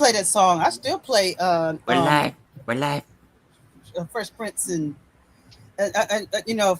play that song. I still play We're live. We're live. Fresh Prince and you know.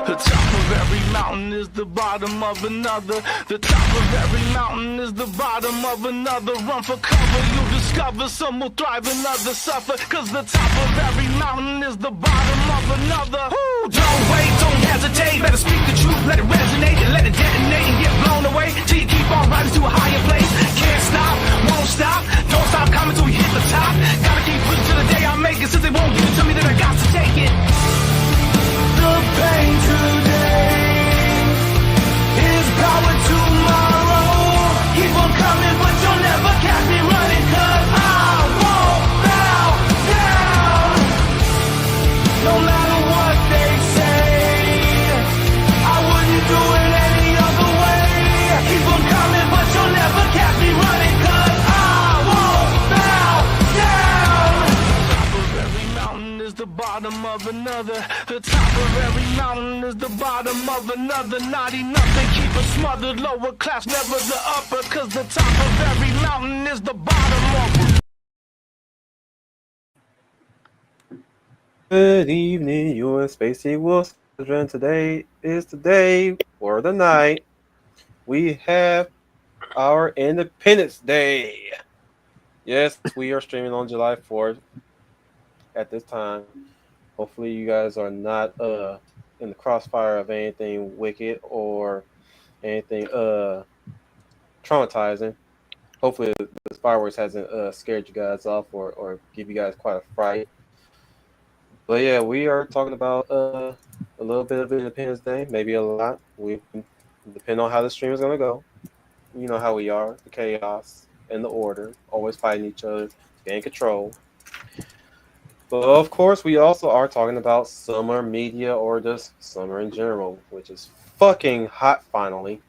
The top of every mountain is the bottom of another. The top of every mountain is the bottom of another. Run for cover, you'll discover some will thrive and others suffer. Cause the top of every mountain is the bottom of another. Ooh, don't wait, don't hesitate. Better speak the truth, let it resonate and let it detonate and get blown away. Till you keep on rising to a higher place. Can't stop, won't stop. Don't stop coming till we hit the top. Gotta keep pushing till the day I make it. Since they won't give it to me, then I got to take it. The pain today is power tomorrow. Keep on coming, but you'll never catch me running. Cause I won't bow down. No matter what they say, I wouldn't do it any other way. Keep on coming, but you'll never catch me running. Cause I won't bow down. The top of every mountain is the bottom of another. The top of every mountain is the bottom of another. Not enough, they keep us smothered. Lower class, never the upper. Cause the top of every mountain is the bottom of. Good evening, you and Space Eagles. Today is the day or the night we have our Independence Day. Yes, we are streaming on July 4th at this time. Hopefully you guys are not in the crossfire of anything wicked or anything traumatizing. Hopefully the fireworks hasn't scared you guys off or give you guys quite a fright. But yeah, we are talking about a little bit of Independence Day, maybe a lot. We depend on how the stream is going to go. You know how we are, the chaos and the order, always fighting each other, gain control. But of course, we also are talking about summer media or just summer in general, which is fucking hot finally.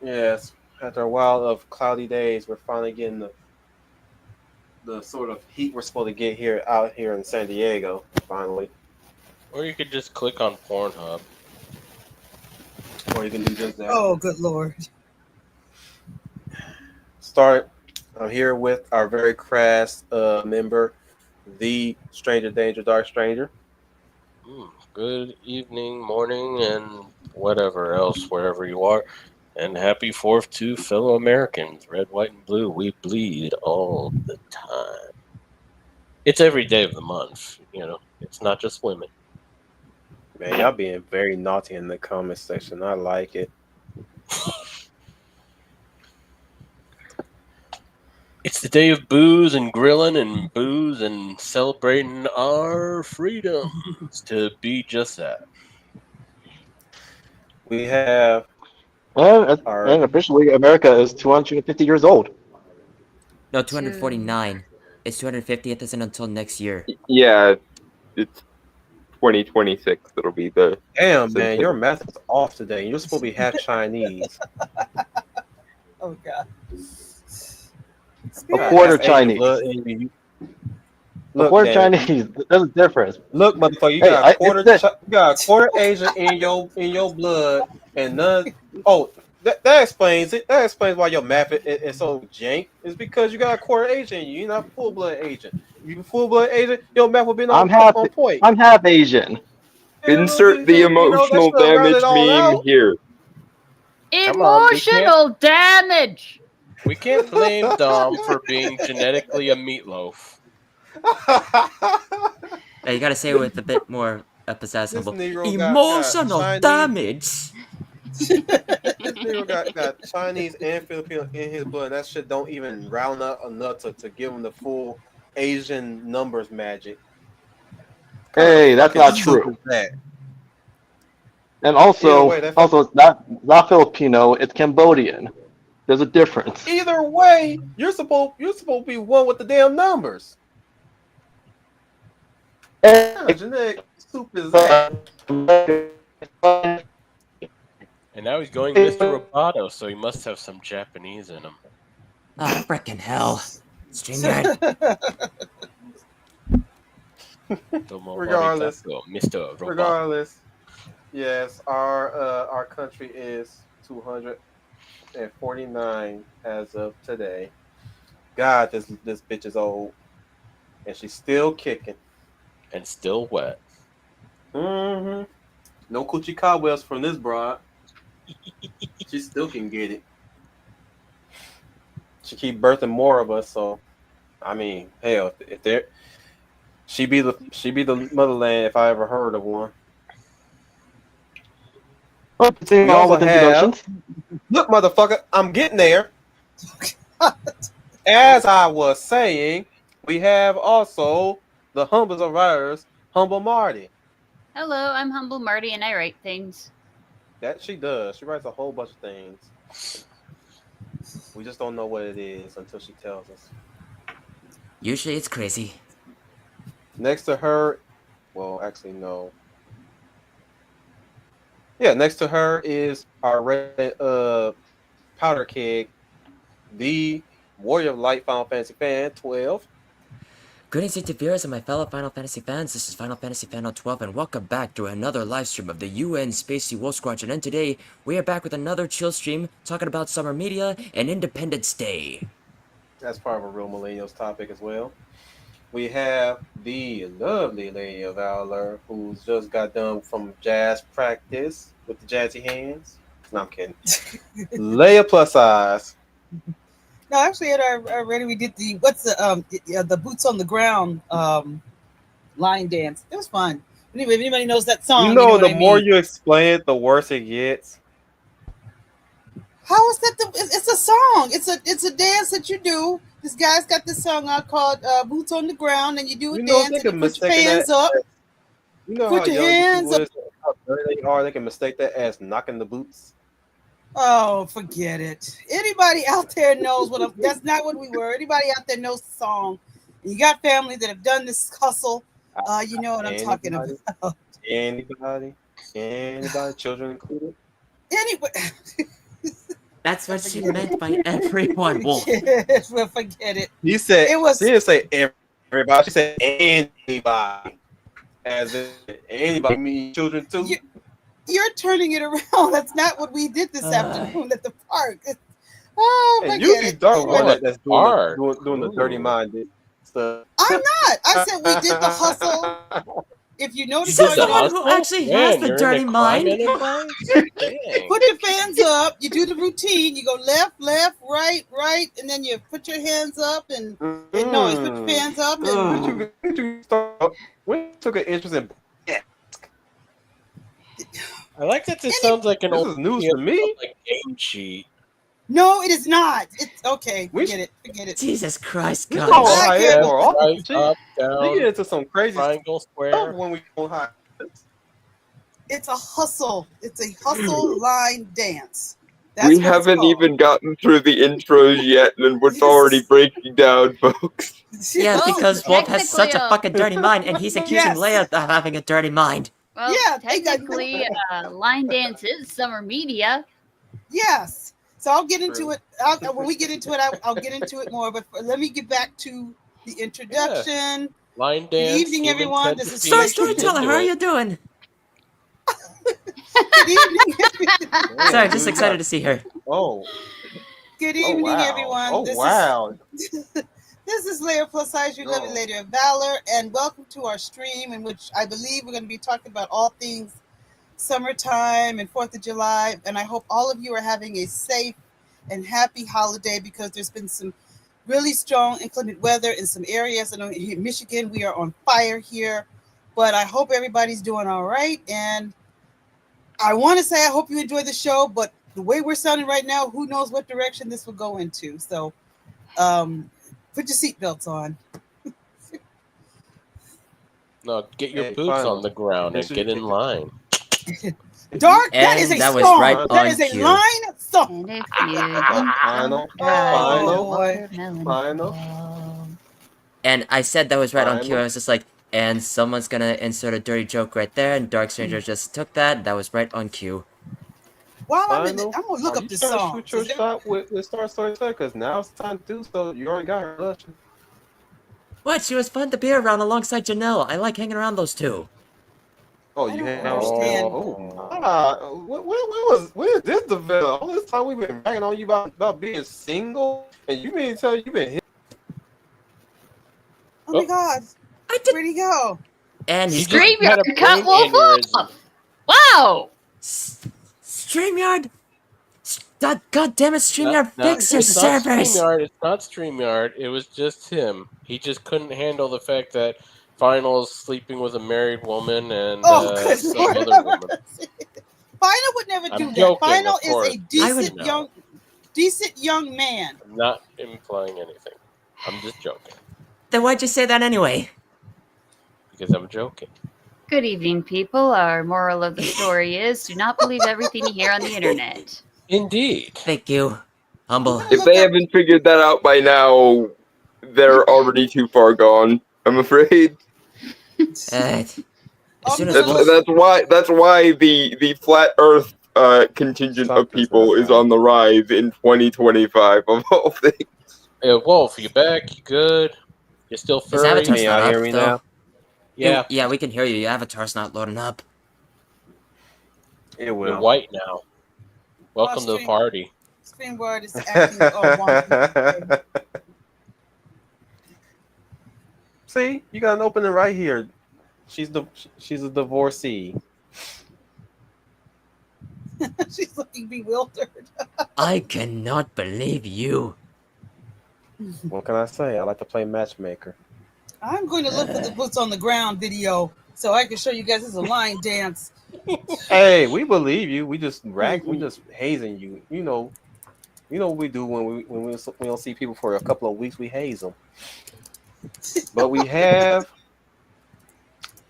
Yes, after a while of cloudy days, we're finally getting the sort of heat we're supposed to get out here in San Diego, finally. Or you could just click on Pornhub. Or you can do just that. Oh, good Lord. I'm here with our very crass member, the Stranger Danger Dark Stranger. Good evening, morning, and whatever else, wherever you are. And happy 4th to fellow Americans. Red, white, and blue. We bleed all the time. It's every day of the month, you know. It's not just women. Man, y'all being very naughty in the comment section. I like it. It's the day of booze and grilling and booze and celebrating our freedoms to be just that. We have... And officially, America is 250 years old. No, 249. It's 250th isn't until next year. Yeah, it's 2026. That'll be the... Damn, man, your math is off today. You're supposed to be half Chinese. Oh, God. A quarter Chinese. Look, a quarter Danny. Chinese. There's a difference. Look, motherfucker, you got a quarter Asian in your blood, and none. Oh, that explains it. That explains why your math is so jank. It's because you got a quarter Asian in you. You're not full blood Asian. If you full blood Asian, your math would be on point. I'm half Asian. Insert the emotional damage meme here. Emotional damage. We can't blame Dom for being genetically a meatloaf. Yeah, you gotta say it with a bit more pizzazz. Emotional damage. This nigga got Chinese and Filipino in his blood. That shit don't even round up enough to give him the full Asian numbers magic. Hey, that's not true. And also, it's not Filipino. It's Cambodian. There's a difference. Either way, you're supposed to be one with the damn numbers. Genetic soup is that. And now he's going Mr. Roboto, so he must have some Japanese in him. Ah, frickin' hell. StreamYard. Regardless. Mr. Robot. Regardless, yes, our country is 249 as of today. God, this bitch is old, and she's still kicking. And still wet. Mm-hmm. No coochie cobwebs from this broad. She still can get it. She keep birthing more of us, so I mean, hell, if there, she be the motherland if I ever heard of one. Well, continuing We on also with have- introductions. Look, motherfucker, I'm getting there. As I was saying, we have also the humblest of writers, Humble Marty. Hello, I'm Humble Marty and I write things. That she does. She writes a whole bunch of things. We just don't know what it is until she tells us. Usually it's crazy. Next to her, well, actually, no. Yeah, next to her is our red powder keg, the Warrior of Light Final Fantasy fan 12. Greetings to viewers and my fellow Final Fantasy fans, this is Final Fantasy Fan 12 and welcome back to another live stream of the UN Spacey Wolf Squadron, and today we are back with another chill stream talking about summer media and Independence Day. That's part of a real millennials topic as well. We have the lovely Lady of Valor, who's just got done from jazz practice with the jazzy hands. No, I'm kidding. Leia plus size. No, actually, at our ready, we did the the boots on the ground line dance. It was fun. Anyway, if anybody knows that song, You know, what the I more mean. you explain it, the worse it gets. How is that? It's a song. It's a dance that you do. This guy's got this song out called "Boots on the Ground," and you do a You know, dance they and you can put your mistake hands that up. You know Put how your young hands people is, how dirty they are. They can mistake that as knocking the boots. Oh, forget it. Anybody out there knows what I'm. That's not what we were. Anybody out there knows the song. You got family that have done this hustle. You know what I'm talking about. Anybody, children included. Anyway, That's what she meant by everyone, Wolf. yes, well, forget it. He said It was- She didn't say everybody. She said anybody. As if anybody mean children too. You're turning it around. That's not what we did this afternoon at the park. Oh, And forget usually it. Dark What? one that's Art. doing the dirty minded stuff. I'm not. I said we did the hustle. If you notice, Says how the you one who actually has the you're dirty in a mind. crime enterprise? Dang. put your fans up, you do the routine. You go left, right, and then you put your hands up and noise. Put your hands up and When you took an interest in I like that this sounds like an this old is news to me. like game sheet. no, it is not. It's okay. We- Forget it. Jesus Christ, We guys. go I high get- end more often. Right, up, We get down, into some crazy triangle, stuff square. when we go high. It's a hustle. It's a hustle line dance. That's We what it's haven't called. even gotten through the intros yet, and we're already breaking down, folks. Yeah, Well, because Wolf has such a technically, fucking dirty mind, and he's accusing Yes. Leia of having a dirty mind. Well, Yeah, they got- technically, line dance is summer media. Yes. So I'll get into True. it. When we get into it, I'll get into it more. But let me get back to the introduction. Line dance. evening, human everyone. This is Story, centipede, storyteller, how are you doing? Good evening. Sorry, just excited to see her. Oh, Good oh evening, wow. everyone. Oh This wow. This is Leia Plus Size, your lovely Oh. Lady of Valor, and welcome to our stream in which I believe we're going to be talking about all things summertime and 4th of July. And I hope all of you are having a safe and happy holiday because there's been some really strong inclement weather in some areas. I know in Michigan we are on fire here, but I hope everybody's doing all right. And I want to say I hope you enjoy the show, but the way we're sounding right now, who knows what direction this will go into. So put your seatbelts on. No, get your Hey, boots fine. on the ground and This is- get in line. Dark, that is a And that was song. right That on is a cue. line song. And if you drink Final, Oh, watermelon final. flow. And I said that was right on cue. Final. I was just like, and someone's gonna insert a dirty joke right there, and Dark Stranger just took that. That was right on cue. While I'm in Final. it, I'm gonna look Are up you this trying to song. Shoot your Is there- shot with Star Storyteller because now it's time to do so. You already got her blushing. What? She was fun to be around alongside Janelle. I like hanging around those two. Oh, I you don't have understand. when is this developed? All this time we've been bragging on you about being single, and you mean to tell you've been hit? Oh my God. I did. Where'd he go? And He he's just had StreamYard a cut brain Wolf aneurysm. off. Wow. StreamYard. God damn it, StreamYard, fix your it's not servers. StreamYard. It's not StreamYard. It was just him. He just couldn't handle the fact that Final is sleeping with a married woman and Oh, good some Lord. other woman. Final would never I'm do that. joking, Final of is course. a decent No. young man. I'm not implying anything. I'm just joking Then why'd you say that anyway? because I'm joking. Good evening, people. Our moral of the story is do not believe everything you hear on the internet. Indeed. Thank you. Humble. If they haven't figured that out by now, they're already too far gone. I'm afraid. As soon as That's- Wolf, That's why the flat Earth contingent Stop of this, people is guy. on the rise in 2025 of all things. Hey, Wolf, you back? You good? You still his furry? avatar's Can not y'all up, hear me though. now? Yeah, Yeah, we can hear you. Your avatar's not loading up. It you're will. white now. Welcome to the stream- party. StreamYard is acting wonky. See, you got an opening right here. She's a divorcee. She's looking bewildered. I cannot believe you. What can I say? I like to play matchmaker. I'm going to look for the boots on the ground video so I can show you guys this is a line dance. Hey, we believe you. We just hazing you. You know what we do when we don't see people for a couple of weeks. We haze them. But we have.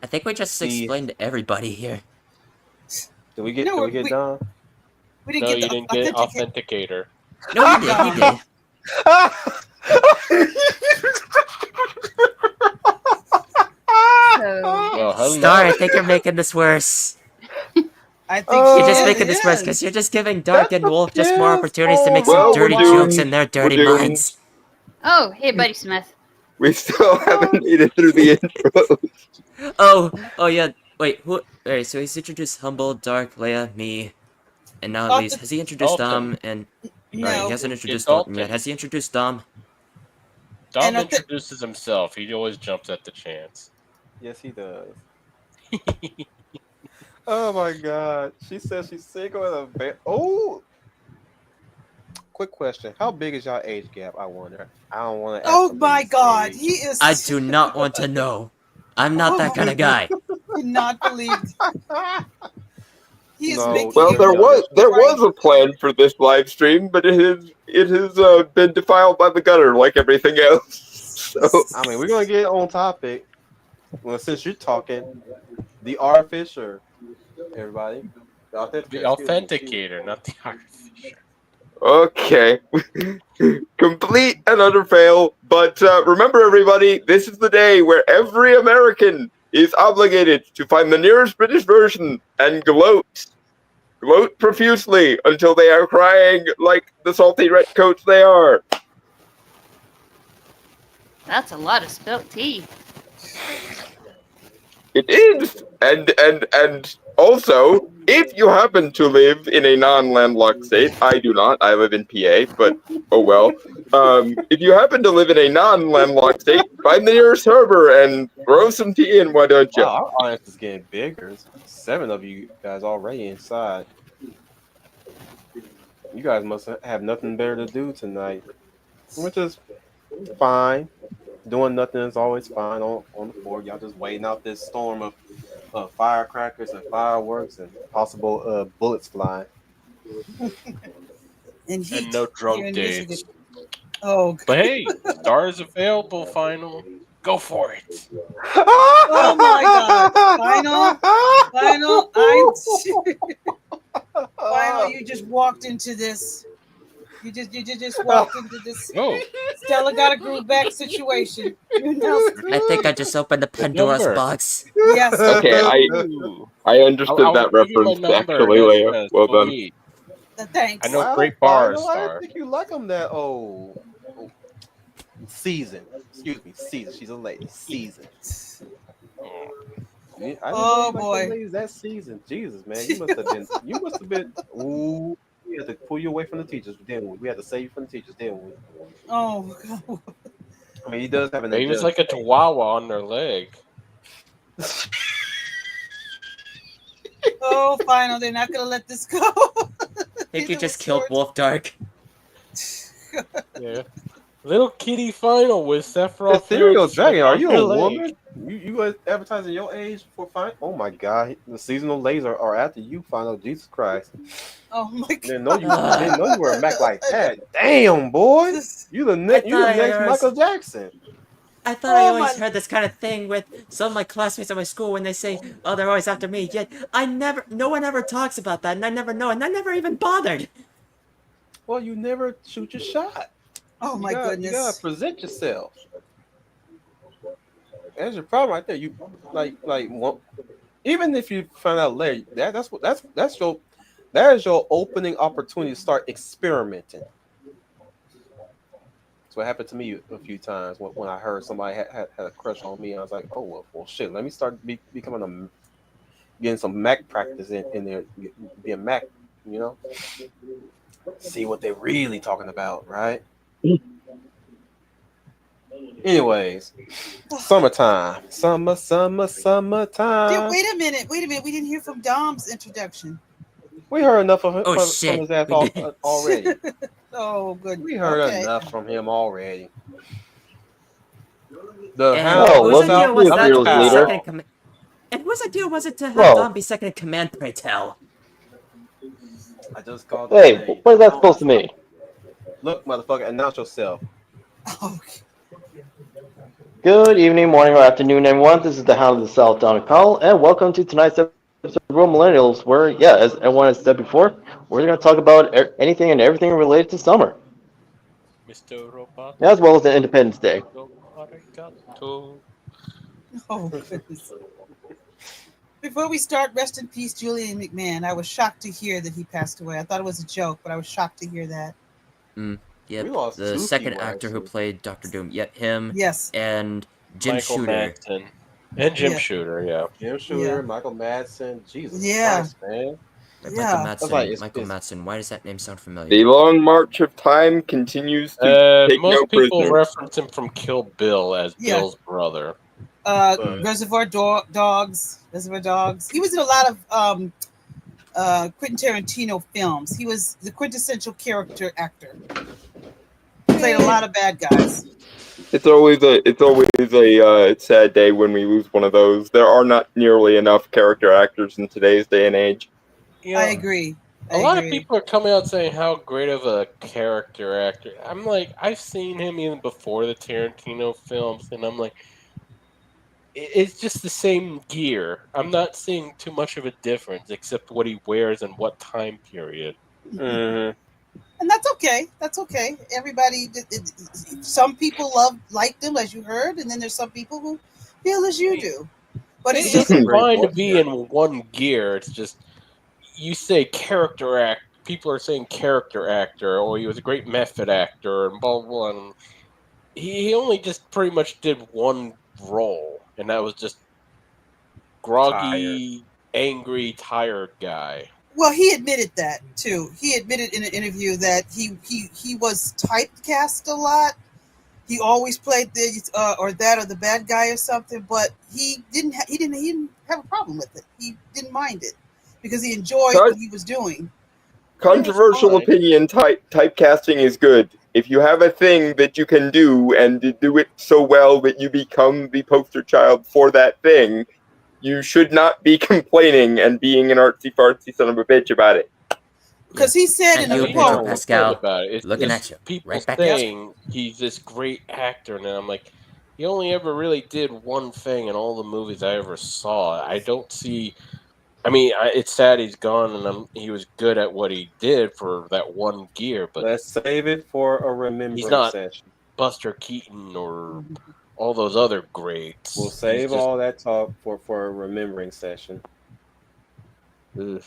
I think we just See. explained to everybody here. Did we get? No, did we get done? We didn't No, get you the didn't get authenticate. authenticator. No, he did. He did. So Well, hello. Star, I think you're making this worse. I think Oh, You're just she making this worse is. because you're just giving Dark and That's Wolf just okay. more opportunities to make Well, some we're dirty doomed. jokes in their dirty doomed. minds. oh, hey Buddy Smith. We still haven't made it through the intro. Oh yeah. Wait, who? Alright, so he's introduced Humble, Dark, Leia, me, and now at least has he introduced Dalton. Dom and? No. Alright, he hasn't introduced It's Dalton Dalton. yet. Has he introduced Dom? Dom And I thi- introduces himself. He always jumps at the chance. Yes, he does. Oh my God! She says she's single and a ba- Oh. Quick question: how big is y'all age gap? I wonder. I don't want to. Oh my God, he is. I do not want to know. I'm not that kind of guy. cannot believe he is No. making. Well, it there right. was a plan for this live stream, but it has been defiled by the gutter like everything else. So I mean, we're gonna get on topic. Well, since you're talking, the R Fisher, everybody. The authenticator, not the artificer. okay, complete and utter fail. But remember, everybody, this is the day where every American is obligated to find the nearest British version and gloat profusely until they are crying like the salty redcoats they are. That's a lot of spilt tea. It is, and also, if you happen to live in a non-landlocked state, I do not. I live in PA, but oh well. If you happen to live in a non-landlocked state, find the nearest server and throw some tea in. Why don't you? Wow, our audience is getting bigger. There's 7 of you guys already inside. You guys must have nothing better to do tonight, which is fine. Doing nothing is always fine on the board. Y'all just waiting out this storm of firecrackers and fireworks and possible bullets flying. And heat. And no drunk here in dates. Michigan. Oh, But hey, Star is available, Final. Go for it. oh my God! Final, Final, you just walked into this. You just walked into this. Oh, Stella got a groove back situation. You know? I think I just opened the Pandora's number. box. Yes. Okay, ooh. I understood I'll that give you my reference number. actually, That's- Leia. that's Well done. Thanks. I know great bars, I Star. didn't think you like them that old. Season. Excuse me, season. She's a lady. Season. I didn't Oh, know you boy. liked ladies that season. Jesus, man, you must have been. You must have been. Ooh, we had to pull you away from the teachers, didn't we? We had to save you from the teachers, didn't we? Oh, God. I mean, he does have an. He was like a chihuahua on their leg. Oh, final. They're not going to let this go. I think you These just are killed short. Wolf Dark. Yeah. Little kitty final with Sephiroth. Ethereal Heroes Dragon, are on you their a leg. woman? You guys advertising your age for fine? Oh my God, the seasonal laser are after you, final. Jesus Christ! Oh, my God. Didn't know you were a Mac like that. Damn, boy, you the next Michael Jackson. I thought I Oh, always my- heard this kind of thing with some of my classmates at my school when they say, "Oh, they're always after me." Yet no one ever talks about that, and I never know, and I never even bothered. Well, you never shoot your shot. Oh, my You gotta goodness. present yourself. That's your problem right there. You even if you find out later, that is your opening opportunity to start experimenting. That's what happened to me a few times when I heard somebody had a crush on me. I was like, oh well shit. Let me start getting some Mac practice in there. Be a Mac, you know. See what they're really talking about, right? Anyways, summertime. Summertime. Wait a minute. We didn't hear from Dom's introduction. We heard enough of him Oh, from shit. his ass We did. already. Oh, good. We heard Okay. enough from him already. The And hound Oh, whose what's idea up, was you that to fearless be leader? second in command? And whose idea was it to have Bro. Dom be second in command, pray tell? I just called. Hey, what is that supposed to mean? Look, motherfucker, announce yourself. Okay. Good evening, morning, or afternoon, everyone. This is the Hound of the South, Don Call, and welcome to tonight's episode of Real Millennials, where, yeah, as everyone has said before, we're going to talk about anything and everything related to summer, Mr. Robot. as well as Independence Day. Arigato. Oh, goodness. Before we start, rest in peace, Julian McMahon. I was shocked to hear that he passed away. I thought it was a joke, but I was shocked to hear that. Yep, We lost the two second people, actor who actually. played Doctor Doom. Yep, him Yes. and Jim Michael Shooter. Madsen. And Jim Yeah. Shooter, yeah. Jim Shooter, Yeah. Michael Madsen. Jesus Yeah. Christ, man. Like Yeah. Michael Madsen. Like, it's- Michael Madsen. Why does that name sound familiar? The long march of time continues to take no Most people prisoners. reference him from Kill Bill as Yeah. Bill's brother. Reservoir Dogs. Reservoir Dogs. He was in a lot of Quentin Tarantino films. He was the quintessential character actor. Played a lot of bad guys. It's always a sad day when we lose one of those. There are not nearly enough character actors in today's day and age. You I know, agree. a lot of people are coming out saying how great of a character actor. I'm like, I've seen him even before the Tarantino films, and I'm like, it's just the same gear. I'm not seeing too much of a difference except what he wears and what time period. Mhm. And that's okay. That's okay. Everybody, some people liked him, as you heard, and then there's some people who feel as you do. But it's It's just fine to be in one gear. It's just you say character act. People are saying character actor, or he was a great method actor, and blah blah. Blah. And he only just pretty much did one role, and that was just groggy, angry, tired guy. well, he admitted that too. He admitted in an interview that he was typecast a lot. He always played the or the bad guy or something, but he didn't have a problem with it. He didn't mind it because he enjoyed what he was doing. Controversial fine. opinion, typecasting is good. If you have a thing that you can do and do it so well that you become the poster child for that thing, you should not be complaining and being an artsy-fartsy son of a bitch about it. Because he said And in you, the Pedro quote, Pascal, about it. It's looking just at you. people Right back at you. saying he's this great actor, and I'm like, he only ever really did one thing in all the movies I ever saw. I don't see. I mean, it's sad he's gone, and he was good at what he did for that one gear, but Let's save it for a remembrance He's not- session. Buster Keaton or all those other greats. We'll He's save just- all that talk for a remembering session. Ugh.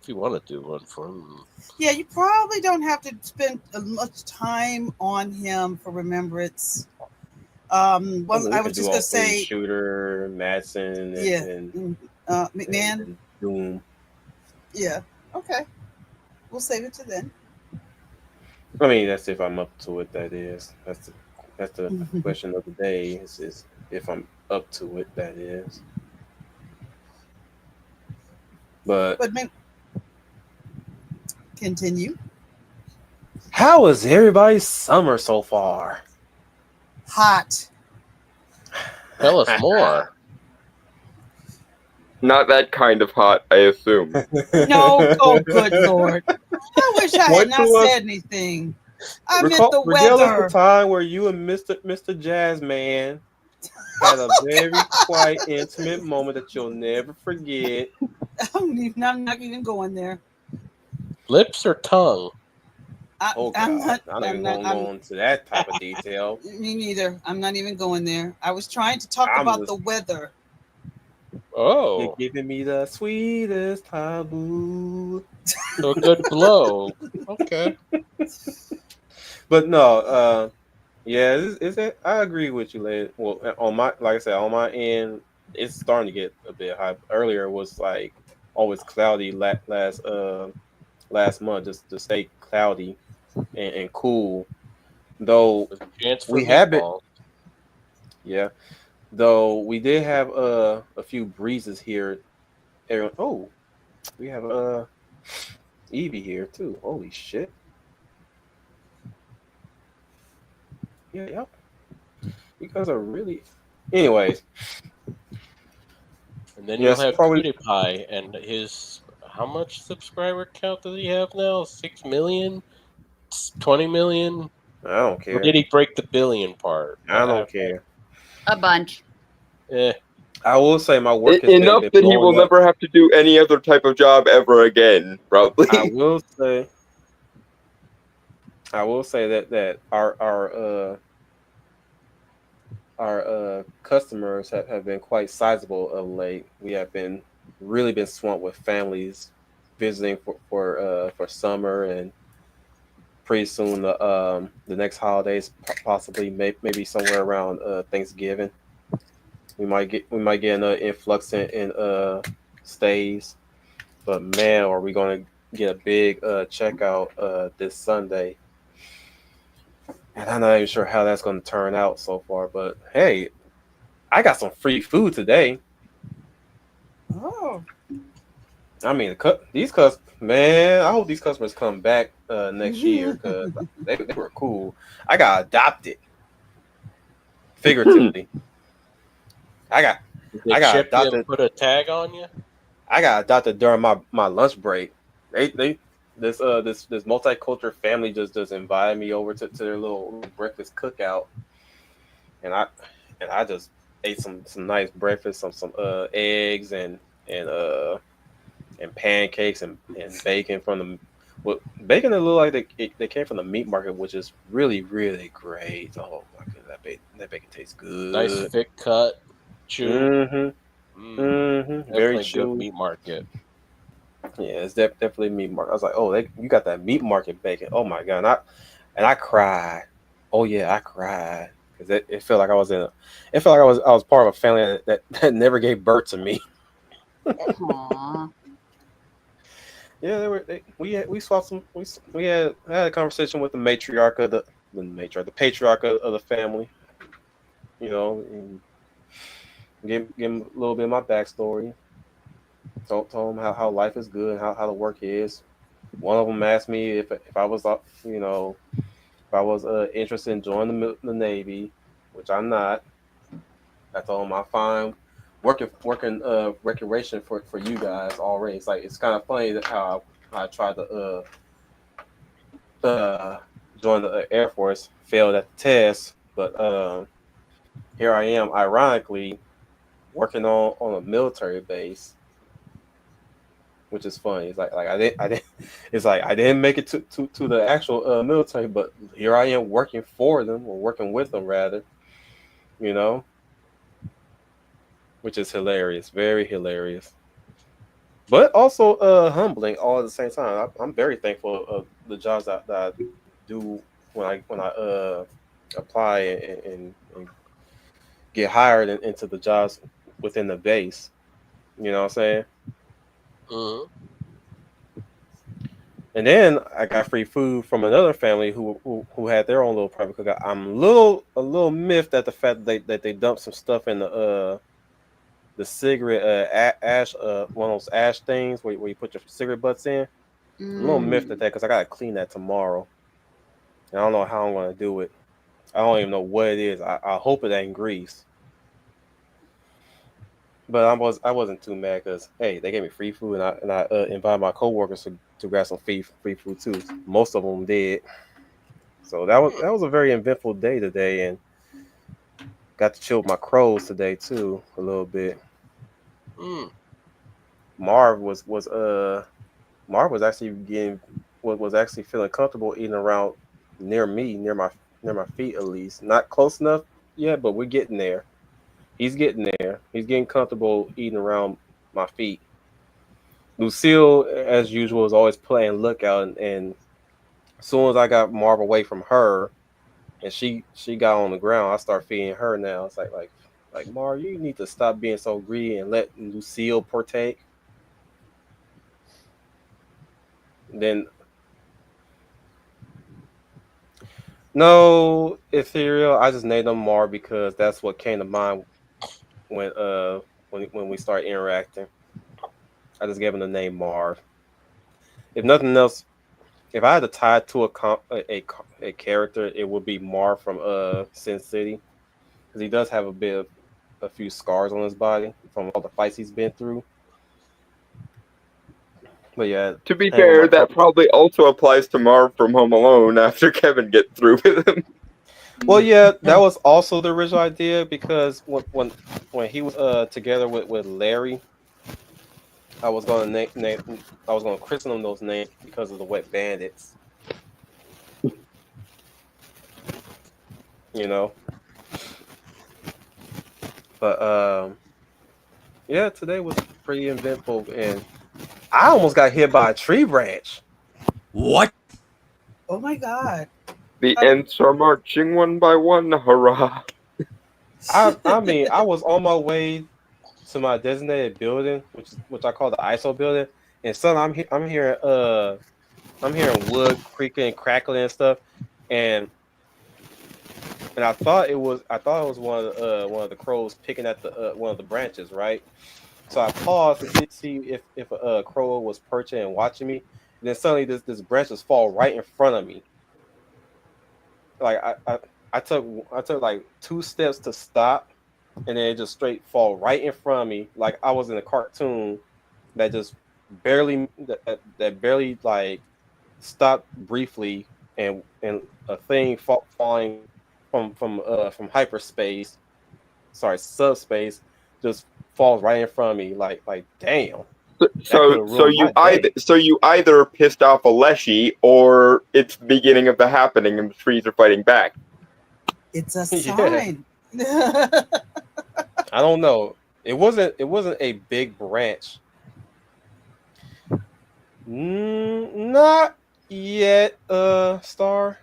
if you want to do one for him. Yeah, you probably don't have to spend much time on him for remembrance. We I was could do just all gonna three: say, Shooter, Madsen, yeah, and McMahon. and Doom. Yeah, okay, we'll save it to then. I mean, that's if I'm up to it. That is. That's the question of the day. Is if I'm up to it. That is. But But continue. how is everybody's summer so far? Hot. Tell us more. Not that kind of hot, I assume. No, oh good lord! I wish I What had not to us- said anything. I meant the Regale us weather. the time where you and Mr. Jazz Man had a very quiet, intimate moment that you'll never forget. I'm not even going there. Lips or tongue? Oh I'm God, not. I'm not even I'm going not. to go into that type of detail. Me neither. I'm not even going there. I was trying to talk I'm about just- the weather. Oh, You're giving me the sweetest taboo. so a good blow. Okay. But no, yeah, I agree with you, Led. Well, on my, like I said, on my end, it's starting to get a bit hot. Earlier it was like always cloudy last month, just to stay cloudy and cool. Though With a chance for we have it, meatballs. yeah. Though we did have a few breezes here. Everyone, oh, we have Evie here too. Holy shit. Yeah, yep. You guys are really. Anyways, And then yes, you'll have probably. PewDiePie and his how much subscriber count does he have now? 6 million? 20 million? I don't Or care. did he break the billion part? I don't care. A bunch. I will say my work has Enough been that he will blowing up. never have to do any other type of job ever again, probably. I will say that our customers have been quite sizable of late. We have been really been swamped with families visiting for summer, and pretty soon the next holidays, possibly maybe somewhere around Thanksgiving. We might get another influx in stays, but man, are we going to get a big checkout this Sunday? And I'm not even sure how that's going to turn out so far. But hey, I got some free food today. Oh, I mean, man, I hope these customers come back next year because they were cool. I got adopted, figuratively. I got They got chip you adopted. and put a tag on you? I got adopted during my lunch break. This multicultural family just invited me over to their little breakfast cookout, and I just ate some nice breakfast, some eggs and pancakes and bacon from the bacon that looked like they came from the meat market, which is really really great. Oh my goodness, that bacon tastes good. Nice thick cut. Chew. Very Definitely good chewy. meat market. Yeah, it's definitely meat market. I was like, oh, you got that meat market bacon. Oh my god, and I cried. Oh yeah, I cried because it felt like I was I was part of a family that never gave birth to me. Aww. Yeah, we swapped some. We had a conversation with the matriarch of the patriarch of the family. You know, and give him a little bit of my backstory. Told him how life is good and how the work is. One of them asked me if I was interested in joining the Navy, which I'm not. I told him I'm fine working recreation for you guys already. It's kind of funny that how I tried to join the Air Force, failed at the test, but here I am, ironically, working on a military base, which is funny. It's like I didn't. It's like I didn't make it to the actual military, but here I am working for them or working with them rather. You know, which is hilarious, very hilarious. but also humbling all at the same time. I'm very thankful of the jobs that I do when I apply and get hired into the jobs within the base. You know what I'm saying? Hmm. And then I got free food from another family who had their own little private cookout. I'm a little miffed at the fact that they dumped some stuff in the cigarette ash one of those ash things where you put your cigarette butts in. I'm a little miffed at that because I gotta clean that tomorrow. And I don't know how I'm gonna do it. I don't even know what it is. I hope it ain't grease. But I wasn't too mad because hey, they gave me free food and I invited my coworkers to grab some free food too. Most of them did. So that was a very eventful day today, and got to chill with my crows today too a little bit. Mm. Marv was actually was actually feeling comfortable eating around near me, near my feet at least. Not close enough yet, but we're getting there. He's getting there. He's getting comfortable eating around my feet. Lucille, as usual, is always playing lookout, and as soon as I got Marv away from her, and she got on the ground, I start feeding her now. It's like Marv, you need to stop being so greedy and let Lucille partake. Then no, ethereal. I just named him Marv because that's what came to mind when when we start interacting. I just gave him the name Marv. If nothing else, if I had to tie it to a character, it would be Marv from Sin City because he does have a few scars on his body from all the fights he's been through. But yeah, To be hang with fair, my that probably also applies to Marv from Home Alone after Kevin gets through with him. Well, yeah, that was also the original idea because when he was together with Larry, I was gonna I was gonna christen them those names because of the Wet Bandits. You know, but yeah, today was pretty eventful, and I almost got hit by a tree branch. What? Oh my God. The ants are marching one by one, hurrah! I mean, I was on my way to my designated building, which I call the ISO building, and suddenly I'm hearing wood creaking and crackling and stuff, and I thought it was one of the crows picking at the one of the branches, right? So I paused to see if a crow was perching and watching me, and then suddenly this branch just fall right in front of me. Like I took like 2 steps to stop, and then it just straight fall right in front of me, like I was in a cartoon that just that barely like stopped briefly, and a thing falling from hyperspace, sorry, subspace, just falls right in front of me. Like damn, that could have So ruined my day. you either pissed off a Leshy or it's the beginning of the happening and the trees are fighting back. It's a Yeah, sign. I don't know. It wasn't a big branch. Not yet, Star.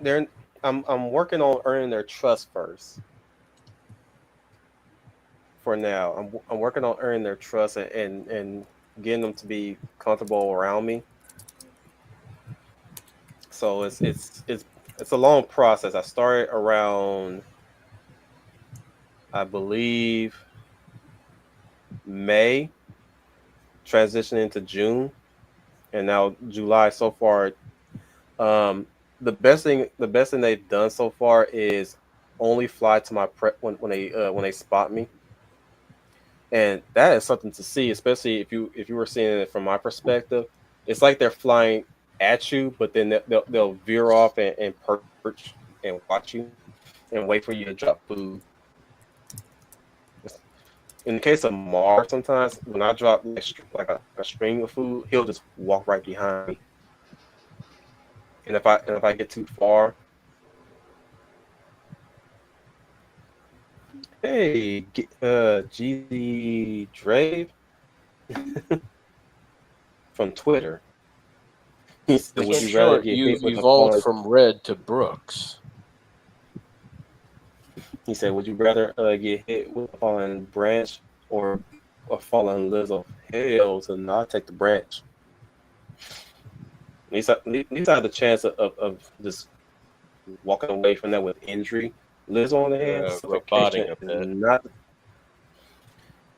They're I'm working on earning their trust first. For now, I'm working on earning their trust and getting them to be comfortable around me. So it's a long process. I started around, I believe, May, transitioning to June, and now July so far. Um, the best thing they've done so far is only fly to my prep when they spot me, and that is something to see, especially if you were seeing it from my perspective. It's like they're flying at you, but then they'll veer off and perch and watch you and wait for you to drop food. In the case of Mars, sometimes when I drop like a string of food, he'll just walk right behind me. And if I get too far, hey, GZ Drave, from Twitter. He said, Which "Would in you rather short, get you hit with a evolved falling?" from Red to Brooks. He said, "Would you rather get hit with a falling branch or a falling lizard?" Hell, so no, I'll take the branch. At least I had the chance of just walking away from that with injury. Liz on the hand, Roboting suffocation a is bit. not.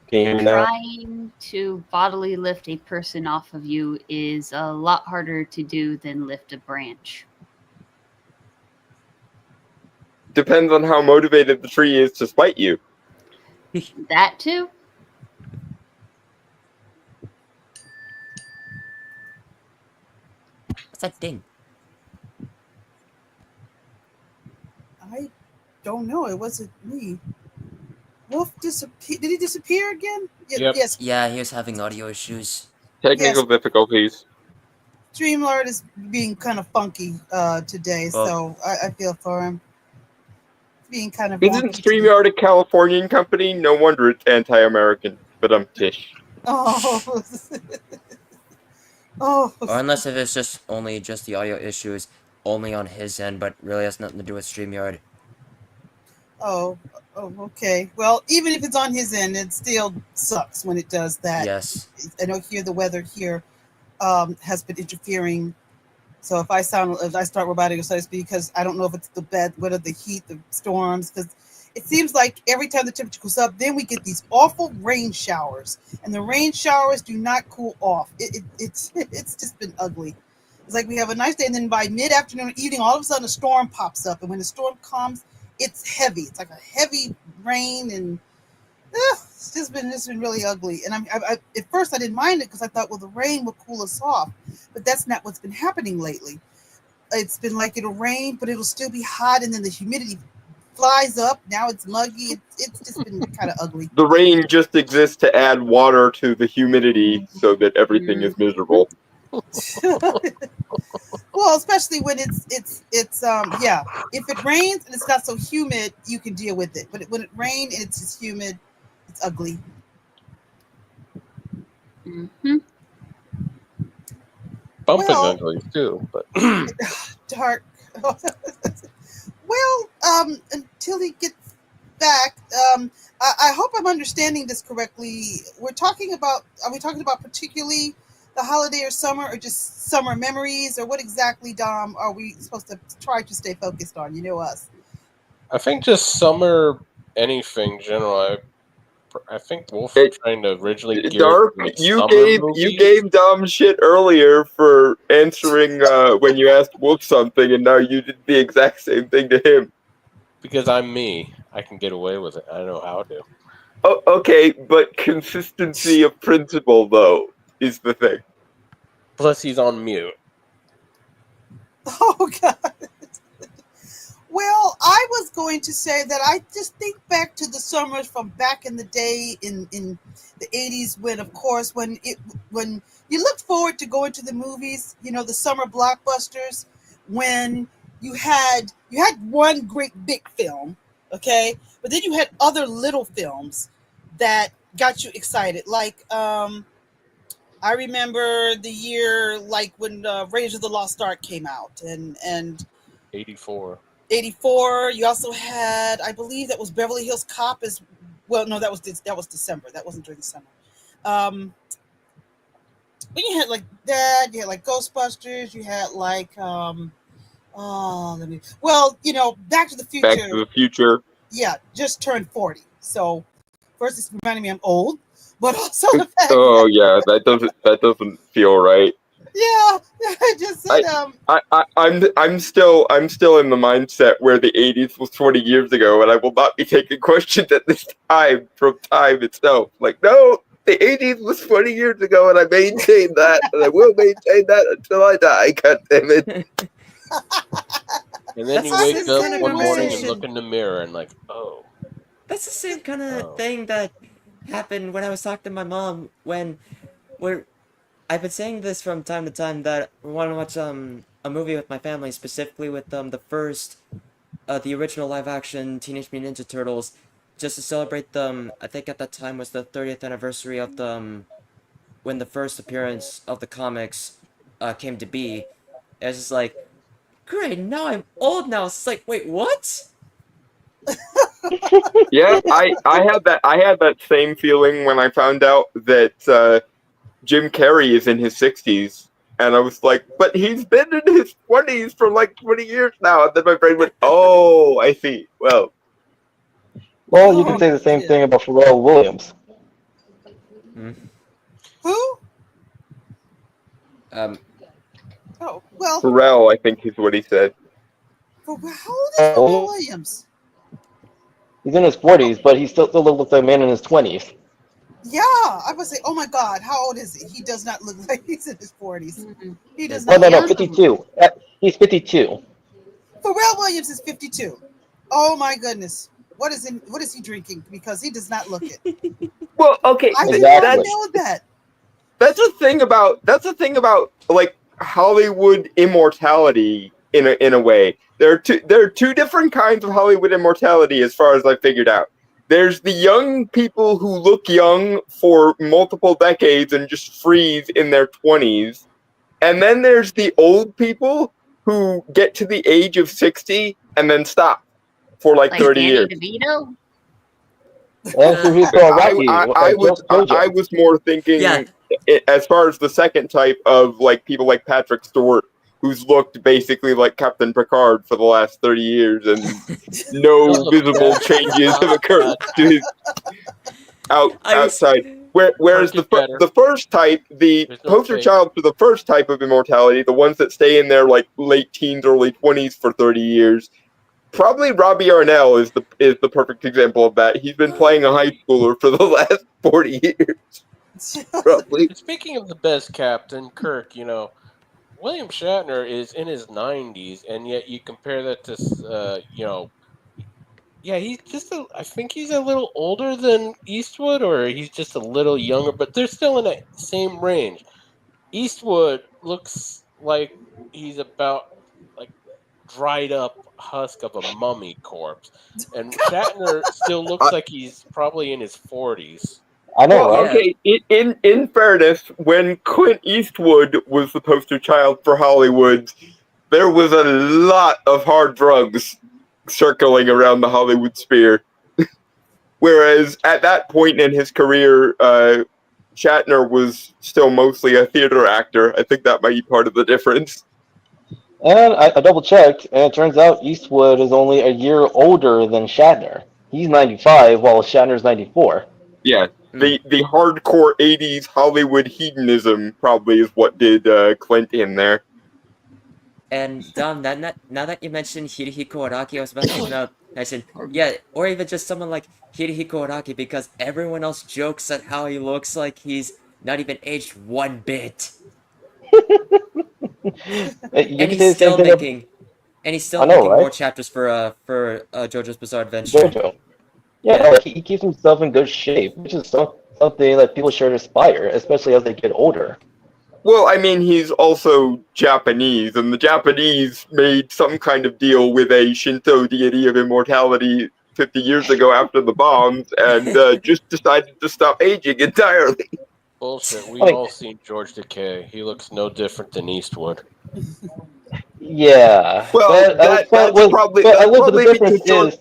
Can you hear me now? Trying to bodily lift a person off of you is a lot harder to do than lift a branch. Depends on how motivated the tree is to spite you. That too? What's that ding? I don't know. It wasn't me. Wolf disappear. Did he disappear again? Yep. Yes. Yeah, he was having audio issues. Technical difficulties. Streamlord is being kind of funky today, Well- so I feel for him. Being kind of Isn't wonky today. StreamYard a Californian company? No wonder it's anti-American. But tish. Oh. Oh. Or unless if it's just only just the audio issues only on his end, but really has nothing to do with StreamYard. Oh, okay. Well, even if it's on his end, it still sucks when it does that. Yes. I know here the weather here has been interfering. So if I start robotic, so to speak, because I don't know if it's the bad weather, the heat, the storms, because it seems like every time the temperature goes up, then we get these awful rain showers, and the rain showers do not cool off. It's just been ugly. It's like we have a nice day, and then by mid-afternoon, evening, all of a sudden a storm pops up, and when the storm comes, it's heavy. It's like a heavy rain, and it's just been really ugly. And I at first I didn't mind it because I thought, well, the rain will cool us off, but that's not what's been happening lately. It's been like it'll rain, but it'll still be hot, and then the humidity flies up. Now it's muggy. It's just been kind of ugly. The rain just exists to add water to the humidity so that everything is miserable. Well, especially when it's yeah. If it rains and it's not so humid, you can deal with it. But when it rains and it's just humid, it's ugly. Mm-hmm. Bumping Well- ugly too, but Dark. Well, until he gets back, I hope I'm understanding this correctly. Are we talking about particularly the holiday or summer, or just summer memories, or what exactly, Dom, are we supposed to try to stay focused on? You know us. I think just summer anything general. I think Wolf was trying to originally gear Dark, it like you summer gave movies. Dom shit earlier for answering when you asked Wolf something, and now you did the exact same thing to him. Because I'm me. I can get away with it. I know how to. Oh, okay, but consistency of principle though is the thing. Plus, he's on mute. Oh God. Well, I was going to say that I just think back to the summers from back in the day in the 80s, when, of course, when you looked forward to going to the movies, you know, the summer blockbusters, when you had one great big film, okay, but then you had other little films that got you excited. Like I remember the year like when Raiders of the Lost Ark came out, and 84. 84. You also had, I believe that was Beverly Hills Cop as well. No, that was December. That wasn't during the summer. But you had like that. You had like Ghostbusters. You had like you know, Back to the Future. Back to the Future. Yeah, just turned 40. So first, it's reminding me I'm old, but also the fact. Oh yeah, that doesn't feel right. Yeah, I just said I'm still in the mindset where the 80s was 20 years ago, and I will not be taking questions at this time from time itself. Like, no, the 80s was 20 years ago, and I maintain that, and I will maintain that until I die. God damn it! And then That's you the wake same up kind of one morning and conversation. look in the mirror and like, oh. That's the same kind of Oh. thing that happened when I was talking to my mom when I've been saying this from time to time that we want to watch a movie with my family, specifically with the first the original live action Teenage Mutant Ninja Turtles, just to celebrate I think at that time was the 30th anniversary of when the first appearance of the comics came to be. It was just like, great, now I'm old now. It's like, wait, what? Yeah, I had that same feeling when I found out that Jim Carrey is in his 60s, and I was like, but he's been in his 20s for like 20 years now. And then my brain went, oh, I see. Well, Well, you can say the same thing about Pharrell Williams. Who? Um, Oh, well, Pharrell, I think is what he said. how old is Pharrell Williams? He's in his 40s, but he still looks like a man in his 20s. Yeah, I would say, oh my God, how old is he? He does not look like he's in his 40s. He does not. No, look like 52. He's 52. Pharrell Williams is 52. Oh my goodness. What is he drinking? Because he does not look it. Well, okay, I did Exactly. not know that. that's the thing about like Hollywood immortality in a way. There are two different kinds of Hollywood immortality as far as I figured out. There's the young people who look young for multiple decades and just freeze in their 20s. And then there's the old people who get to the age of 60 and then stop for like 30 Danny years. DeVito? And so he's called Rocky. I was more thinking Yeah. as far as the second type of like people like Patrick Stewart, who's looked basically like Captain Picard for the last 30 years, and no visible changes have occurred to his outside. Whereas the first type, the There's no poster fake. child for the first type of immortality, the ones that stay in their like late teens, early 20s for 30 years, probably Robbie Arnell is the perfect example of that. He's been playing a high schooler for the last 40 years, roughly. Speaking of the best captain, Kirk, William Shatner is in his 90s, and yet you compare that to, he's just I think he's a little older than Eastwood, or he's just a little younger, but they're still in that same range. Eastwood looks like he's about like dried up husk of a mummy corpse, and Shatner still looks like he's probably in his 40s. I know, Well, right? okay. In fairness, when Clint Eastwood was the poster child for Hollywood, there was a lot of hard drugs circling around the Hollywood sphere. Whereas at that point in his career, Shatner was still mostly a theater actor. I think that might be part of the difference. And I double checked, and it turns out Eastwood is only a year older than Shatner. He's 95, while Shatner's 94. Yeah. The hardcore 80s Hollywood hedonism probably is what did Clint in there. And Dom, now that you mentioned Hirohiko Araki, I was about to think about, I said, yeah, or even just someone like Hirohiko Araki, because everyone else jokes at how he looks like he's not even aged one bit. You And can say he's the still same thing making, and he's still I know, making more right? chapters for JoJo's Bizarre Adventure. JoJo. Yeah, no, he keeps himself in good shape, which is something that people should aspire, especially as they get older. Well, I mean, he's also Japanese, and the Japanese made some kind of deal with a Shinto deity of immortality 50 years ago after the bombs, and just decided to stop aging entirely. Bullshit. We've Like- all seen George Takei. He looks no different than Eastwood. Yeah. Well, that's probably the difference because George- is.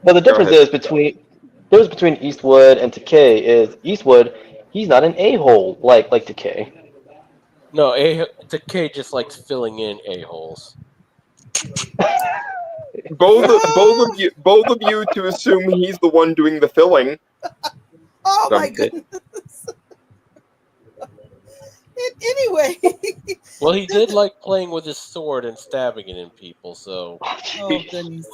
Well, the difference ahead. is between Eastwood and Takei is Eastwood, he's not an a-hole like Takei. No, Takei just likes filling in a-holes. both of you to assume he's the one doing the filling. Oh my Something. goodness. Anyway. Well, he did like playing with his sword and stabbing it in people, so... Oh goodness.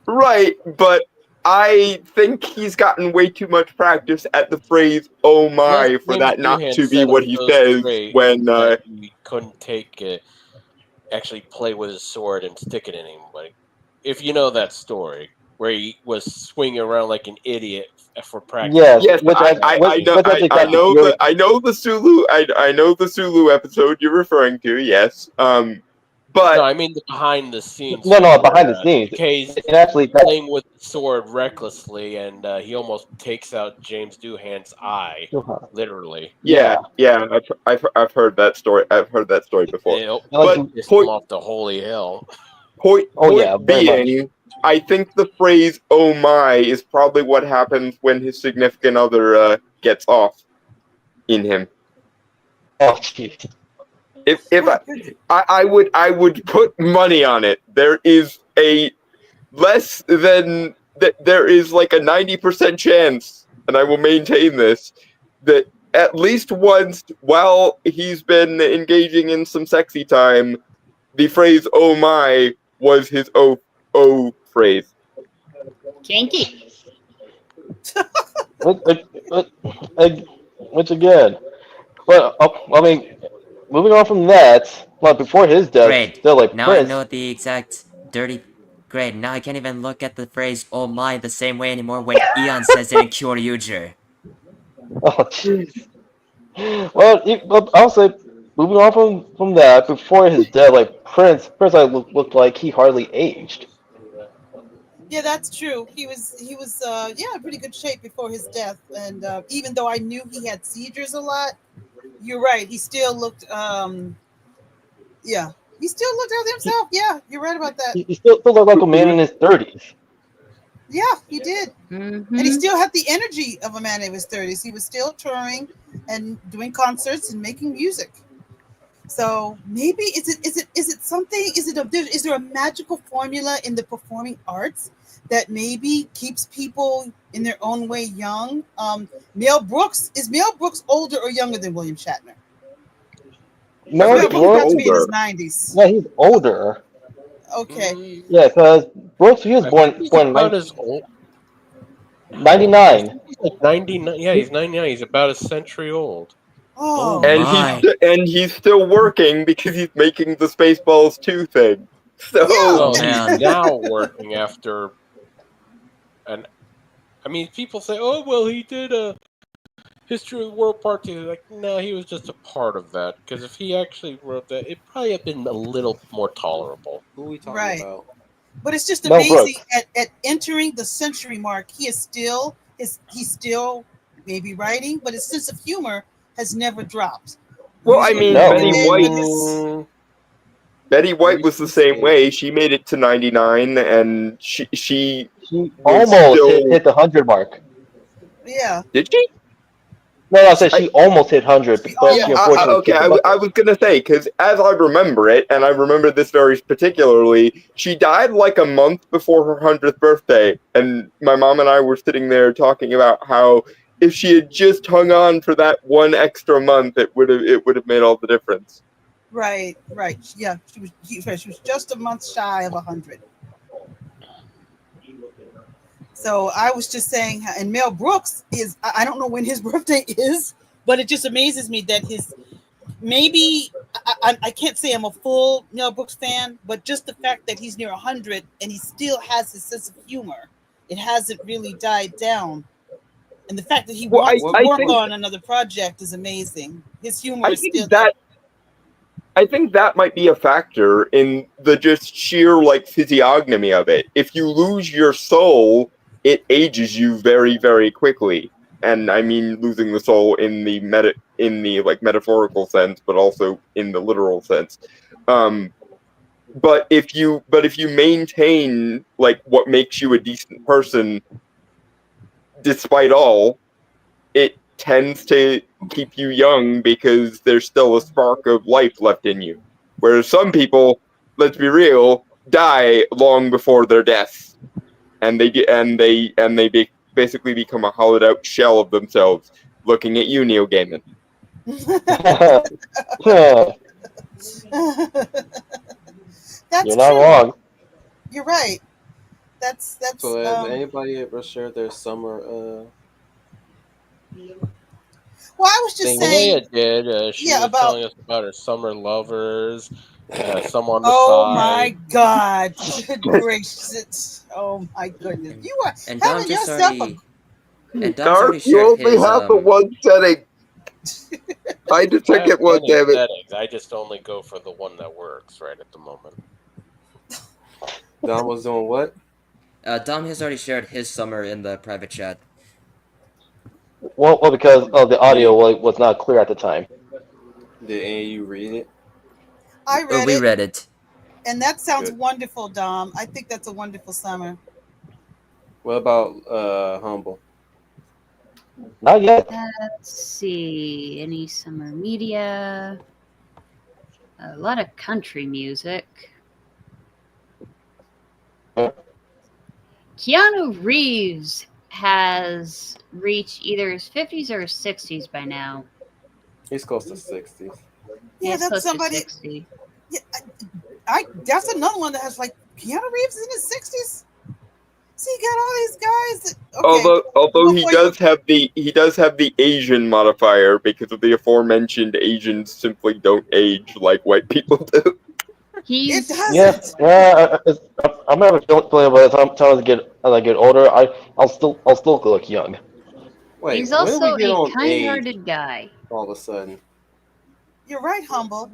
Right, but I think he's gotten way too much practice at the phrase "oh my" Unless for James that not Doohan to be set what up he those says straight when that he couldn't take it, actually play with his sword and stick it in him. Like, if you know that story, where he was swinging around like an idiot for practice. Yes, Yes, which I know the Sulu. I know the Sulu episode you're referring to. Yes, But No, I mean the behind the scenes. No, behind the scenes. Kay's It actually playing with the sword recklessly, and he almost takes out James Doohan's eye, literally. yeah. I've heard that story. I've heard that story before. It But pissed him off the holy hell. Point yeah, very being, I think the phrase "oh my" is probably what happens when his significant other gets off in him. Oh, jeez. If I would put money on it. There is a less than there is like a 90% chance, and I will maintain this, that at least once while he's been engaging in some sexy time, the phrase "oh my" was his oh phrase. Kinky. Once again, well, I mean, moving on from that, well, before his death, Great. still like Now I Prince. know the exact dirty. Great. Now I can't even look at the phrase "oh my" the same way anymore when Eon says it in Kyoryuger. Oh, jeez. Well, I'll say, moving on from that, before his death, like Prince looked like he hardly aged. Yeah, that's true. He was in pretty good shape before his death, and even though I knew he had seizures a lot, you're right. He still looked he still looked out himself. Yeah, you're right about that. He still looked like a man in his 30s. Yeah, he did. Mm-hmm. And he still had the energy of a man in his 30s. He was still touring and doing concerts and making music. So maybe is it something? Is there a magical formula in the performing arts that maybe keeps people in their own way young? Mel Brooks, is Mel Brooks older or younger than William Shatner? Mel Brooks got to be in his older. 90s. Yeah, he's older. Okay. Yeah, because Brooks, he was born About as old. 99. He's like 99. Yeah, he's 99. He's about a century old. Oh, And my. he's still working because he's making the Spaceballs 2 thing. So Oh, man. he's now working after. And I mean, people say, "Oh, well, he did a History of the World Part 2." Like, no, he was just a part of that. Because if he actually wrote that, it'd probably have been a little more tolerable. Who are we talking Right. about? but it's just Mel amazing Brooks. at entering the century mark. He's still maybe writing, but his sense of humor has never dropped. well, I mean, No. Betty White was the same way. She made it to 99, and she She was almost still- hit the 100 mark. Yeah. did she? No, I said she almost hit 100, but Yeah, she unfortunately I was gonna say, because as I remember it, and I remember this very particularly, she died like a month before her 100th birthday, and my mom and I were sitting there talking about how if she had just hung on for that one extra month, it would have made all the difference. Right. Yeah, she was just a month shy of 100. So I was just saying, and Mel Brooks is, I don't know when his birthday is, but it just amazes me that I can't say I'm a full Mel Brooks fan, but just the fact that he's near 100 and he still has his sense of humor, it hasn't really died down. And the fact that he wants to work on another project is amazing. His humor is still there. I think that might be a factor in the just sheer like physiognomy of it. If you lose your soul, it ages you very, very quickly. And I mean losing the soul in the like metaphorical sense, but also in the literal sense. But if you maintain like what makes you a decent person, despite all, it tends to keep you young because there's still a spark of life left in you. Whereas some people, let's be real, die long before their death, and they basically become a hollowed out shell of themselves. Looking at you, Neil Gaiman. That's You're not true. wrong. You're right. That's So has anybody ever shared their summer well, I was just saying. Leia did. She was about- telling us about her summer lovers, some on the Oh side. my God! Good gracious! Oh my goodness! You are And Dom having just yourself already. And Dom's already Dark, you shared only his. have the one setting. I just I took have it one, many damn it. settings. I just only go for the one that works right at the moment. Don was doing what? Dom has already shared his summer in the private chat. Well, because the audio was not clear at the time. Did any of you read it? I read We it, read it. and that sounds Good. wonderful, Dom. I think that's a wonderful summer. What about Humble? Not yet. Let's see. Any summer media? A lot of country music. Keanu Reeves has reached either his 50s or his 60s by now. He's close to 60s. Yeah, He's that's close somebody. to 60. Yeah, that's another one that has like Keanu Reeves is in his 60s. See, you got all these guys. That, okay. Although he Before does have the Asian modifier because of the aforementioned Asians simply don't age like white people do. He's It doesn't. Yeah, I'm gonna have a feeling by the time as I get older, I'll still look young. Wait, he's when did also we get a on kind-hearted age guy. all of a sudden? You're right, Humble.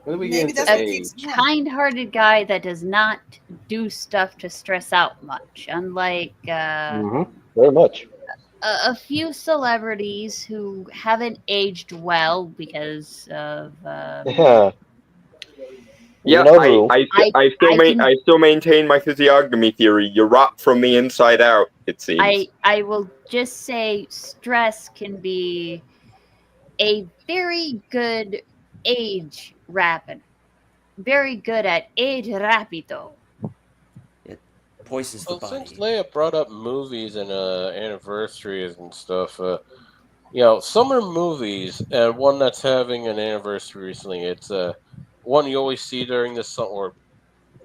When did we Maybe get that's into what age? keeps him. Kind-hearted guy that does not do stuff to stress out much, unlike Very much. a few celebrities who haven't aged well because of Yeah. Yeah, You know who? I still maintain my physiognomy theory. You rot from the inside out, it seems. I will just say stress can be a very good age rapid. Very good at age rapido. It poisons the Well, since body. Leia brought up movies and anniversaries and stuff, summer movies, and one that's having an anniversary recently. It's one you always see during the summer, or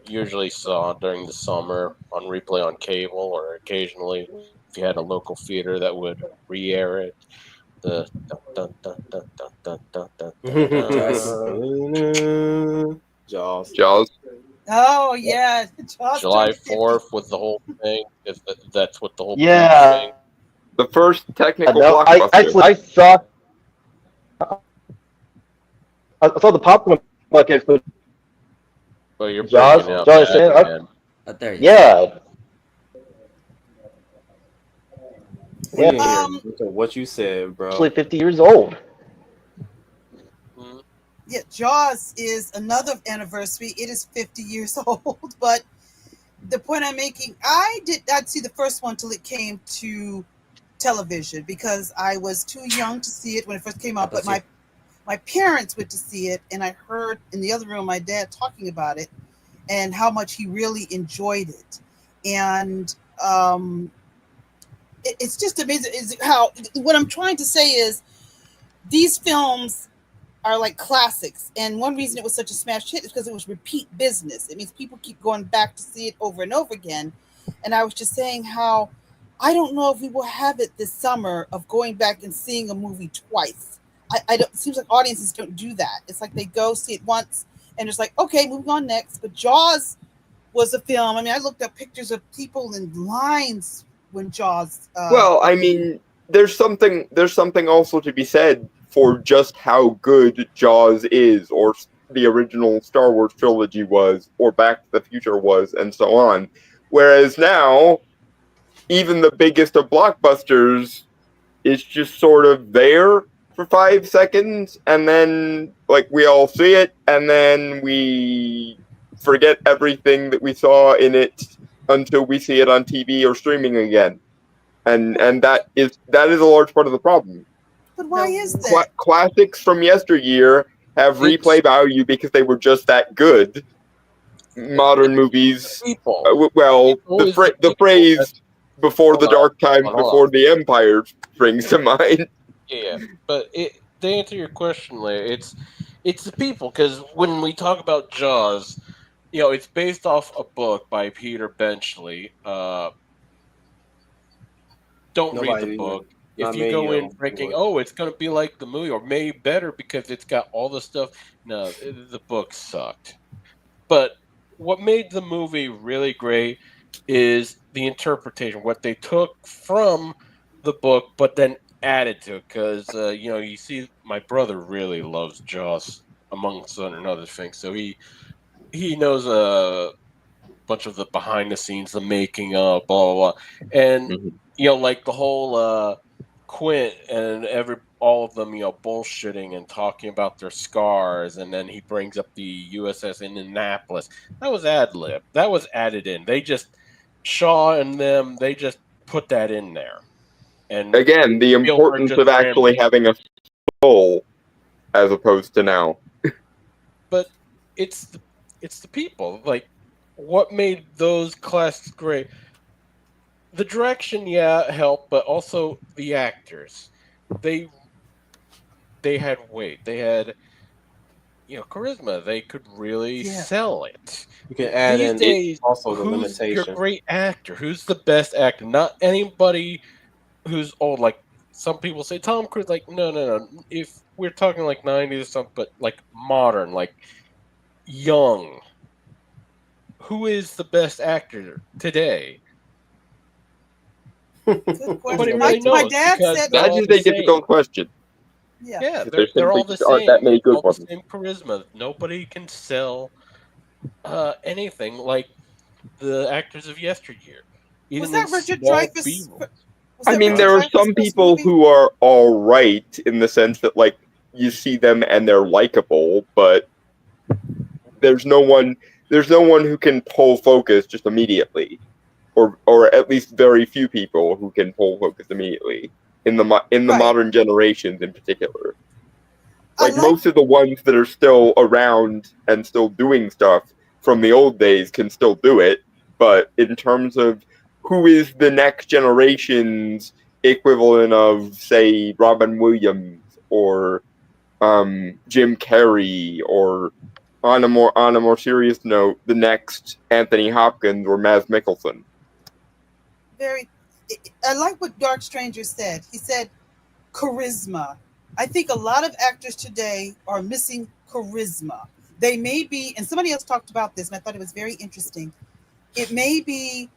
usually saw during the summer on replay on cable, or occasionally if you had a local theater that would re-air it. The dun, dun, dun, dun, dun, dun, dun, dun, dun. Jaws. Jaws. Oh yeah, Jaws July turned 50. 4th with the whole thing. That's what the whole Yeah. thing. The first technical No, blockbuster. I saw the popcorn bucket for Well, you're Jaws. breaking out Jaws, bad again. There you yeah. We didn't hear Um, what you said, bro. Actually 50 years old. Mhm. Yeah, Jaws is another anniversary. It is 50 years old. But the point I'm making, I did not see the first one till it came to television because I was too young to see it when it first came out. But my parents went to see it, and I heard in the other room my dad talking about it and how much he really enjoyed it. And it's just amazing is how what I'm trying to say is these films are like classics, and one reason it was such a smash hit is because it was repeat business. It means people keep going back to see it over and over again. And I was just saying how I don't know if we will have it this summer of going back and seeing a movie twice. I don't. It seems like audiences don't do that. It's like they go see it once and it's like, okay, moving on next. But Jaws was a film. I mean, I looked up pictures of people in lines when Jaws. Well, I mean, there's something also to be said for just how good Jaws is, or the original Star Wars trilogy was, or Back to the Future was, and so on. Whereas now, even the biggest of blockbusters is just sort of there for 5 seconds, and then like we all see it, and then we forget everything that we saw in it until we see it on TV or streaming again. And that is a large part of the problem. But why is that? Classics from yesteryear have replay value because they were just that good. Modern movies, People. the phrase "before the dark times, before the empire" springs to mind. Yeah, but to answer your question, Leia, it's the people, because when we talk about Jaws, it's based off a book by Peter Benchley. Don't read the book. If you go in thinking, oh, it's going to be like the movie, or maybe better because it's got all the stuff. No, the book sucked. But what made the movie really great is the interpretation, what they took from the book, but then added to it because you see, my brother really loves Jaws, amongst other things. So he knows a bunch of the behind the scenes, the making of, blah blah blah, and Mhm. like the whole Quint and all of them, bullshitting and talking about their scars, and then he brings up the USS Indianapolis. That was ad lib. That was added in. They just Shaw and them. They just put that in there, and Again, the Spielberg importance just of ran actually with it. having a soul as opposed to now. But it's the people. Like, what made those classics great? The direction, yeah, helped, but also the actors. They had weight. They had charisma. They could really Yeah. sell it. You can add These in days, also the who's your limitation. great actor? Who's the best actor? Not anybody who's old. Like some people say, Tom Cruise. Like no. If we're talking like 90s or something, but like modern, like young. Who is the best actor today? Good Nobody question. really My knows dad because said, they're That all is the a difficult same. question. yeah. Yeah, There they're all simply the aren't that same. many good All the ones. same charisma. Nobody can sell anything like the actors of yesteryear, Was even in that Richard small B Dreyfuss? roles. Was I that mean, Richard there are Dreyfuss' some first people movie? who are all right in the sense that, like, you see them and they're likable, but there's no one who can pull focus just immediately, or at least very few people who can pull focus immediately in the Right. modern generations in particular. I Like, like most of the ones that are still around and still doing stuff from the old days can still do it, but in terms of who is the next generation's equivalent of, say, Robin Williams or Jim Carrey, or on a more serious note, the next Anthony Hopkins or Mads Mikkelsen. I like what Dark Stranger said. He said charisma. I think a lot of actors today are missing charisma. They may be, and somebody else talked about this, and I thought it was very interesting. They may be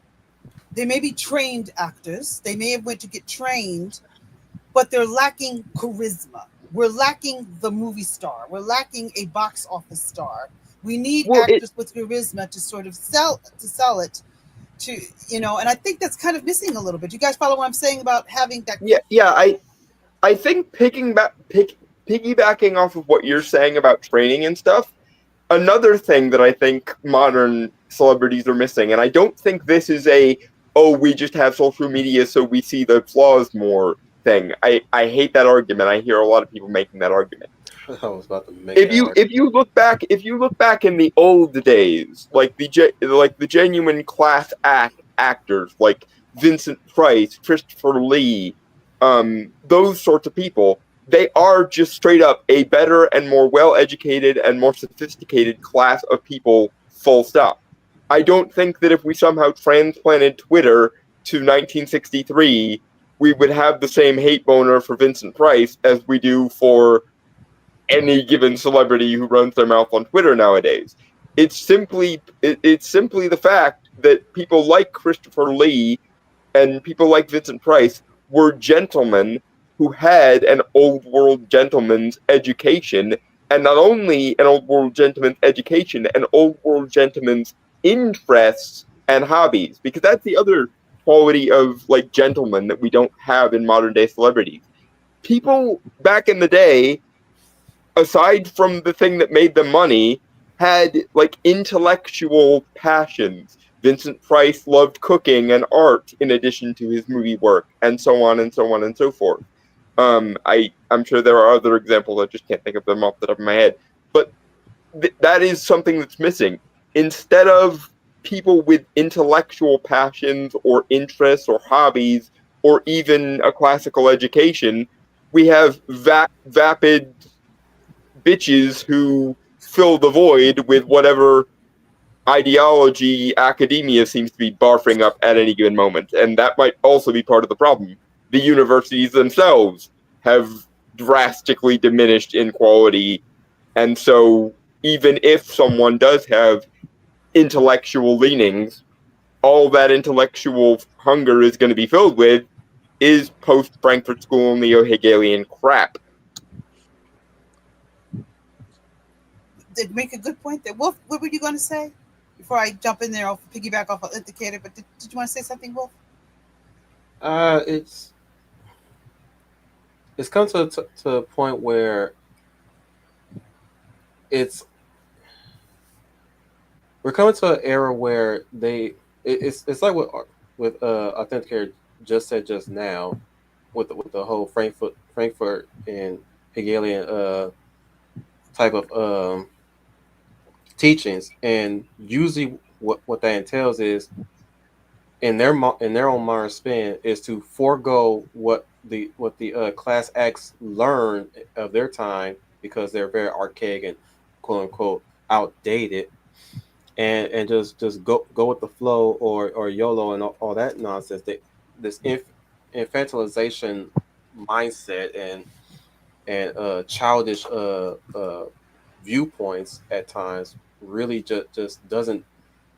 trained actors. They may have went to get trained, but they're lacking charisma. We're lacking the movie star. We're lacking a box office star. We need actors with charisma to sort of sell it to, and I think that's kind of missing a little bit. You guys follow what I'm saying about having that? Yeah. I think piggybacking off of what you're saying about training and stuff, another thing that I think modern celebrities are missing, and I don't think this is we just have social media so we see the flaws more thing. I hate that argument. I hear a lot of people making that argument. I was about to make If you look back in the old days, like the genuine class actors like Vincent Price, Christopher Lee, those sorts of people, they are just straight up a better and more well-educated and more sophisticated class of people, full stop. I don't think that if we somehow transplanted Twitter to 1963, we would have the same hate boner for Vincent Price as we do for any given celebrity who runs their mouth on Twitter nowadays. It's simply the fact that people like Christopher Lee and people like Vincent Price were gentlemen who had an old world gentleman's education, and not only an old world gentleman's education, an old world gentleman's interests and hobbies, because that's the other quality of, like, gentlemen that we don't have in modern day celebrities. People back in the day, aside from the thing that made them money, had, like, intellectual passions. Vincent Price loved cooking and art in addition to his movie work, and so on and so on and so forth. I'm sure there are other examples. I just can't think of them off the top of my head. But that is something that's missing. Instead of people with intellectual passions or interests or hobbies or even a classical education, we have vapid bitches who fill the void with whatever ideology academia seems to be barfing up at any given moment. And that might also be part of the problem. The universities themselves have drastically diminished in quality, and so even if someone does have intellectual leanings, all that intellectual hunger is going to be filled with is post-Frankfurt School neo-Hegelian crap. Did make a good point there. Wolf, what were you going to say? Before I jump in there, I'll piggyback off of Indicator, but did you want to say something, Wolf? It's come to a point where we're coming to an era where it's like what with Authenticator just said just now with the whole Frankfurt and Hegelian type of teachings, and usually what that entails is in their own modern spin is to forego what the class X learned of their time because they're very archaic and quote unquote outdated, and just go with the flow or YOLO and all that nonsense. This infantilization mindset and childish viewpoints at times really just doesn't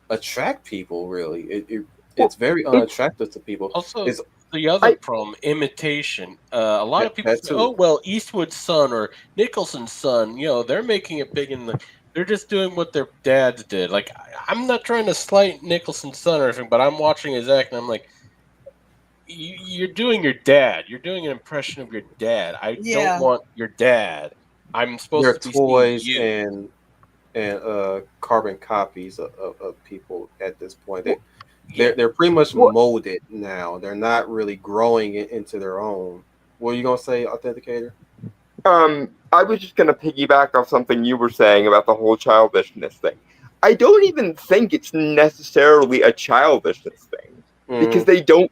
attract people. Really, it's very unattractive to people. Also, It's the other problem, imitation. A lot of people that say, too. "Oh, well, Eastwood's son or Nicholson's son, they're making it big they're just doing what their dads did." Like, I'm not trying to slight Nicholson's son or anything, but I'm watching his act and I'm like, you're doing your dad. You're doing an impression of your dad. I Yeah. don't want your dad. I'm supposed They're to be toys seeing you. and carbon copies of people at this point. They're pretty much molded now. They're not really growing into their own. What are you gonna say, Authenticator? I was just gonna piggyback off something you were saying about the whole childishness thing. I don't even think it's necessarily a childishness thing because they don't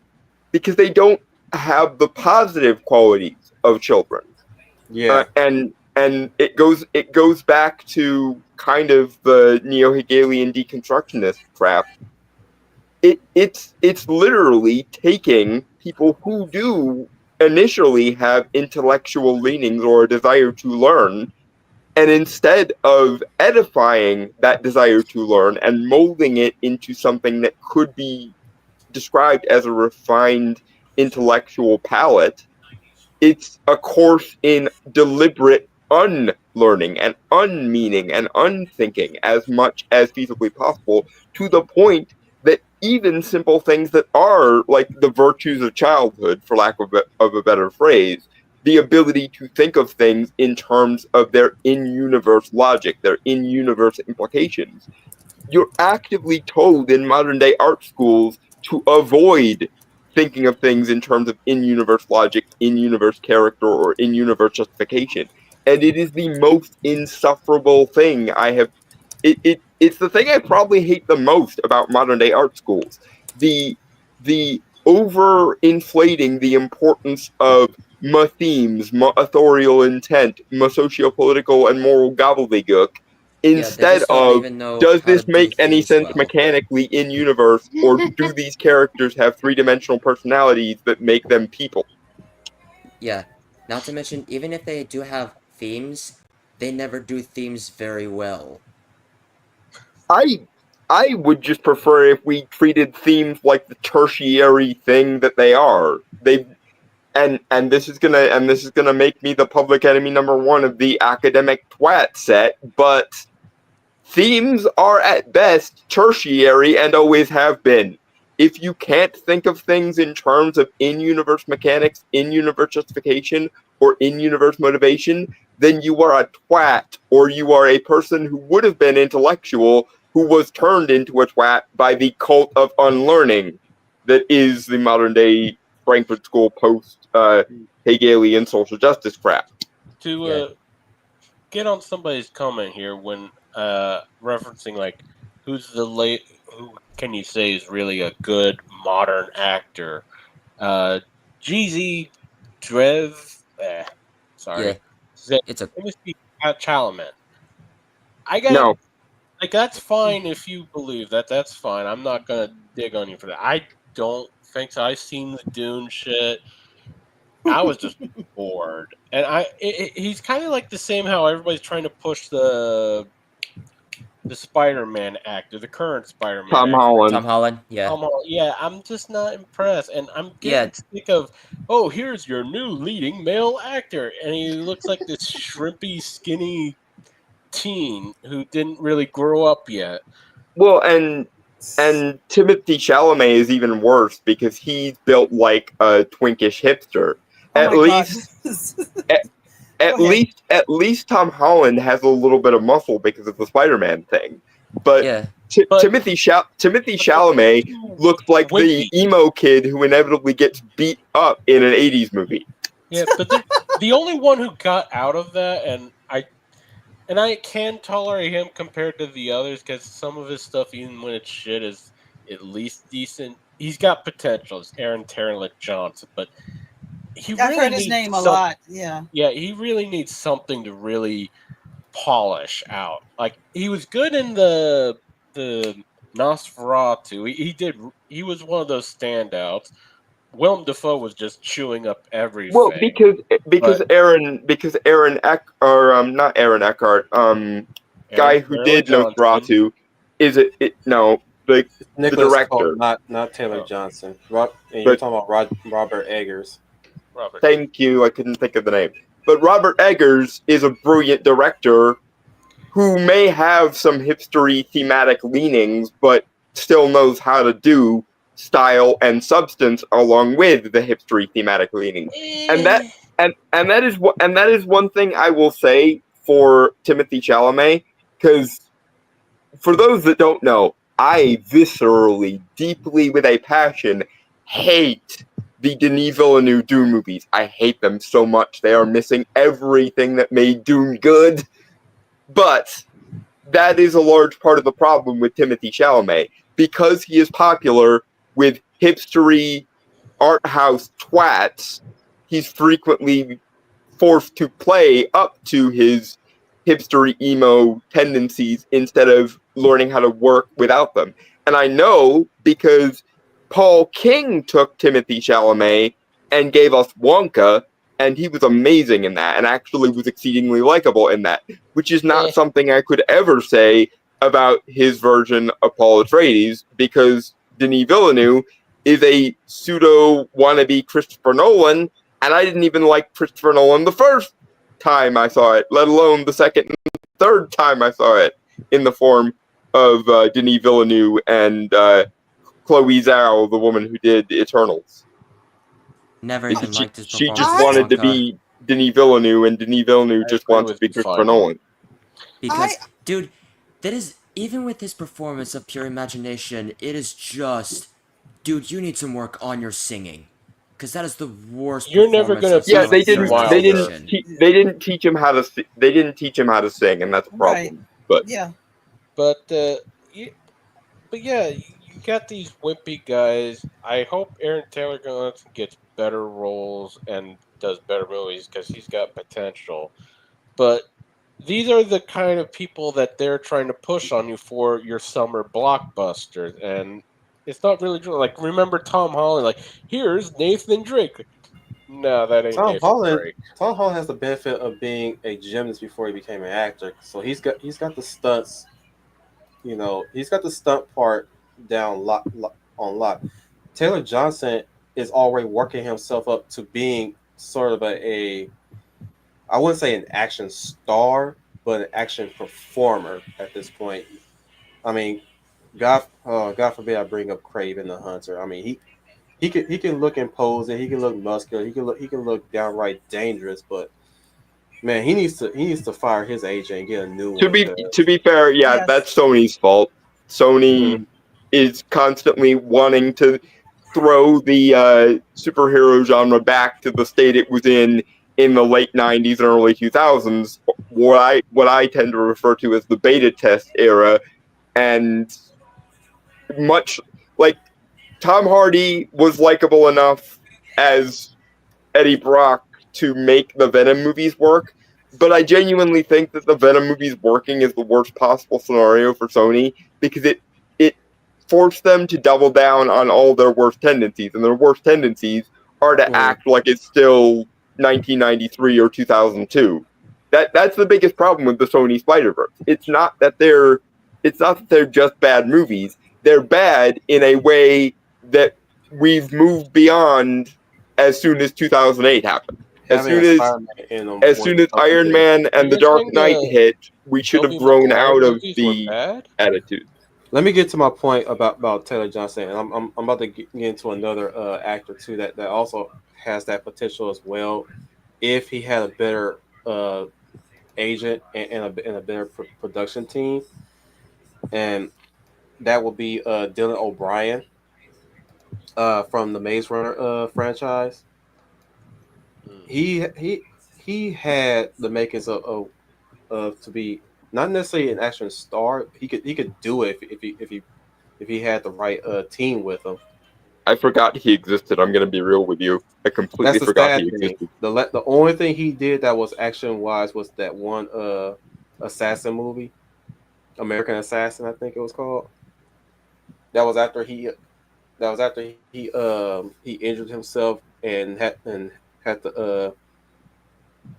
have the positive qualities of children. Yeah. And it goes back to kind of the neo-Hegelian deconstructionist crap. It's literally taking people who do initially have intellectual leanings or a desire to learn, and instead of edifying that desire to learn and molding it into something that could be described as a refined intellectual palate, it's a course in deliberate unlearning and unmeaning and unthinking as much as feasibly possible, to the point that even simple things that are like the virtues of childhood, for lack of a better phrase, the ability to think of things in terms of their in-universe logic, their in-universe implications. You're actively told in modern-day art schools to avoid thinking of things in terms of in-universe logic, in-universe character, or in-universe justification. And it is the most insufferable thing I have. It's the thing I probably hate the most about modern-day art schools. The over-inflating the importance of themes, authorial intent, socio-political and moral gobbledygook, instead of, does this make any sense mechanically in universe, or do these characters have three-dimensional personalities that make them people? Yeah, not to mention, even if they do have themes, they never do themes very well. I would just prefer if we treated themes like the tertiary thing that they are. And this is gonna make me the public enemy number one of the academic twat set, but themes are at best tertiary and always have been. If you can't think of things in terms of in-universe mechanics, in-universe justification, or in-universe motivation, then you are a twat, or you are a person who would have been intellectual who was turned into a twat by the cult of unlearning that is the modern-day Frankfurt School post-Hegelian social justice crap. To get on somebody's comment here when referencing like who can you say is really a good modern actor? GZ Drev, sorry, it's a Timothy Chalamet. I got no. Like, that's fine if you believe that. That's fine. I'm not gonna dig on you for that. I don't think so. I've seen the Dune shit. I was just bored, and he's kind of like the same how everybody's trying to push the the Spider-Man actor, the current Spider-Man Tom actor. Holland. Tom Holland, yeah. Tom Holland. Yeah, I'm just not impressed, and I'm Yeah. getting sick of. Oh, here's your new leading male actor, and he looks like this shrimpy, skinny teen who didn't really grow up yet. Well, and Timothy Chalamet is even worse because he's built like a twinkish hipster. Oh At my God. least, Go ahead. at least Tom Holland has a little bit of muscle because of the Spider-Man thing. But Yeah. But- Timothy Chalamet looks like the Wimpy. emo kid who inevitably gets beat up in an 80s movie. Yeah, but the only one who got out of that, and I can tolerate him compared to the others because some of his stuff, even when it's shit, is at least decent. He's got potential. It's Aaron Taylor Johnson, but he I've really heard his needs name a some- lot. Yeah. Yeah, he really needs something to really polish out. Like he was good in the Nosferatu. He was one of those standouts. Willem Dafoe was just chewing up everything. Well, because Aaron not Aaron Eckhart, guy who Taylor did Johnson. Nosferatu, the Nicholas director. Hoult, not Taylor Oh. Johnson. And you're But- talking about Robert Eggers. Robert. Thank you, I couldn't think of the name. But Robert Eggers is a brilliant director who may have some hipstery thematic leanings, but still knows how to do style and substance along with the hipstery thematic leanings. And that is one thing I will say for Timothy Chalamet, because for those that don't know, I viscerally, deeply, with a passion, hate the Denis Villeneuve Dune movies. I hate them so much. They are missing everything that made Dune good. But that is a large part of the problem with Timothy Chalamet. Because he is popular with hipstery art house twats, he's frequently forced to play up to his hipstery emo tendencies instead of learning how to work without them. And I know because Paul King took Timothy Chalamet and gave us Wonka, and he was amazing in that and actually was exceedingly likable in that, which is not something I could ever say about his version of Paul Atreides, because Denis Villeneuve is a pseudo wannabe Christopher Nolan, and I didn't even like Christopher Nolan the first time I saw it, let alone the second and third time I saw it, in the form of Denis Villeneuve and Chloe Zhao, the woman who did Eternals. Never even liked his She performance. just as wanted to Wonka. be Denis Villeneuve, and Denis Villeneuve just agree wants to with be you, Christopher fine. Nolan. Because, dude, that is, even with his performance of Pure Imagination, it is just, dude, you need some work on your singing. Because that is the worst You're never performance gonna I've Yeah, seen they of didn't. Pure They didn't. Imagination. They didn't teach him how to. They didn't teach him how to sing, and that's a problem. But Yeah. But yeah, you got these wimpy guys. I hope Aaron Taylor Johnson gets better roles and does better movies because he's got potential. But these are the kind of people that they're trying to push on you for your summer blockbusters, and it's not really true. Like, remember Tom Holland? Like, here's Nathan Drake. No, that ain't Tom Nathan Holland. Drake. Tom Holland has the benefit of being a gymnast before he became an actor, so he's got the stunts. You know, he's got the stunt part down on lock. Taylor Johnson is already working himself up to being sort of I wouldn't say an action star, but an action performer at this point. I mean, God forbid I bring up Craven the Hunter. I mean, he can look imposing, he can look muscular, he can look downright dangerous, but man, he needs to fire his agent and get a new one. to be fair, yeah, Yes. that's Sony's fault. Sony is constantly wanting to throw the superhero genre back to the state it was in the late '90s and early 2000s. What I tend to refer to as the beta test era, and much like Tom Hardy was likable enough as Eddie Brock to make the Venom movies work, but I genuinely think that the Venom movies working is the worst possible scenario for Sony, because it forced them to double down on all their worst tendencies, and their worst tendencies are to act like it's still 1993 or 2002. That's the biggest problem with the Sony Spider-Verse. It's not that they're it's not that they're just bad movies. They're bad in a way that we've moved beyond as soon as 2008 happened. As Having soon a as Spider-Man in them as was soon as something Iron big. Man and The You're Dark saying Knight the hit, we should have Tobey grown Maguire out of movies were the bad? attitude. Let me get to my point about Taylor Johnson, and I'm about to get into another actor too that also has that potential as well, if he had a better agent and a better production team, and that would be Dylan O'Brien from the Maze Runner franchise. He had the makings of to be not necessarily an action star. He could do it if he had the right team with him. I forgot he existed. I'm gonna be real with you. I completely That's the forgot sad he thing. existed. The only thing he did that was action wise was that one assassin movie, American Assassin, I think it was called. That was after he injured himself and had to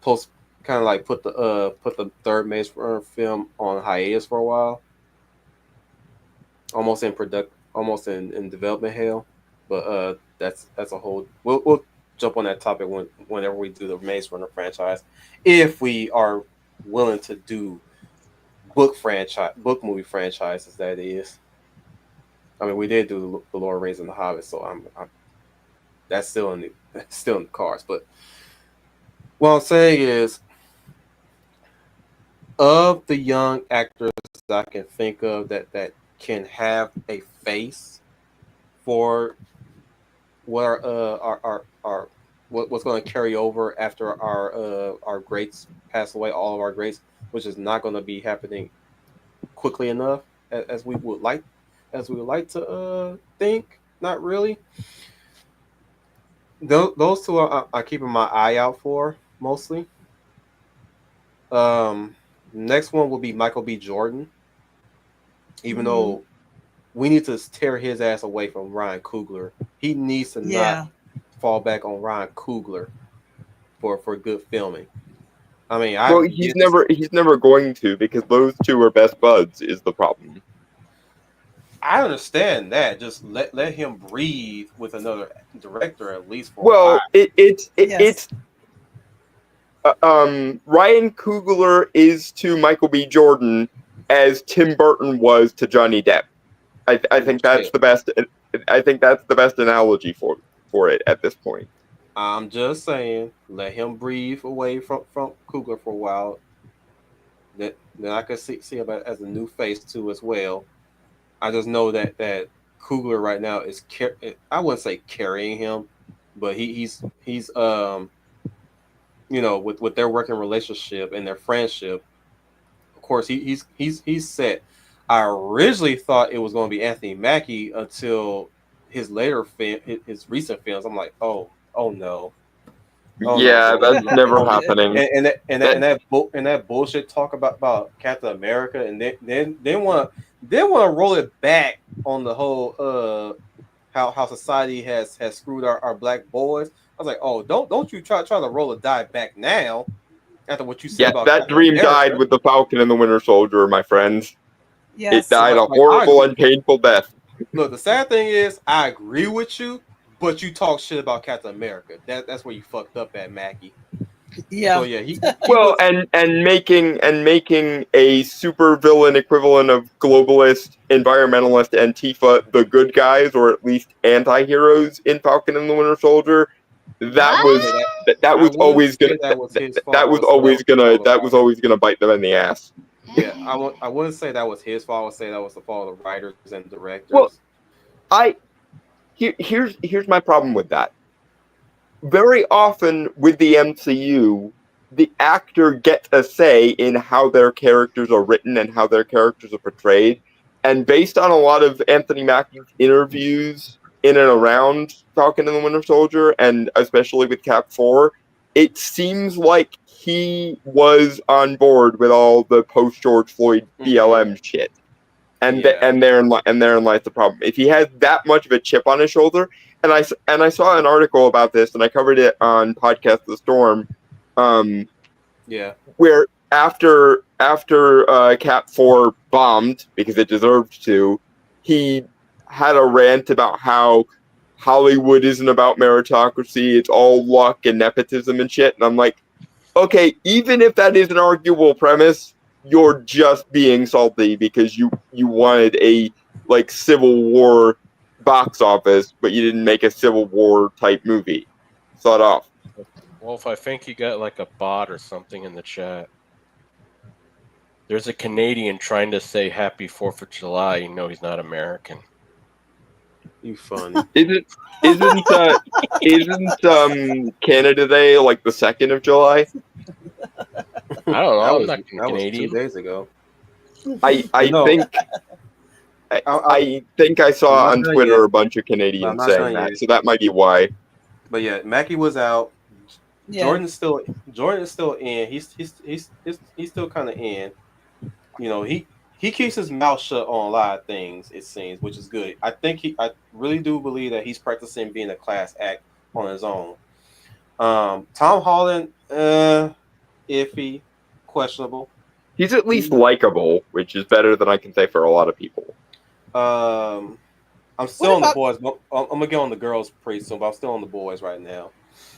post kind of like put the third Maze Runner film on hiatus for a while, almost in development hell. But that's a whole. We'll jump on that topic whenever we do the Maze Runner franchise, if we are willing to do book movie franchises. That is. I mean, we did do the Lord of the Rings and the Hobbit, so I'm that's still in the cards. But what I'm saying is, of the young actors I can think of that can have a face for what what's going to carry over after our greats pass away, all of our greats, which is not going to be happening quickly enough as we would like to think. Not really. Those two are keeping my eye out for mostly. Next one will be Michael B. Jordan. Even though we need to tear his ass away from Ryan Coogler, he needs to not fall back on Ryan Coogler for good filming. I mean, he's never going to, because those two are best buds. Is the problem? I understand that. Just let him breathe with another director at least for a while. It's Ryan Coogler is to Michael B. Jordan as Tim Burton was to Johnny Depp. I think that's the best. I think that's the best analogy for it at this point. I'm just saying, let him breathe away from Coogler for a while. Then I could see him as a new face too as well. I just know that Coogler right now is I wouldn't say carrying him, but he's with their working relationship and their friendship. Of course, he's set. I originally thought it was going to be Anthony Mackie until his recent films. I'm like, oh no. Yeah, that's never happening. And that bullshit talk about Captain America, and then want to roll it back on the whole how society has screwed our black boys. I was like, oh, don't you try to roll a die back now after what you said about that Captain dream America. died with the Falcon and the Winter Soldier, my friends. Yes. It died a horrible and painful death. Look, the sad thing is, I agree with you, but you talk shit about Captain America. That's where you fucked up at, Mackie. Yeah. So yeah, and making a super villain equivalent of globalist, environmentalist Antifa the good guys, or at least anti-heroes in Falcon and the Winter Soldier. That was always gonna bite them in the ass. Yeah, I wouldn't say that was his fault. I would say that was the fault of the writers and directors. Well, here's my problem with that. Very often with the MCU, the actor gets a say in how their characters are written and how their characters are portrayed. And based on a lot of Anthony Mackie's interviews in and around Falcon and the Winter Soldier, and especially with Cap 4, it seems like he was on board with all the post-George Floyd BLM shit. And therein lies the problem. If he has that much of a chip on his shoulder, and I saw an article about this, and I covered it on Podcast The Storm, where after Cap 4 bombed because it deserved to, he had a rant about how Hollywood isn't about meritocracy, it's all luck and nepotism and shit. And I'm like, okay, even if that is an arguable premise, you're just being salty because you wanted a like Civil War box office, but you didn't make a Civil War type movie. Sod off. Wolf, I think you got like a bot or something in the chat. There's a Canadian trying to say Happy 4th of July. You know he's not American. You funny. Isn't Canada Day like the 2nd of July? I don't know. That I'm was, not that was 2 Canadian. days ago. I No. think I think I saw I'm on not done Twitter yet. a bunch of I'm Canadians not saying done that, yet. so that might be why. But yeah, Mackie was out. Yeah. Jordan's still in. He's still kind of in. You know, he keeps his mouth shut on a lot of things, it seems, which is good. I really do believe that he's practicing being a class act on his own. Tom Holland, iffy, questionable. He's at least likable, which is better than I can say for a lot of people. I'm still What on the about- boys. I'm gonna get on the girls pretty soon, but I'm still on the boys right now.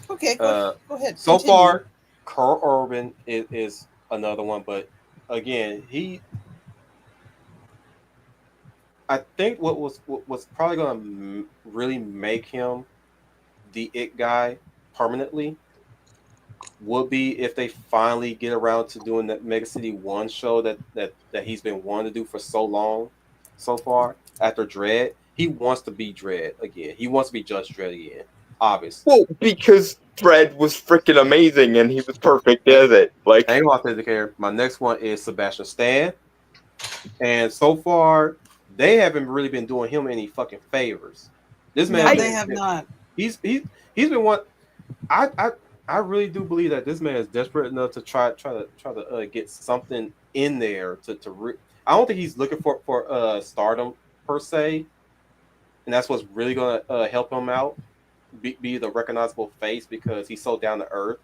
Okay, go ahead. So Continue. far, Carl Urban is another one, but again, I think what's probably going to really make him the it guy permanently would be if they finally get around to doing that Mega City 1 show that he's been wanting to do for so long so far after Dredd. He wants to be Dredd again. He wants to be Judge Dredd again, obviously. Well, because Dredd was freaking amazing and he was perfect as it. Like, Hang on, Authenticator. My next one is Sebastian Stan. And so far, they haven't really been doing him any fucking favors. This man, No, they have not. He's been one. I really do believe that this man is desperate enough to try to get something in there I don't think he's looking for stardom per se, and that's what's really gonna help him out. Be the recognizable face because he's so down to earth,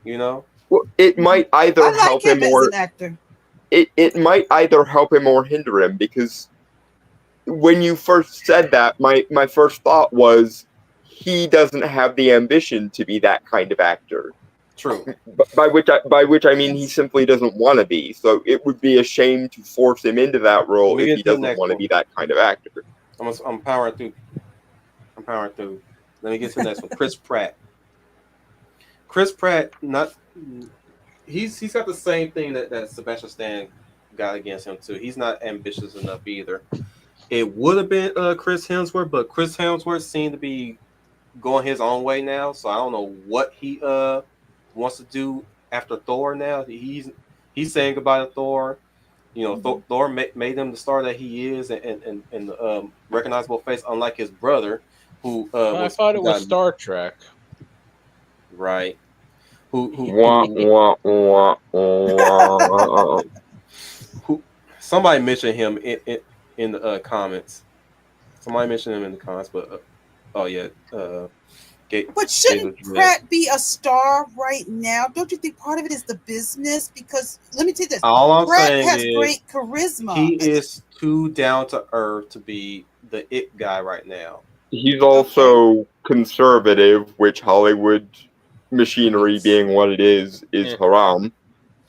you know. well, it might either I like help him him as or an actor. it might either help him or hinder him, because when you first said that, my first thought was he doesn't have the ambition to be that kind of actor. True. By which I mean he simply doesn't want to be. So it would be a shame to force him into that role Let me if get he to the doesn't next want to one. be that kind of actor. I'm powering through. Let me get to the next one. Chris Pratt. Chris Pratt, he's got the same thing that Sebastian Stan got against him too. He's not ambitious enough either. It would have been Chris Hemsworth, but Chris Hemsworth seemed to be going his own way now. So I don't know what he wants to do after Thor now. He's saying goodbye to Thor. You know, Thor made him the star that he is and the recognizable face, unlike his brother, who I thought it was Star Trek. right. Wah, wah, wah, wah. Who somebody mentioned him in the comments. Somebody mentioned him in the comments, but oh yeah, But shouldn't Jason Pratt be a star right now? Don't you think part of it is the business? Because let me tell you this: all I'm Pratt saying has is great charisma. he is too down to earth to be the it guy right now. He's also conservative, which Hollywood machinery being what it is Yeah. haram.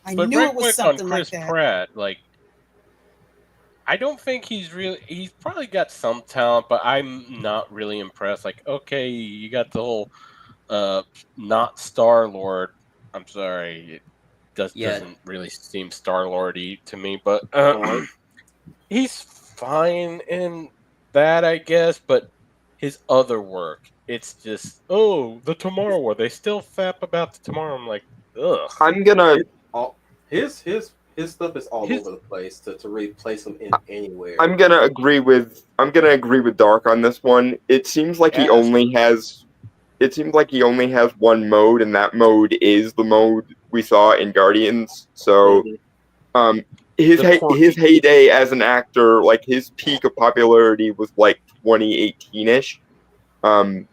I But knew right it was quick something on like Chris that. Pratt, like, I don't think he's probably got some talent, but I'm not really impressed. Like, okay, you got the whole not Star-Lord. I'm sorry, it doesn't really seem Star-Lordy to me, but he's fine in that, I guess, but his other work, it's just, the Tomorrow War. They still fap about the Tomorrow. I'm like, ugh. I'm gonna His stuff is all over the place to really place him in anywhere. I'm gonna agree with Dark on this one. It seems like he only has one mode, and that mode is the mode we saw in Guardians. So his heyday as an actor, like his peak of popularity was like 2018-ish. And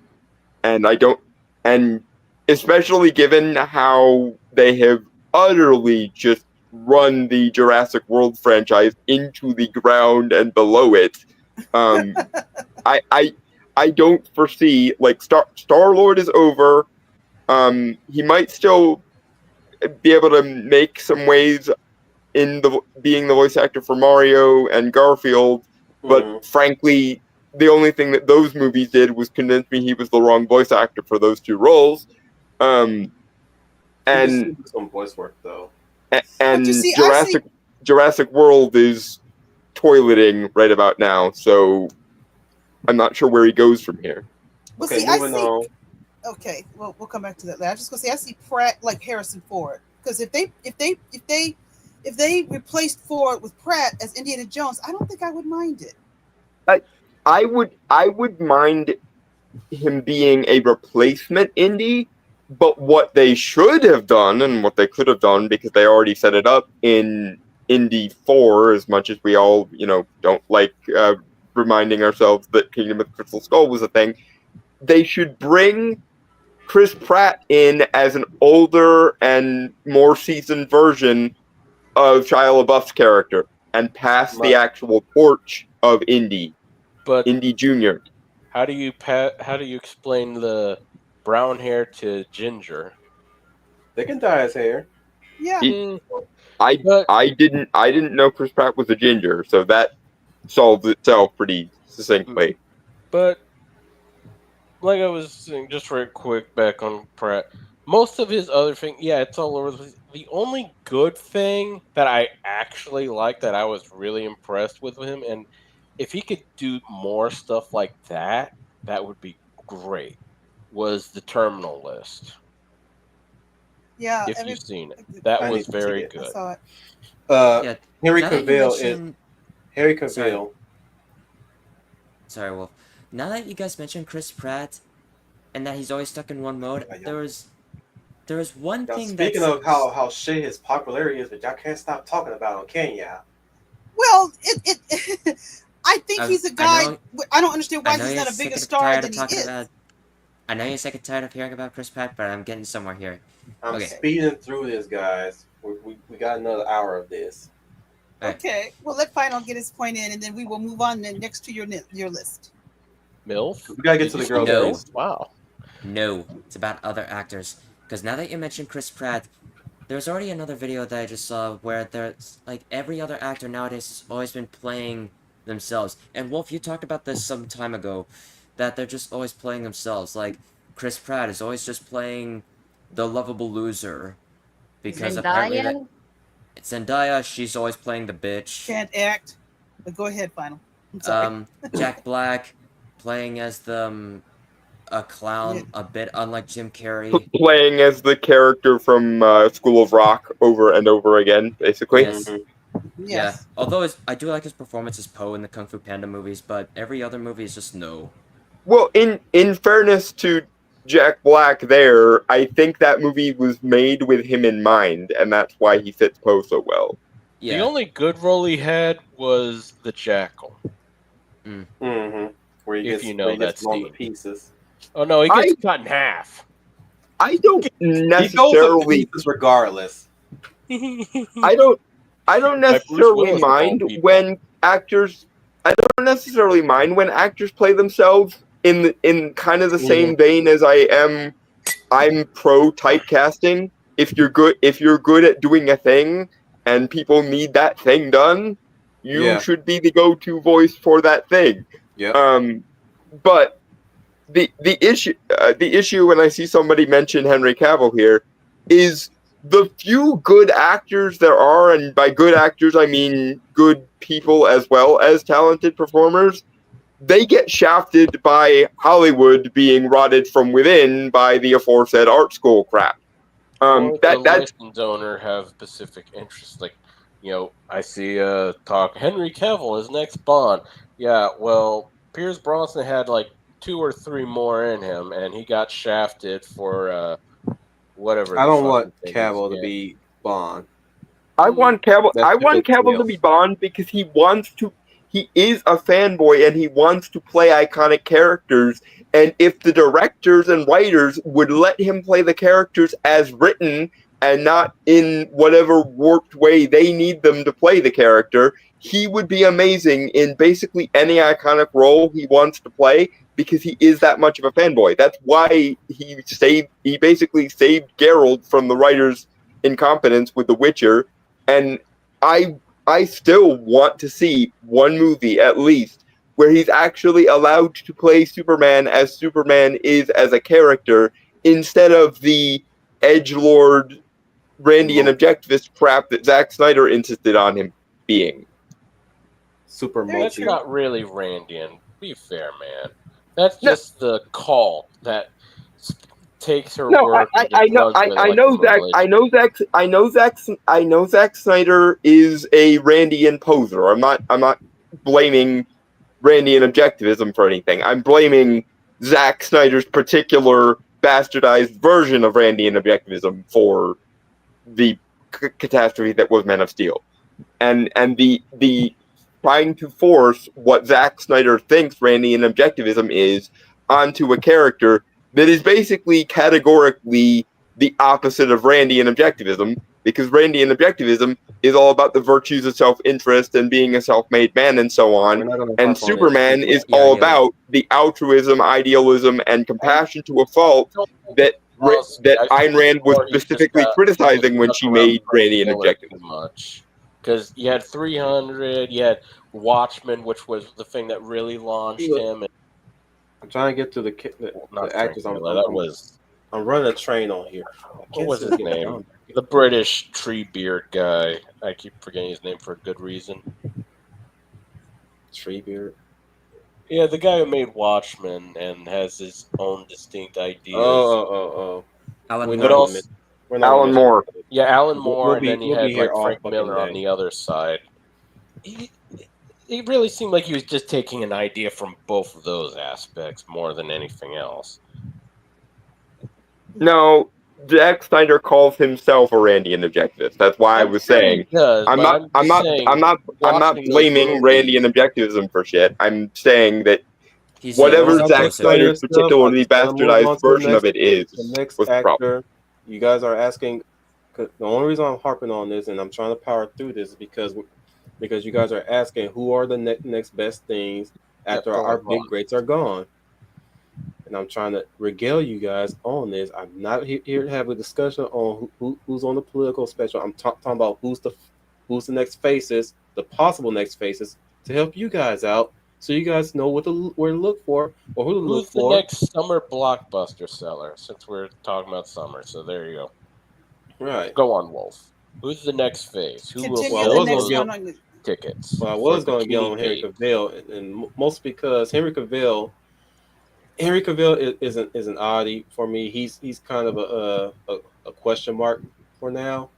especially given how they have utterly just run the Jurassic World franchise into the ground and below it. I don't foresee, like, Star-Lord is over. He might still be able to make some waves in being the voice actor for Mario and Garfield, but frankly, the only thing that those movies did was convince me he was the wrong voice actor for those two roles. And some voice work though. And Jurassic World is toileting right about now, so I'm not sure where he goes from here. Well, Okay, see, I moving see. on. Okay, well, we'll come back to that later. I'm just gonna say I see Pratt like Harrison Ford, because if they replaced Ford with Pratt as Indiana Jones, I don't think I would mind it. I would mind him being a replacement Indy, but what they should have done and what they could have done, because they already set it up in Indy 4, as much as we all, don't like reminding ourselves that Kingdom of the Crystal Skull was a thing, they should bring Chris Pratt in as an older and more seasoned version of Shia LaBeouf's character and pass the actual torch of Indy. But Indy Jr. how do you explain the brown hair to ginger? They can dye his hair. Yeah. I didn't know Chris Pratt was a ginger, so that solves itself pretty succinctly. But like I was saying, just very quick back on Pratt, most of his other thing, it's all over the place. The only good thing that I actually like, that I was really impressed with him, and if he could do more stuff like that, that would be great, was the Terminal List. Yeah. If you've seen it, that was very good. I saw it. Henry now that you Cavill is mention- Harry Cavill. Sorry, Wolf. Now that you guys mentioned Chris Pratt, and that he's always stuck in one mode, there was one Now, thing. speaking of how shit his popularity is, but y'all can't stop talking about him, can ya? Well, I think he's a guy. I don't understand why I know he's you're not a sick bigger and star tired than of he talking is. about. I know you're sick and tired of hearing about Chris Pratt, but I'm getting somewhere here. I'm Okay. speeding through this, guys. We got another hour of this. Okay. Well, let Final get his point in, and then we will move on then next to your list. MILF? We gotta get to the girls' No. list. Wow. No, it's about other actors. Because now that you mentioned Chris Pratt, there's already another video that I just saw where there's, like, every other actor nowadays has always been playing themselves. And Wolf, you talked about this some time ago, that they're just always playing themselves. Like, Chris Pratt is always just playing the lovable loser. Because apparently Zendaya, she's always playing the bitch. Can't act. But go ahead, Final. I'm sorry. Jack Black playing as a clown, a bit unlike Jim Carrey. Playing as the character from School of Rock over and over again, basically. Yes. Yes. Yeah. Although I do like his performance as Poe in the Kung Fu Panda movies, but every other movie is just no. Well, in fairness to Jack Black there, I think that movie was made with him in mind, and that's why he fits Poe so well. Yeah. The only good role he had was the Jackal. Mm-hmm. Where he If gets, you know where he gets that blown to scene. pieces. Oh no, he gets cut in half. I don't He goes to necessarily. pieces regardless. I don't necessarily Willis mind of all people. when actors. I don't necessarily mind when actors play themselves in kind of the same vein as I'm pro typecasting. If you're good at doing a thing and people need that thing done, you should be the go-to voice for that thing. Yeah. But the issue when I see somebody mention Henry Cavill here is the few good actors there are, and by good actors I mean good people as well as talented performers. They get shafted by Hollywood being rotted from within by the aforesaid art school crap. Or That's the license owner have specific interests, like, I see talk Henry Cavill is next Bond. Yeah, well, Pierce Brosnan had like 2 or 3 more in him, and he got shafted for whatever. I the don't fucking want thing Cavill is. to be Bond. I want Cavill. That's I want because Cavill to Milf. be Bond because he wants to. He is a fanboy and he wants to play iconic characters. And if the directors and writers would let him play the characters as written, and not in whatever warped way they need them to play the character, he would be amazing in basically any iconic role he wants to play because he is that much of a fanboy. That's why he basically saved Geralt from the writer's incompetence with The Witcher, and I still want to see one movie at least where he's actually allowed to play Superman as Superman is as a character instead of the edgelord Randian objectivist crap that Zack Snyder insisted on him being. Super That's multi. not really Randian. Be fair, man. That's just the cult that takes her No, work. and I just know, runs with it I like know a Zack, religion. I know Zack Snyder is a Randian poser. I'm not blaming Randian objectivism for anything. I'm blaming Zack Snyder's particular bastardized version of Randian objectivism for the catastrophe that was Man of Steel, and the trying to force what Zack Snyder thinks Randian objectivism is onto a character that is basically categorically the opposite of Randian objectivism, because Randian objectivism is all about the virtues of self-interest and being a self-made man and so We're on, not gonna and harp on it. Superman is Yeah, all yeah. about the altruism, idealism, and compassion to a fault that Ayn Rand was specifically criticizing when she made Randian objectivism. Much. Because you had 300, you had Watchmen, which was the thing that really launched him. And I'm trying to get to the not actors. Frank Miller, that was I'm running a train on here. what was his name? The British Treebeard guy. I keep forgetting his name for a good reason. Treebeard. Yeah, the guy who made Watchmen and has his own distinct ideas. Oh. Alan We're Moore. But also, not Alan gonna- Moore. yeah, Alan We'll Moore, be- and then you we'll be had here like all Frank fucking Miller on day. the other side. He really seemed like he was just taking an idea from both of those aspects more than anything else. No, Zack Snyder calls himself a Randian objectivist. That's why I was saying He does, I'm but not just saying, I'm not watching those blaming movies- Randian objectivism for shit. I'm saying that He's whatever the Zack opposite. Snyder's Stuff, particularly I just wanna move on bastardized to the version next- of it is The next was the problem. actor, you guys are asking. 'Cause the only reason I'm harping on this and I'm trying to power through this is because you guys are asking who are the next best things after Yeah, our go big on. greats are gone. And I'm trying to regale you guys on this. I'm not here to have a discussion on who's on the political spectrum. I'm talking about who's the next faces, the possible next faces, to help you guys out, so you guys know where to look for or who to look Who's the for. next summer blockbuster seller? Since we're talking about summer, so there you go. Right. Go on, Wolf. Who's the next phase? Who will Continue well, the sell next we'll one on the tickets? Well, I was for going to get on Bikini Henry Babe? Cavill, and mostly because Henry Cavill is an oddity for me. He's kind of a question mark for now.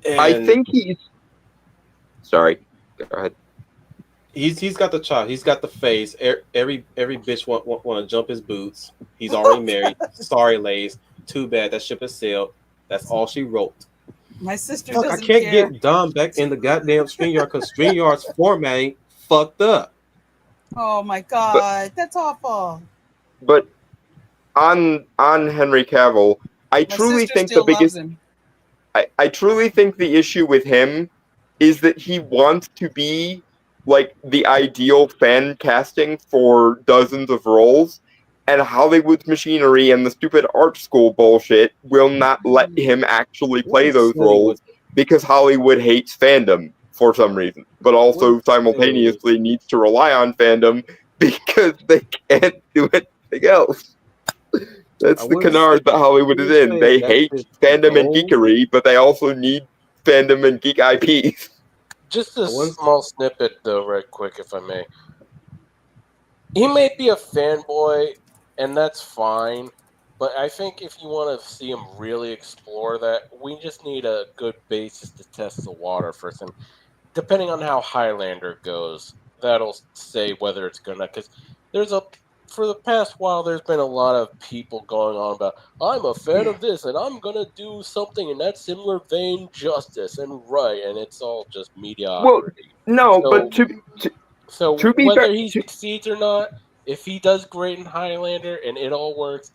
I And think he's sorry. Go ahead. he's got the chop. He's got the face. Every bitch want to jump his boots. He's already married. Sorry, Lays. Too bad that ship has sailed. That's all she wrote. my sister Fuck, I doesn't can't care. get Dom back in the goddamn StreamYard because StreamYard's formatting fucked up. Oh my god, that's awful. But on Henry Cavill, I My truly sister think the still biggest loves him. I truly think the issue with him is that he wants to be like the ideal fan casting for dozens of roles, and Hollywood's machinery and the stupid art school bullshit will not let him actually play those roles because Hollywood hates fandom for some reason, but also simultaneously needs to rely on fandom because they can't do anything else. That's the canard that Hollywood is in. They hate fandom and geekery, but they also need fandom and geek IPs. Just a small snippet, though, right quick, if I may. He may be a fanboy, and that's fine, but I think if you want to see him really explore that, we just need a good basis to test the water first. And depending on how Highlander goes, that'll say whether it's gonna. Because for the past while, there's been a lot of people going on about, I'm a fan of this, and I'm gonna do something in that similar vein, justice and right, and it's all just mediocrity. No, So- but So to be whether fair- he succeeds or not, if he does great in Highlander and it all works,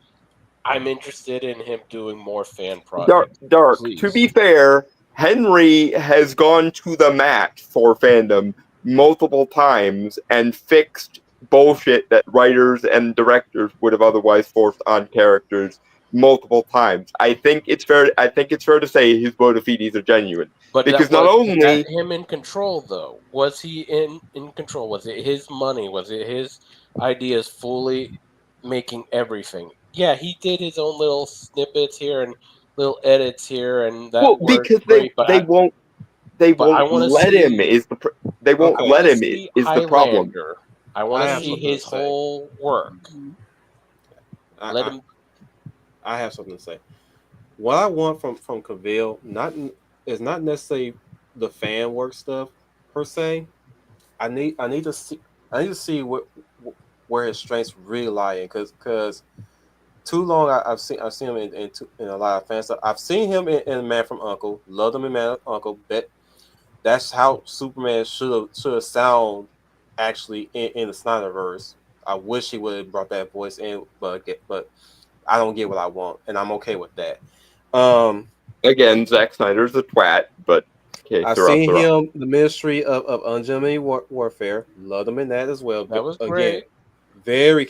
I'm interested in him doing more fan Dark, projects. Dark. Please. To be fair, Henry has gone to the mat for fandom multiple times and fixed bullshit that writers and directors would have otherwise forced on characters multiple times. I think it's fair to say his bona fides are genuine. But Because that not was only that him in control, though. Was he in control? Was it his money? Was it his ideas fully making everything? Yeah, he did his own little snippets here and little edits here, and that well, worked because great. they won't I let wanna him see- they won't Okay. let him see is the problem. Highlander. I I want to have see something his to say. whole work. Let him. I have something to say. What I want from Cavill is not necessarily the fan work stuff per se. I need to see where his strengths really lie in, because too long I've seen him in a lot of fan stuff. I've seen him in Man from U.N.C.L.E. Loved him in Man from U.N.C.L.E. Bet that's how Superman should have sound actually in the Snyderverse. I wish he would have brought that voice in, but I don't get what I want, and I'm okay with that. Again, Zack Snyder's a twat, but okay, I've seen him the Ministry of Unjust Warfare. Loved him in that as well. That was Again, great. very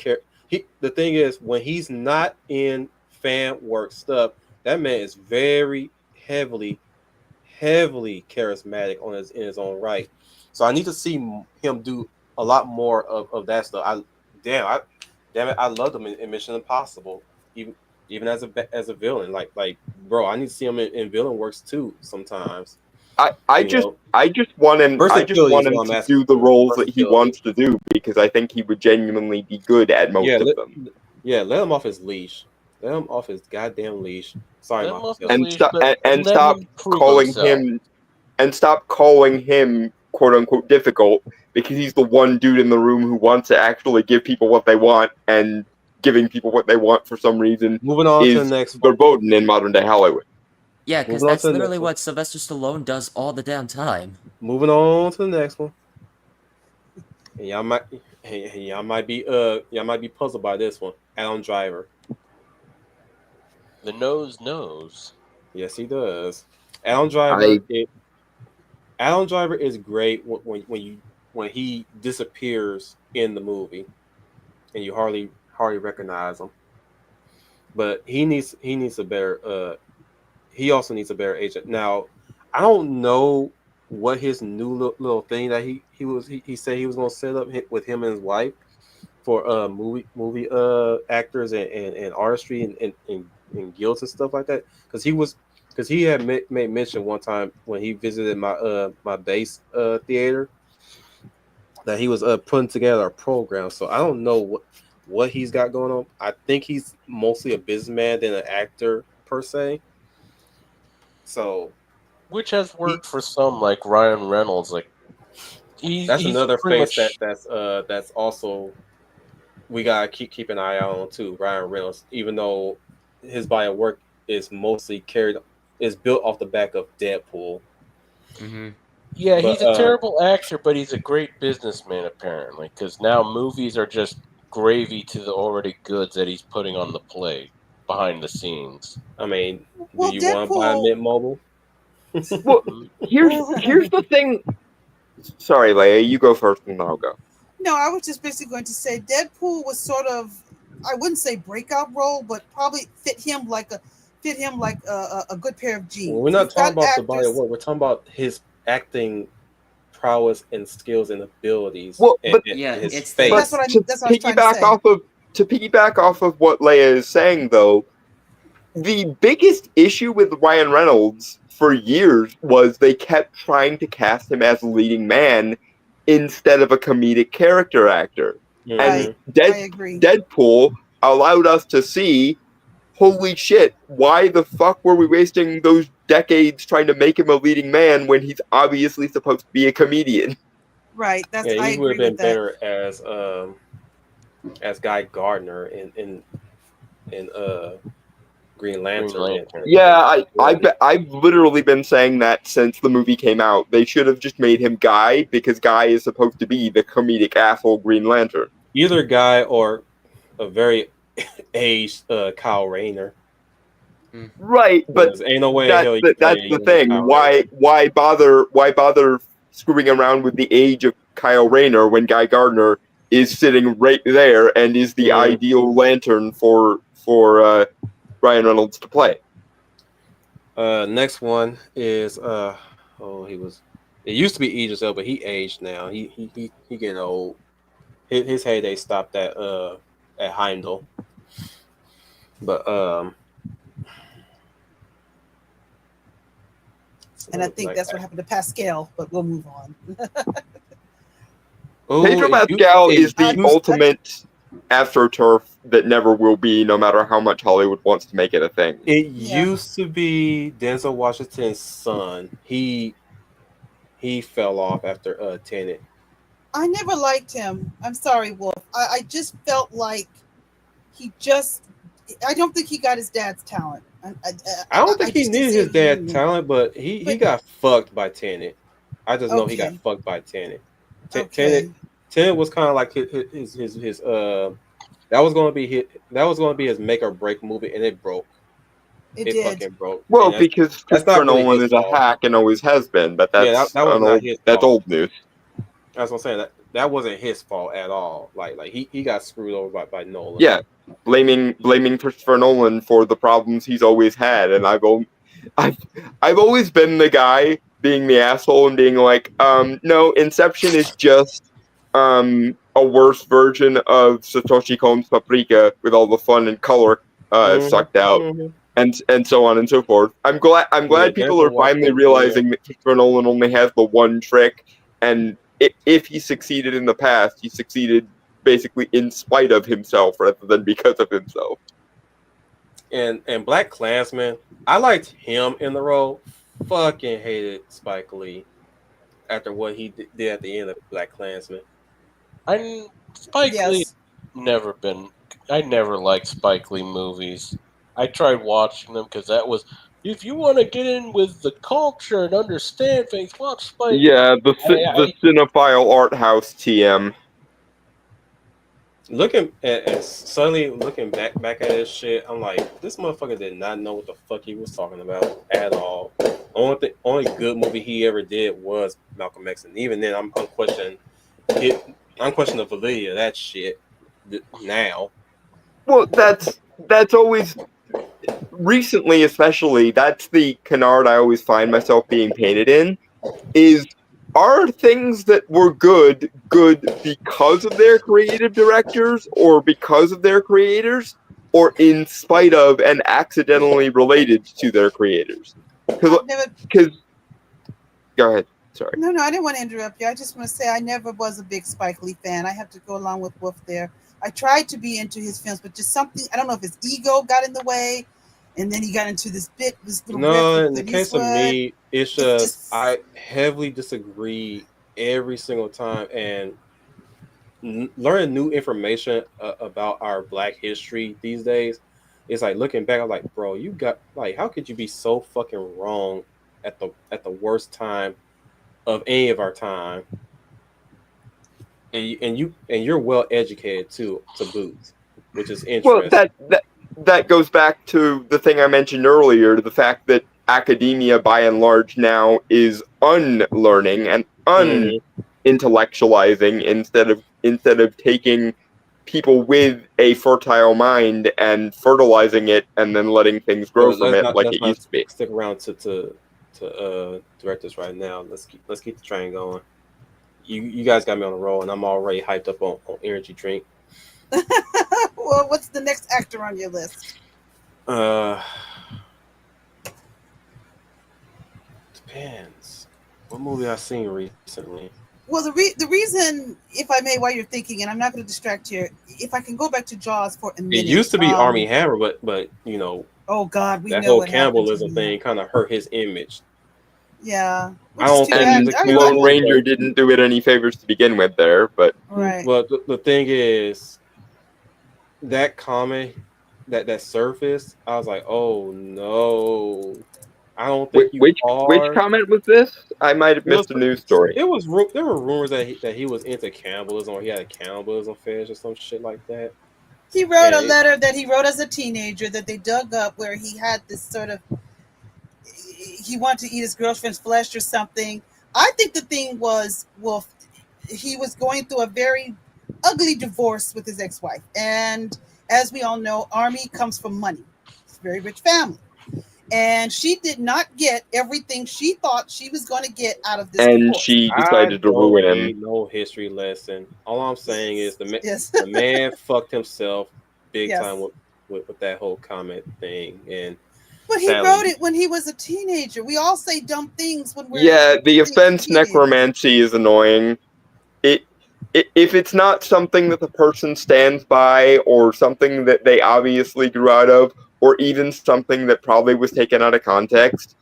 the thing is, when he's not in fan work stuff, that man is very heavily charismatic in his own right. So I need to see him do a lot more of that stuff. Damn it, I loved him in Mission Impossible, even as a villain. Like bro, I need to see him in villain works too sometimes. I just want him Versatility is what I'm to asking do the for. roles that he Versatility. wants to do, because I think he would genuinely be good at most of them. Yeah, let him off his leash. Let him off his goddamn leash. Sorry, Let him off his Marcel. And leash, stop but and let stop him prove calling himself. him quote unquote difficult, because he's the one dude in the room who wants to actually give people what they want, and giving people what they want for some reason Moving on to the is next one. verboten in modern day Hollywood. Yeah, because Moving on that's to the literally next what Sylvester Stallone does all the damn time. Moving on to the next one. And y'all might be puzzled by this one. Adam Driver. The nose knows. Yes, he does. Adam Driver is great when he disappears in the movie, and you hardly recognize him. But he needs a better. He also needs a better agent. Now, I don't know what his new little thing that he said he was going to set up with him and his wife for movie actors and artistry and guilds and stuff like that, because he had made mention one time when he visited my base theater that he was putting together a program. So I don't know what he's got going on. I think he's mostly a businessman than an actor per se. So, Which has worked for some, like Ryan Reynolds. Like that's he's another pretty face much, that's also we gotta keep an eye out on too. Ryan Reynolds, even though his body of work is mostly built off the back of Deadpool. Mm-hmm. Yeah, But, he's a terrible actor, but he's a great businessman apparently. Because now movies are just gravy to the already goods that he's putting on the plate behind the scenes. I mean, Well, do you want to buy Deadpool- Mint Mobile? Well, here's the thing. Sorry, Leia, you go first and I'll go. No, I was just basically going to say Deadpool was sort of, I wouldn't say breakout role, but probably fit him like a good pair of jeans. Well, we're not He's got talking about the body actors- of work. We're talking about his acting prowess and skills and abilities. Well, and but- Yeah, his it's face. That's what I was trying to say. To piggyback off of what Leia is saying, though, the biggest issue with Ryan Reynolds for years was they kept trying to cast him as a leading man instead of a comedic character actor. Mhm. Right. And I agree. Deadpool allowed us to see, holy shit, why the fuck were we wasting those decades trying to make him a leading man when he's obviously supposed to be a comedian? Right. That's Yeah, I he would agree have been with that. better as Guy Gardner in Green Lantern. Lantern. Yeah, I've literally been saying that since the movie came out. They should have just made him Guy, because Guy is supposed to be the comedic asshole Green Lantern. Either Guy or a very aged Kyle Rayner. Right, but Ain't no way in hell you that's can the play thing. Kyle Rayner. Why bother screwing around with the age of Kyle Rayner when Guy Gardner is sitting right there and is the ideal Lantern for Ryan Reynolds to play? Next one is it used to be Idris Elba, but he aged now. He getting old. His heyday stopped at Heimdall. But And I think that's what happened to Pascal, but we'll move on. Pedro Pascal is the ultimate AstroTurf that never will be, no matter how much Hollywood wants to make it a thing. It used to be Denzel Washington's son. He fell off after Tenet. I never liked him. I'm sorry, Wolf. I just felt like I don't think he got his dad's talent. I don't think he needed his dad's talent, but he got fucked by Tenet. I just know he got fucked by Tenet. Tenet was kind of like his that was going to be his make or break movie, and it broke. It fucking broke. Well, because Christopher Nolan is a hack and always has been, but that's that's old news. That's what I'm saying. That wasn't his fault at all. Like he got screwed over by Nolan. Yeah, blaming Christopher Nolan for the problems he's always had, and I've always been the guy being the asshole and being like, no, Inception is just a worse version of Satoshi Kon's Paprika with all the fun and color sucked out. And so on and so forth. I'm glad people are finally realizing that Christopher Nolan only has the one trick, and if he succeeded in the past, he succeeded basically in spite of himself rather than because of himself. And Black Klansman, I liked him in the role. Fucking hated Spike Lee after what he did at the end of Black Klansman. Spike Lee never been. I never liked Spike Lee movies. I tried watching them because that was, if you want to get in with the culture and understand things, watch Spike. Yeah, the cinephile art house TM. Looking back at this shit, I'm like, this motherfucker did not know what the fuck he was talking about at all. Only good movie he ever did was Malcolm X, and even then, I'm questioning the validity of that shit now. Well, that's always. Recently, especially, that's the canard I always find myself being painted in, are things that were good because of their creative directors, or because of their creators, or in spite of and accidentally related to their creators? Because go ahead. Sorry. No, I didn't want to interrupt you. I just want to say I never was a big Spike Lee fan. I have to go along with Wolf there. I tried to be into his films, but just something, I don't know if his ego got in the way, and then he got into this little No, in the case of me, it's just I heavily disagree every single time, and learning new information about our Black history these days, it's like looking back, I'm like, bro, you got, like, how could you be so fucking wrong at the worst time of any of our time? And you're well educated too, to boot, which is interesting. Well, that goes back to the thing I mentioned earlier, the fact that academia by and large now is unlearning and unintellectualizing instead of taking people with a fertile mind and fertilizing it and then letting things grow from it like it used to be. Stick around to direct us right now. Let's keep the train going. You guys got me on the roll, and I'm already hyped up on energy drink. Well, what's the next actor on your list? Depends. What movie I've seen recently? Well, the reason, if I may, while you're thinking, and I'm not going to distract you, if I can go back to Jaws for a minute. It used to be Armie Hammer, but you know. Oh God, we that know whole cannibalism thing kind of hurt his image. Yeah. I don't think Lone Ranger didn't do it any favors to begin with there, but right. But the thing is, that comment that surfaced, I was like, oh no, I don't think which comment was this? I might have missed a news story. There were rumors that he was into cannibalism, or he had a cannibalism fetish or some shit like that. He wrote a Yeah. letter that he wrote as a teenager that they dug up, where he had this sort of, he wanted to eat his girlfriend's flesh or something. I think the thing was, well, he was going through a very ugly divorce with his ex-wife, and as we all know, Army comes from money. It's a very rich family, and she did not get everything she thought she was going to get out of this And divorce. she I decided to don't ruin him. need no history lesson. All I'm saying is Yes. the man fucked himself big Yes. time with that whole comment thing. And But he sadly- wrote it when he was a teenager. We all say dumb things when we're Yeah, the offense teenagers. necromancy is annoying. If it's not something that the person stands by, or something that they obviously grew out of, or even something that probably was taken out of context,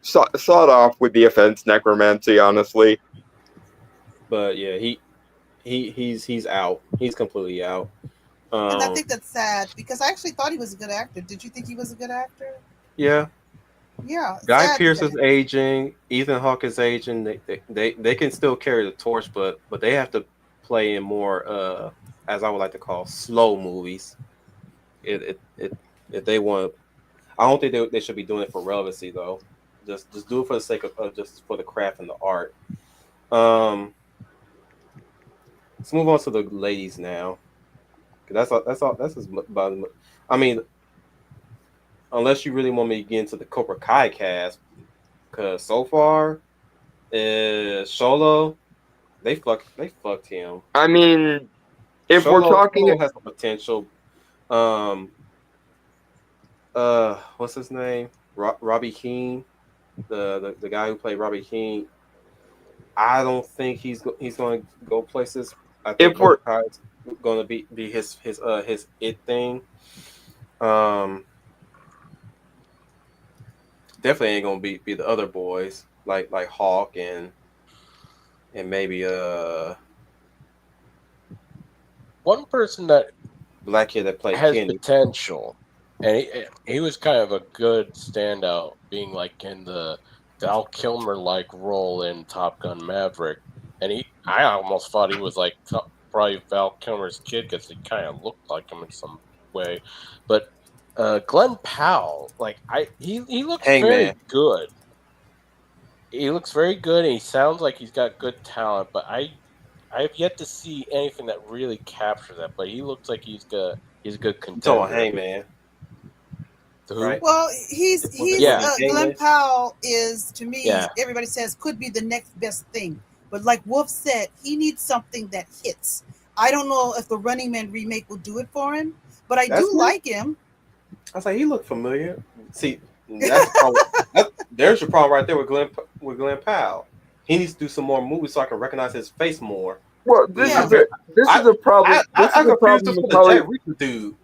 sawed off with the offense necromancy, honestly. But yeah, he's out. He's completely out. And I think that's sad because I actually thought he was a good actor. Did you think he was a good actor? Yeah, Yeah. Guy sad Pearce is that- aging. Ethan Hawke is aging. They can still carry the torch, but they have to play in more as I would like to call slow movies. If they want, I don't think they should be doing it for relevancy though. Just do it for the sake of just for the craft and the art. Let's move on to the ladies now. 'Cause that's all. That's as about. I mean, unless you really want me to get into the Cobra Kai cast, because so far, Solo, they fucked him. I mean, if we're talking, Solo has the potential. What's his name? Robbie Keane, the guy who played Robbie Keane. I don't think he's going to go places. I think If we're- Cobra Kai is going to be his it thing. Definitely ain't gonna be the other boys like Hawk and maybe One person that black kid that played has Kenny. potential, and he was kind of a good standout, being like in the Val Kilmer like role in Top Gun Maverick, and I almost thought he was like probably Val Kilmer's kid because he kind of looked like him in some way, but Glenn Powell, like he looks Hangman. very good. He looks very good, and he sounds like he's got good talent, but I have yet to see anything that really captures that. But he looks like he's a good You talking contender. about Hangman? Who? Right. Well, he's Yeah. Glenn Powell is, to me, Yeah. everybody says could be the next best thing. But like Wolf said, he needs something that hits. I don't know if the Running Man remake will do it for him, but I That's do me. like him. I was like, he looked familiar. See, that's the problem. There's your problem right there with Glenn Powell. He needs to do some more movies so I can recognize his face more. well, this Yeah. is a problem. I This is a confused problem this with with the Hollywood. Jack Reacher dude.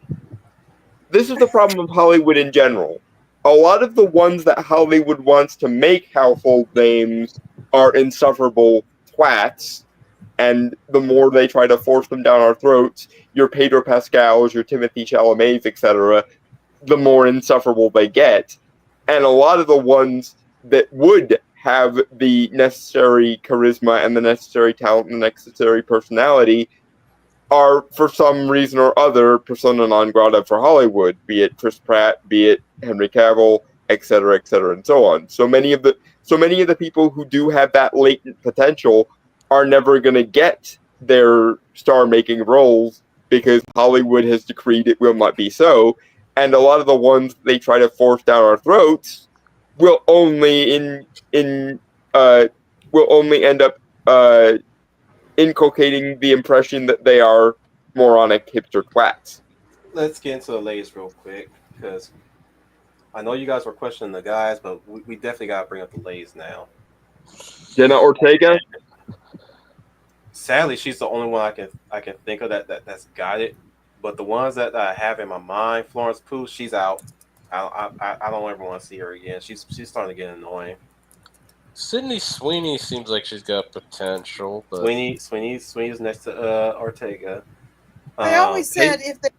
This is the problem with Hollywood in general. A lot of the ones that Hollywood wants to make household names are insufferable twats, and the more they try to force them down our throats, your Pedro Pascals, your Timothy Chalamets, etc., the more insufferable they get. And a lot of the ones that would have the necessary charisma and the necessary talent and the necessary personality are, for some reason or other, persona non grata for Hollywood, be it Chris Pratt, be it Henry Cavill, etc., and so on. So many of the people who do have that latent potential are never going to get their star-making roles because Hollywood has decreed it will not be so. And a lot of the ones they try to force down our throats will only end up inculcating the impression that they are moronic hipster twats. Let's get into the ladies real quick because I know you guys were questioning the guys, but we definitely got to bring up the ladies now. Jenna Ortega? Sadly, she's the only one I can think of that's got it. But the ones that I have in my mind, Florence Pugh, she's out. I don't ever want to see her again. She's starting to get annoying. Sydney Sweeney seems like she's got potential, but Sweeney's next to Ortega. I always said if they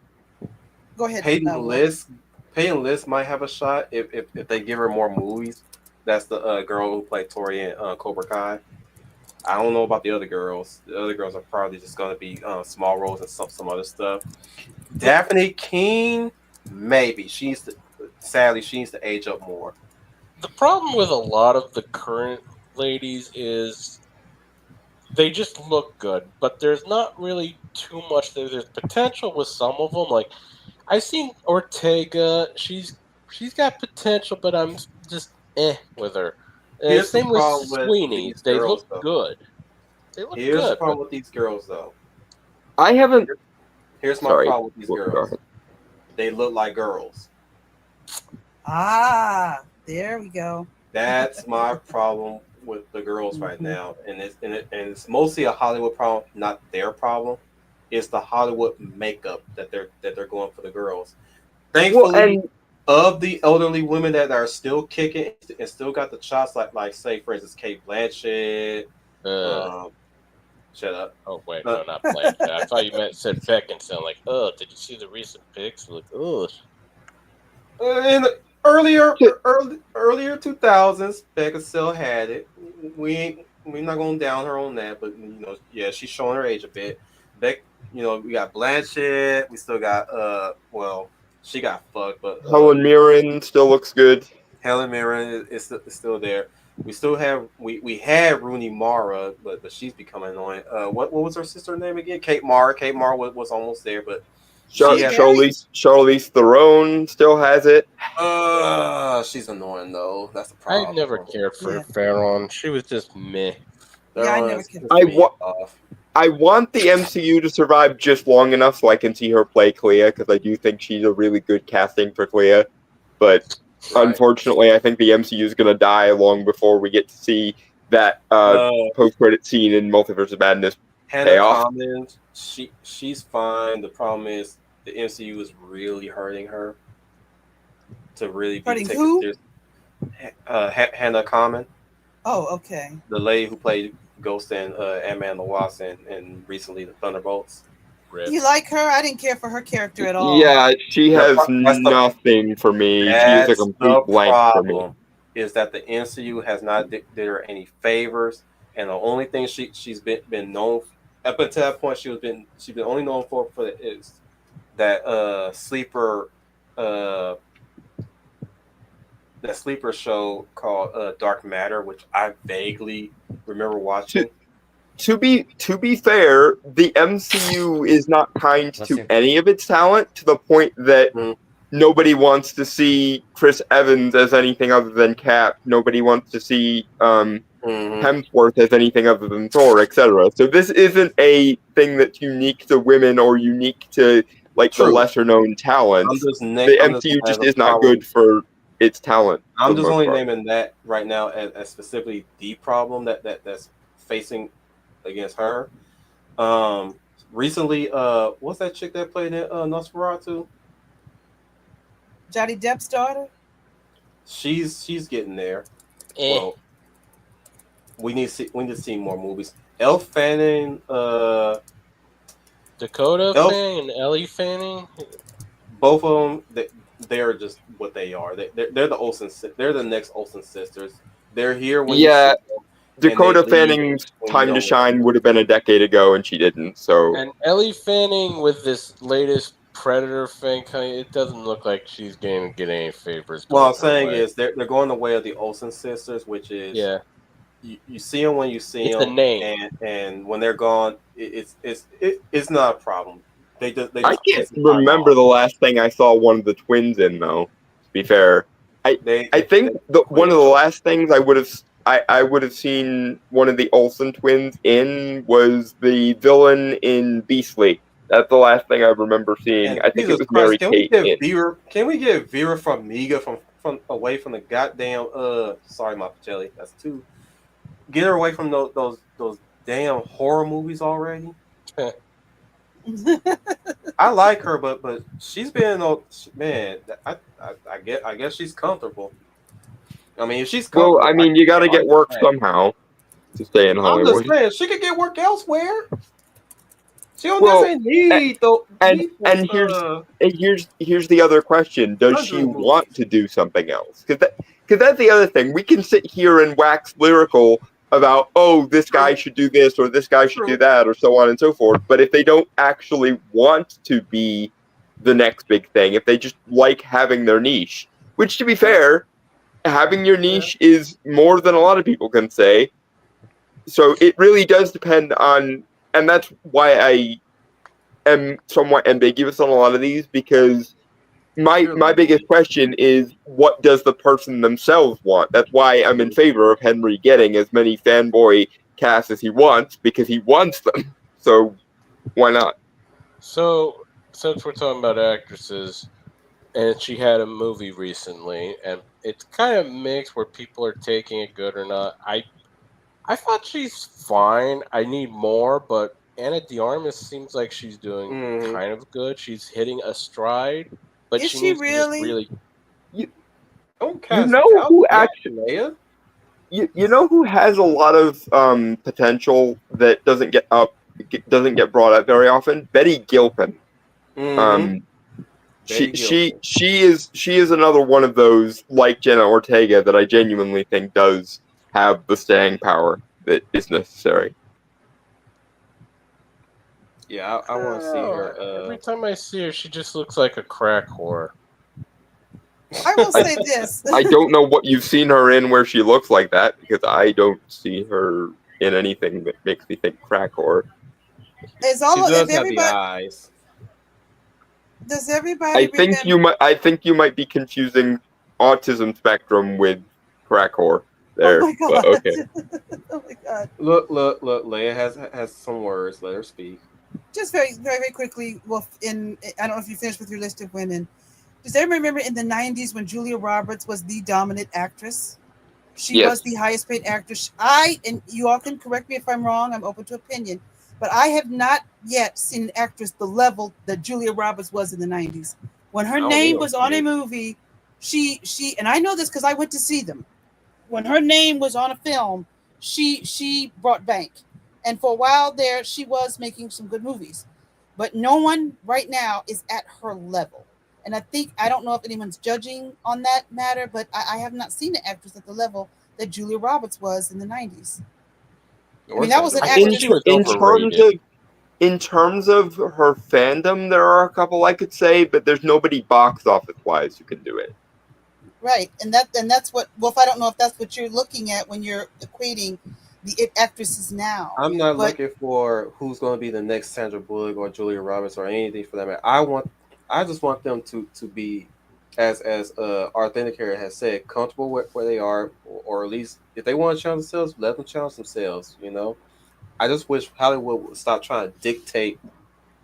go ahead. Peyton List might have a shot if they give her more movies. That's the girl who played Tori in Cobra Kai. I don't know about the other girls. The other girls are probably just going to be small roles and some other stuff. Daphne Keene, maybe sadly she needs to age up more. The problem with a lot of the current ladies is they just look good, but there's not really too much there. There's potential with some of them. Like I've seen Ortega, she's got potential, but I'm just with her. Here's the Same with problem with Sweeney. these They girls, look though. good. They look Here's the good. problem with these girls, though. I haven't. Here's my Sorry. problem with these Go girls. ahead. They look like girls. Ah, there we go. That's my problem with the girls right now, and it's mostly a Hollywood problem, not their problem. It's the Hollywood makeup that they're going for the girls. Thankfully, Well, and of the elderly women that are still kicking and still got the chops, like say for instance, Kate Blanchett. Shut up. Oh wait, no, not Blanchett. I thought you said Beckinsale. Like, did you see the recent pics? Like, In the earlier 2000s, Beckinsale had it. We're not going down her on that, but yeah, she's showing her age a bit. We got Blanchett. We still got she got fucked, but Helen Mirren still looks good. Helen Mirren is still there. We still have we had Rooney Mara, but she's becoming annoying. What was her sister name again? Kate Mara. Kate Mara was almost there, but Charlize Theron still has it. she's annoying though. That's the problem. I never cared for Farron. She was just meh. Yeah, I never cared. I want the MCU to survive just long enough so I can see her play Clea, because I do think she's a really good casting for Clea. But unfortunately, I think the MCU is going to die long before we get to see that post-credit scene in Multiverse of Madness pay off. Commons, she's fine. The problem is the MCU is really hurting her. To really be Hurting taken who? seriously. Hannah Common, Oh, okay. the lady who played Ghost and Ant-Man the Wasp and recently the Thunderbolts. You like her? I didn't care for her character at all. Yeah, she has that's nothing for me. She's a That's complete the blank for me. problem. Is that the MCU has not did her any favors, and the only thing she's been known up until that point she's been only known for is that sleeper that sleeper show called Dark Matter, which I vaguely remember watching. To be fair, the MCU is not kind to any of its talent, to the point that nobody wants to see Chris Evans as anything other than Cap. Nobody wants to see Hemsworth as anything other than Thor, etc. So this isn't a thing that's unique to women or unique to the lesser known talents. The MCU just is not good for its talent. I'm just only naming that right now as specifically the problem that's facing against her. Recently, what's that chick that played in Nosferatu? Johnny Depp's daughter? She's getting there. Well, we need to see more movies. Elle Fanning, Dakota Fanning and Ellie Fanning. Both of them, they're just what they are. They're the Olsen. They're the next Olsen sisters. They're here when Dakota Fanning's time to shine would have been a decade ago, and she didn't. So And Ellie Fanning with this latest Predator thing, it doesn't look like she's going to get any favors. What I'm saying is they're going the way of the Olsen sisters, which is you see them when you see It's them, a name. and when they're gone, it's not a problem. They I can't remember the last thing I saw one of the twins in, though. To be fair, I think one of the last things I would have seen one of the Olsen twins in was the villain in Beastly. That's the last thing I remember seeing. And I think Jesus it was Mary Christ, Kate. Can we get Vera Farmiga from away from the goddamn sorry, Monticelli, that's two. Get her away from those damn horror movies already. I like her, but she's been man. I guess she's comfortable. I mean, if she's comfortable, Well, I mean, you got to get work somehow to stay in I'm Hollywood. just saying she could get work elsewhere. She don't necessarily need though. And here's the other question: does she want to do something else? Because that's the other thing. We can sit here and wax lyrical about, oh, this guy should do this or this guy should do that or so on and so forth. But if they don't actually want to be the next big thing, if they just like having their niche, which to be fair, having your niche is more than a lot of people can say. So it really does depend on, and that's why I am somewhat ambiguous on a lot of these, because my biggest question is, what does the person themselves want? That's why I'm in favor of Henry getting as many fanboy casts as he wants, because he wants them. So why not? So, since we're talking about actresses, and she had a movie recently, and it's kind of mixed where people are taking it good or not. I thought she's fine. I need more, but Anna de Armas seems like she's doing kind of good. She's hitting a stride, but Is she she needs to just really? really. Don't You cast know out who Leia. actually? You know who has a lot of potential that doesn't get brought up very often? Betty Gilpin. Mhm. Betty She is another one of those, like Jenna Ortega, that I genuinely think does have the staying power that is necessary. Yeah, I want to see her. Every time I see her, she just looks like a crack whore. I will say this. I don't know what you've seen her in where she looks like that, because I don't see her in anything that makes me think crack whore. Is She all does if have the everybody eyes. does everybody I think you might be confusing autism spectrum with crack whore there. Oh my But god. okay. Oh my god. Look! Leia has some words. Let her speak. Just very quickly, well, I don't know if you finished with your list of women. Does everyone remember in the 90s when Julia Roberts was the dominant actress? She Yes. was the highest paid actress. And you all can correct me if I'm wrong, I'm open to opinion, but I have not yet seen an actress the level that Julia Roberts was in the 90s. When her name was on a movie, she and I know this because I went to see them. When her name was on a film, she brought bank. And for a while there, she was making some good movies. But no one right now is at her level. And I don't know if anyone's judging on that matter, but I have not seen an actress at the level that Julia Roberts was in the 90s. I mean, that was an I think actress. she was overrated. In terms of her fandom, there are a couple I could say, but there's nobody box office wise who can do it. Right. And that's what, Wolf, I don't know if that's what you're looking at when you're equating the actresses now. I'm not looking for who's going to be the next Sandra Bullock or Julia Roberts or anything for that matter. I just want them to be, as our authenticator has said, comfortable with where they are, or at least if they want to challenge themselves, let them challenge themselves. You know, I just wish Hollywood would stop trying to dictate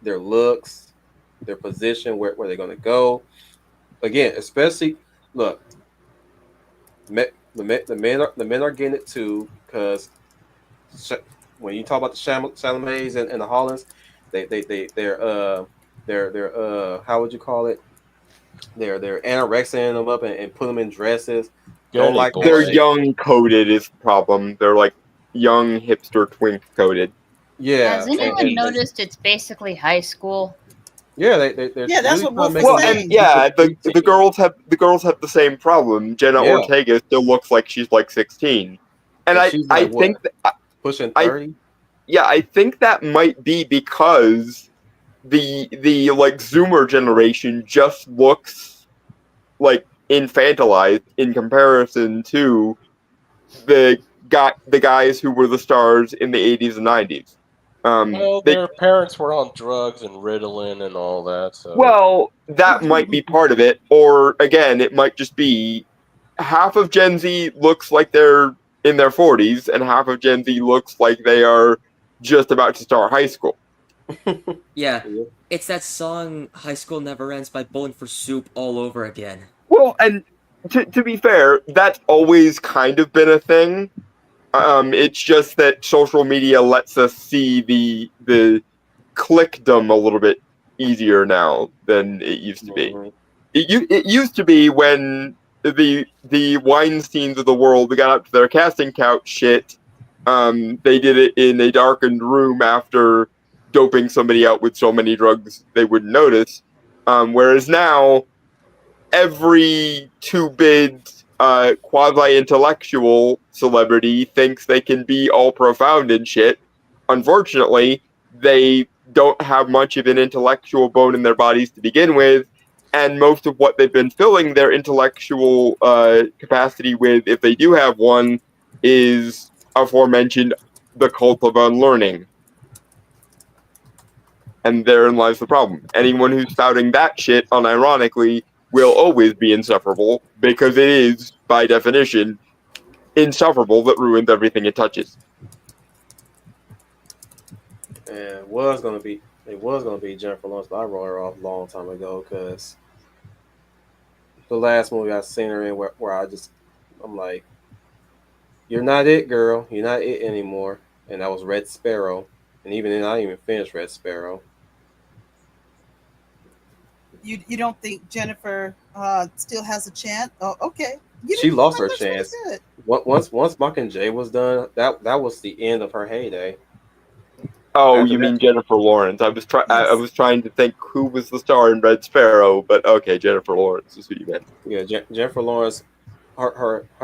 their looks, their position, where they're going to go. Again, especially look, the men are getting it too, because when you talk about the Chalamets and the Hollands, they're how would you call it? They're anorexing them up and put them in dresses. Don't like they're young coded is the problem. They're like young hipster twink coded. Yeah. Has anyone noticed it's basically high school? Yeah, they're that's what Wolf was Well, saying. and yeah, the girls have the same problem. Jenna Ortega still looks like she's like 16, and I think that, pushing 30. I think that might be because the like Zoomer generation just looks like infantilized in comparison to the guys who were the stars in the 80s and 90s. Well, their parents were on drugs and Ritalin and all that. So. Well, that might be part of it, or again, it might just be half of Gen Z looks like they're in their 40s, and half of Gen Z looks like they are just about to start high school. Yeah, it's that song "High School Never Ends" by Bowling for Soup all over again. Well, and to be fair, that's always kind of been a thing. It's just that social media lets us see the clickdom a little bit easier now than it used to be. It used to be when the Weinsteins of the world got up to their casting couch shit. They did it in a darkened room after doping somebody out with so many drugs they wouldn't notice. Whereas now, every two-bid quasi-intellectual celebrity thinks they can be all profound and shit. Unfortunately, they don't have much of an intellectual bone in their bodies to begin with, and most of what they've been filling their intellectual capacity with, if they do have one, is aforementioned the cult of unlearning. And therein lies the problem. Anyone who's spouting that shit, unironically, will always be insufferable, because it is, by definition, insufferable that ruins everything it touches. And it was gonna be Jennifer Lawrence, but I wrote her off a long time ago because the last movie I seen her in, where I'm like, you're not it, girl. You're not it anymore. And that was Red Sparrow. And even then, I didn't even finish Red Sparrow. You don't think Jennifer still has a chance? Oh, okay. She lost her That's really chance. good. Once Mockingjay was done, that was the end of her heyday. Oh, After you that- mean Jennifer Lawrence? I was I Yes. was trying to think who was the star in Red Sparrow, but okay, Jennifer Lawrence is who you meant. Yeah, Jennifer Lawrence, her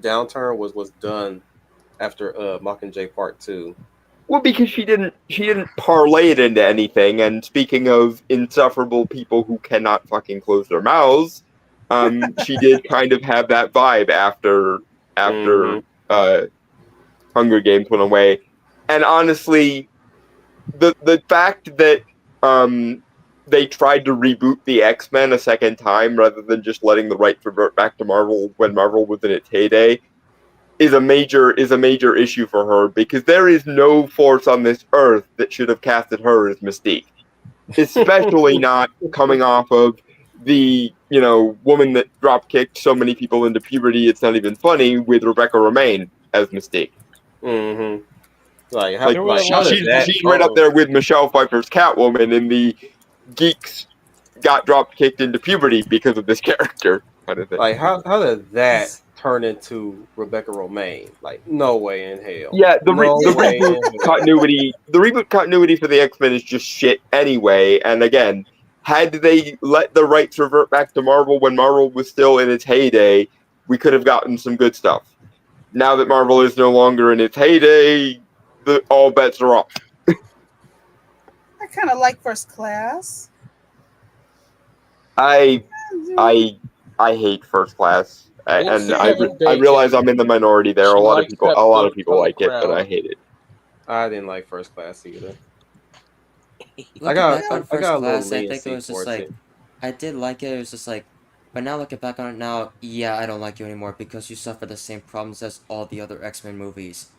downturn was done after Mockingjay Part 2. Well, because she didn't parlay it into anything. And speaking of insufferable people who cannot fucking close their mouths, she did kind of have that vibe after Hunger Games went away. And honestly, the fact that they tried to reboot the X-Men a second time rather than just letting the rights revert back to Marvel when Marvel was in its heyday is a major issue for her, because there is no force on this earth that should have casted her as Mystique, especially not coming off of the woman that drop kicked so many people into puberty. It's not even funny, with Rebecca Romaine as Mystique. Mm-hmm. Like she's right up there with Michelle Pfeiffer's Catwoman in the geeks got drop kicked into puberty because of this character kind of thing. Like how did that turn into Rebecca Romaine? Like, no way in hell. Yeah, the way in reboot continuity for the X-Men is just shit anyway. And again, had they let the rights revert back to Marvel when Marvel was still in its heyday, we could have gotten some good stuff. Now that Marvel is no longer in its heyday, all bets are off. I kind of like First Class. I hate First Class. I realize I'm in the minority there. A lot of people like it, but I hate it. I didn't like First Class either. Looking back on First got a little Class, I think leniency it was just towards like, it. I did like it. It was just like, but now looking back on it now, yeah, I don't like you anymore because you suffer the same problems as all the other X-Men movies.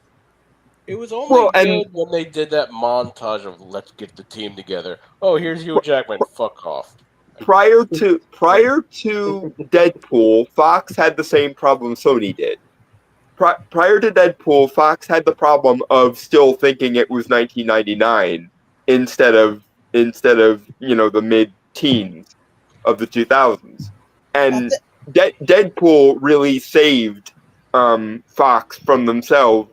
It was only good when they did that montage of let's get the team together. Oh, here's Hugh Jackman. Fuck off. Prior to Deadpool, Fox had the same problem Sony did. Prior to Deadpool, Fox had the problem of still thinking it was 1999 instead of the mid-teens of the 2000s. And Deadpool really saved Fox from themselves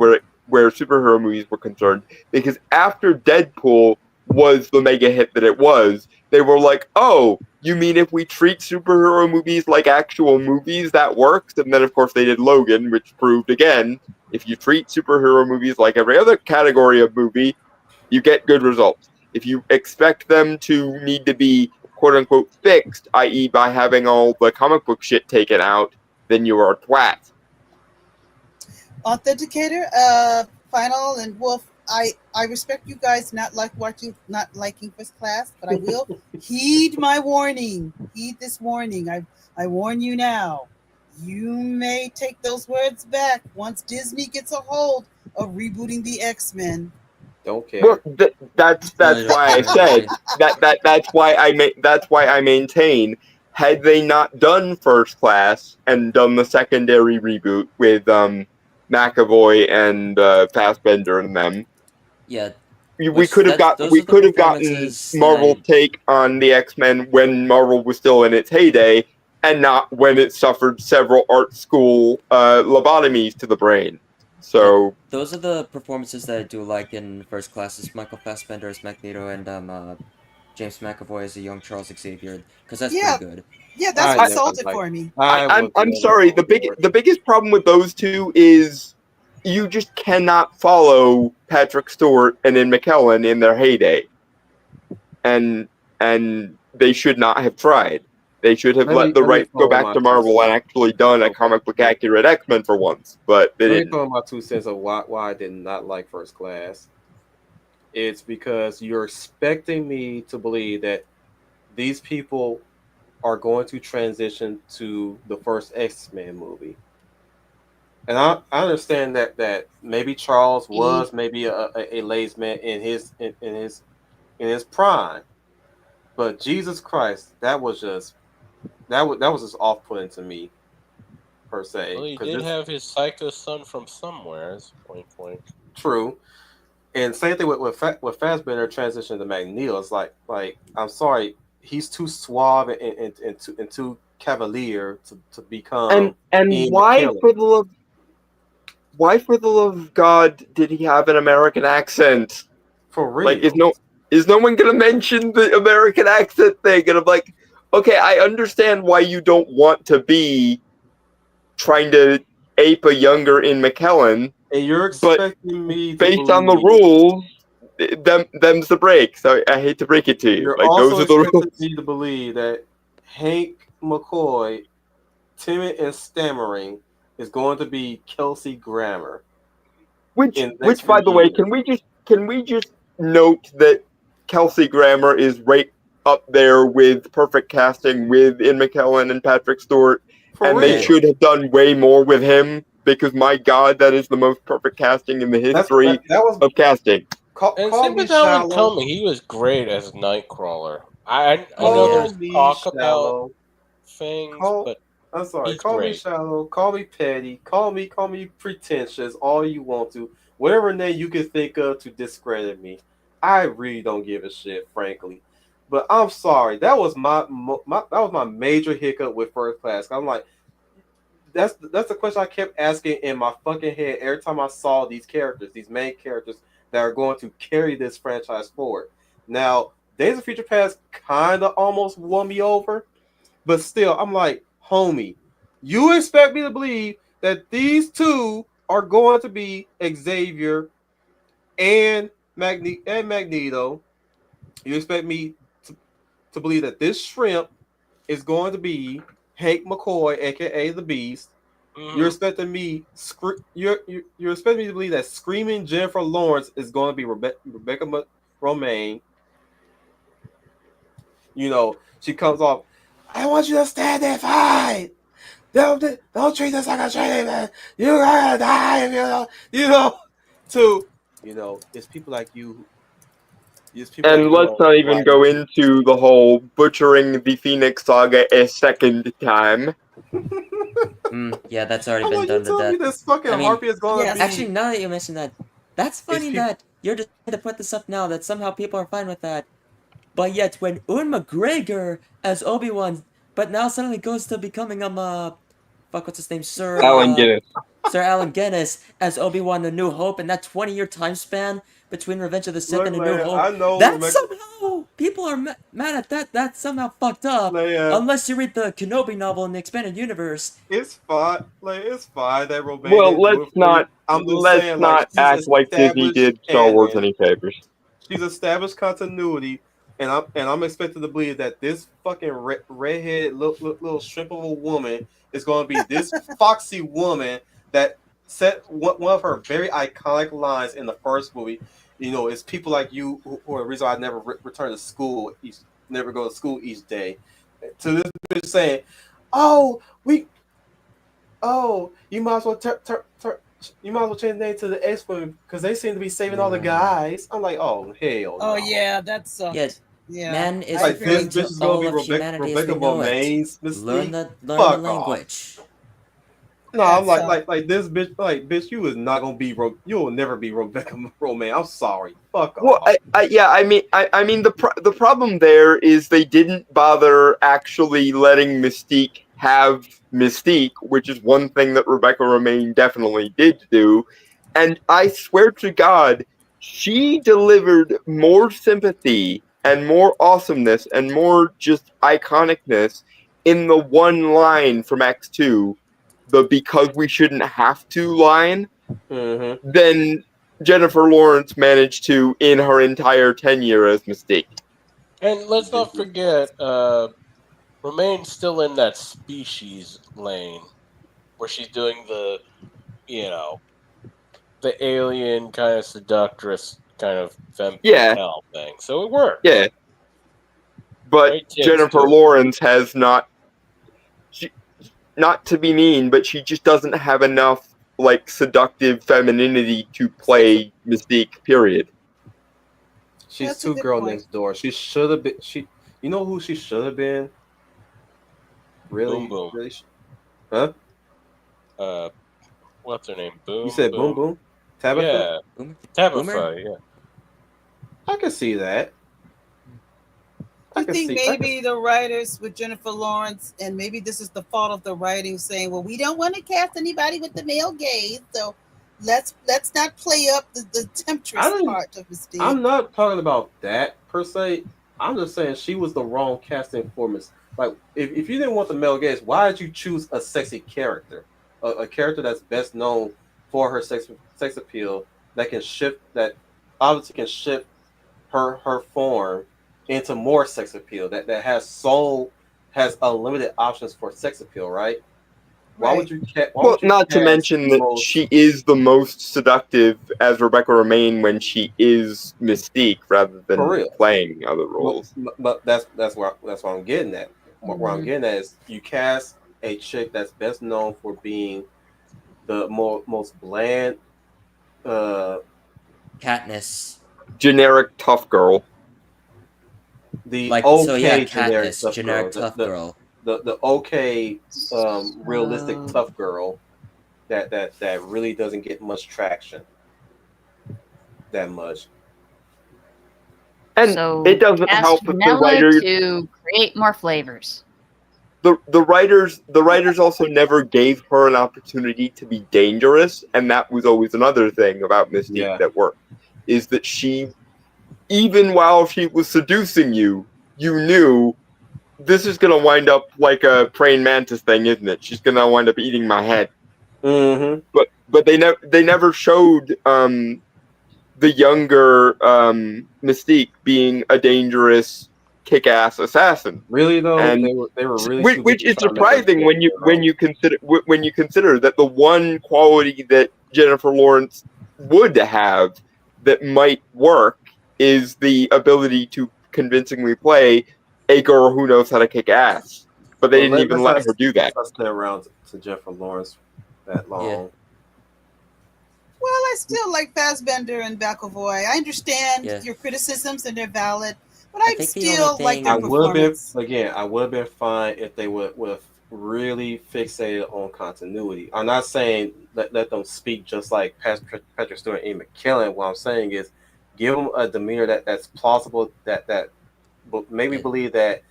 where superhero movies were concerned, because after Deadpool was the mega hit that it was, they were like, oh, you mean if we treat superhero movies like actual movies, that works? And then, of course, they did Logan, which proved, again, if you treat superhero movies like every other category of movie, you get good results. If you expect them to need to be, quote-unquote, fixed, i.e. by having all the comic book shit taken out, then you are a twat. Authenticator, Final and Wolf, I respect you guys not liking First Class, but I will heed my warning. Heed this warning. I warn you now. You may take those words back once Disney gets a hold of rebooting the X-Men. Don't care. Well, that's why I said that's why I maintain, had they not done First Class and done the secondary reboot with McAvoy and Fassbender and them, Yeah, we could have gotten Marvel take on the X-Men when Marvel was still in its heyday, and not when it suffered several art school lobotomies to the brain. So those are the performances that I do like in First Class. Is Michael Fassbender as Magneto and James McAvoy as a young Charles Xavier, because that's Yeah, pretty good. yeah, that's I what never sold it liked- for me. I'm sorry. The biggest problem with those two is you just cannot follow Patrick Stewart and Ian McKellen in their heyday, and they should not have tried. They should have let the let me rights go throw in back my to 2 Marvel and cents. actually done a Okay. comic book accurate X-Men for once, but they Let me didn't. throw in my 2 cents of why I did not like First Class. It's because you're expecting me to believe that these people are going to transition to the first X-Men movie. And I understand that maybe Charles was maybe a lazy man in his prime, but Jesus Christ, that was just off-putting to me per se. Well, he 'Cause did this have his psycho son from somewhere. Point. true, and same thing with Fassbender transition to Magneto. It's like I'm sorry, he's too suave and too cavalier to become And Ian why McKellen. for the love of God did he have an American accent? For real. Like, is no one gonna mention the American accent thing? And I'm like, okay, I understand why you don't want to be trying to ape a younger Ian McKellen, And you're but expecting me to based on the believe- rules, them's the break. So I hate to break it to you. You're Like, also those are the expecting rules. me to believe that Hank McCoy, timid and stammering, is going to be Kelsey Grammer. Which, in the next by few the way, years. can we just note that Kelsey Grammer is right up there with perfect casting with Ian McKellen and Patrick Stewart, For and real. they should have done way more with him because my God, that is the most perfect casting in the history that was of casting. call And me Timothy Allen shallow. Cumming, he was great as Nightcrawler. I Call know yeah. there's me talk about shallow. things, Call- but I'm sorry. He's Call me great. shallow. Call me petty. Call me pretentious. All you want to. Whatever name you can think of to discredit me. I really don't give a shit, frankly. But I'm sorry. That was my major hiccup with First Class. I'm like, that's the question I kept asking in my fucking head every time I saw these characters, these main characters that are going to carry this franchise forward. Now, Days of Future Past kind of almost won me over, but still, I'm like, homie, you expect me to believe that these two are going to be Xavier and Magneto. You expect me to believe that this shrimp is going to be Hank McCoy, aka the Beast. mhm. You're expecting me you're expecting me to believe that screaming Jennifer Lawrence is going to be Rebecca Romaine. You know, she comes off, I want you to stand and fight. Don't treat us like a train, man. You gotta die if you don't. It's people like you. It's people And like you let's not even go into the whole butchering the Phoenix Saga a second time. Yeah, that's already I'm been like, done you to telling me death. this fucking I mean, Harpy is going to yes. be... Actually, now that you mention that, that's funny peop- that you're just trying to put this up now, that somehow people are fine with that. But yet, when Ewan McGregor as Obi-Wan, but now suddenly goes to becoming, what's his name, Alan Guinness. Sir Allen Guinness as Obi-Wan The New Hope, and that 20-year time span between Revenge of the Sith Look, and A New man, Hope, I know that Rebecca- somehow, people are mad at that, that's somehow fucked up. Leia, Unless you read the Kenobi novel in the expanded universe. it's fine. Like, it's fine that Romaine Well, didn't do it let's for you. not I'm just let's saying, not like, she's act like Disney established did Star Wars canon. any favors. She's established continuity, and I'm expected to believe that this fucking redheaded little shrimp of a woman is going to be this foxy woman that said one of her very iconic lines in the first movie. You know, it's people like you who are the reason I never return to school, never go to school each day. To this bitch saying, you might as well you might as well change the name to the X-Men because they seem to be saving all the guys. I'm like, oh hell. Oh no. yeah, that sucks. Yet, Yeah. man is Like, referring this bitch to is gonna all be of humanity as we Rebecca know it. Romaine's Learn Mystique. the Fuck language. No, I'm That's, like this bitch. Like, bitch, you is not gonna be. You will never be Rebecca Romaine. I'm sorry. Fuck Well, off. I mean, the problem there is they didn't bother actually letting Mystique have Mystique, which is one thing that Rebecca Romaine definitely did do. And I swear to God, she delivered more sympathy and more awesomeness and more just iconicness in the one line from X2, the because we shouldn't have to line, Mm-hmm. than Jennifer Lawrence managed to in her entire tenure as Mystique. And let's not forget, Remaine's still in that species lane where she's doing the, the alien kind of seductress kind of femme Yeah. fatale thing. So it works. Yeah. But Great tits, Jennifer too. Lawrence has not, not to be mean, but she just doesn't have enough like seductive femininity to play Mystique, period. She's That's a too good girl point. next door. She should have been. You know who she should have been? Really? Boom Boom. Really? Huh? What's her name? Boom. You said Boom Boom? Tabitha? Yeah. Boomer? Tabitha, yeah. I can see that. Do you think maybe the writers with Jennifer Lawrence, and maybe this is the fault of the writing, saying, well, we don't want to cast anybody with the male gaze, so let's not play up the temptress part of Mystique. I'm not talking about that per se. I'm just saying she was the wrong casting for Miss. Like, if you didn't want the male gaze, why did you choose a sexy character? A character that's best known for her sex appeal, that can shift, that obviously can shift her form into more sex appeal, that has unlimited options for sex appeal, right? Why would you not to mention that she is the most seductive as Rebecca Romaine when she is Mystique rather than playing other roles. But that's what I'm getting at. Where I'm getting at is you cast a chick that's best known for being the most bland, Katniss. Generic tough girl. Katniss, generic tough girl. The okay, realistic tough girl that really doesn't get much traction. That much. And so it doesn't ask help that the Nella writers to create more flavors. The writers also never gave her an opportunity to be dangerous, and that was always another thing about Mystique that worked, is that she, even while she was seducing you, you knew this is gonna wind up like a praying mantis thing, isn't it? She's gonna wind up eating my head. Mm-hmm. But they never showed the younger Mystique being a dangerous kick-ass assassin. Really though, and they were really which is surprising when you consider that the one quality that Jennifer Lawrence would have that might work is the ability to convincingly play a girl who knows how to kick ass. But they didn't even let her do that. Let's stay around to Jennifer Lawrence that long. Yeah. Well, I still like Fassbender and McAvoy. I understand your criticisms and they're valid, but I still like their performance. I would have been fine if they would have really fixated on continuity. I'm not saying let them speak just like Patrick Stewart and Ian McKellen. What I'm saying is give them a demeanor that's plausible, that made me believe that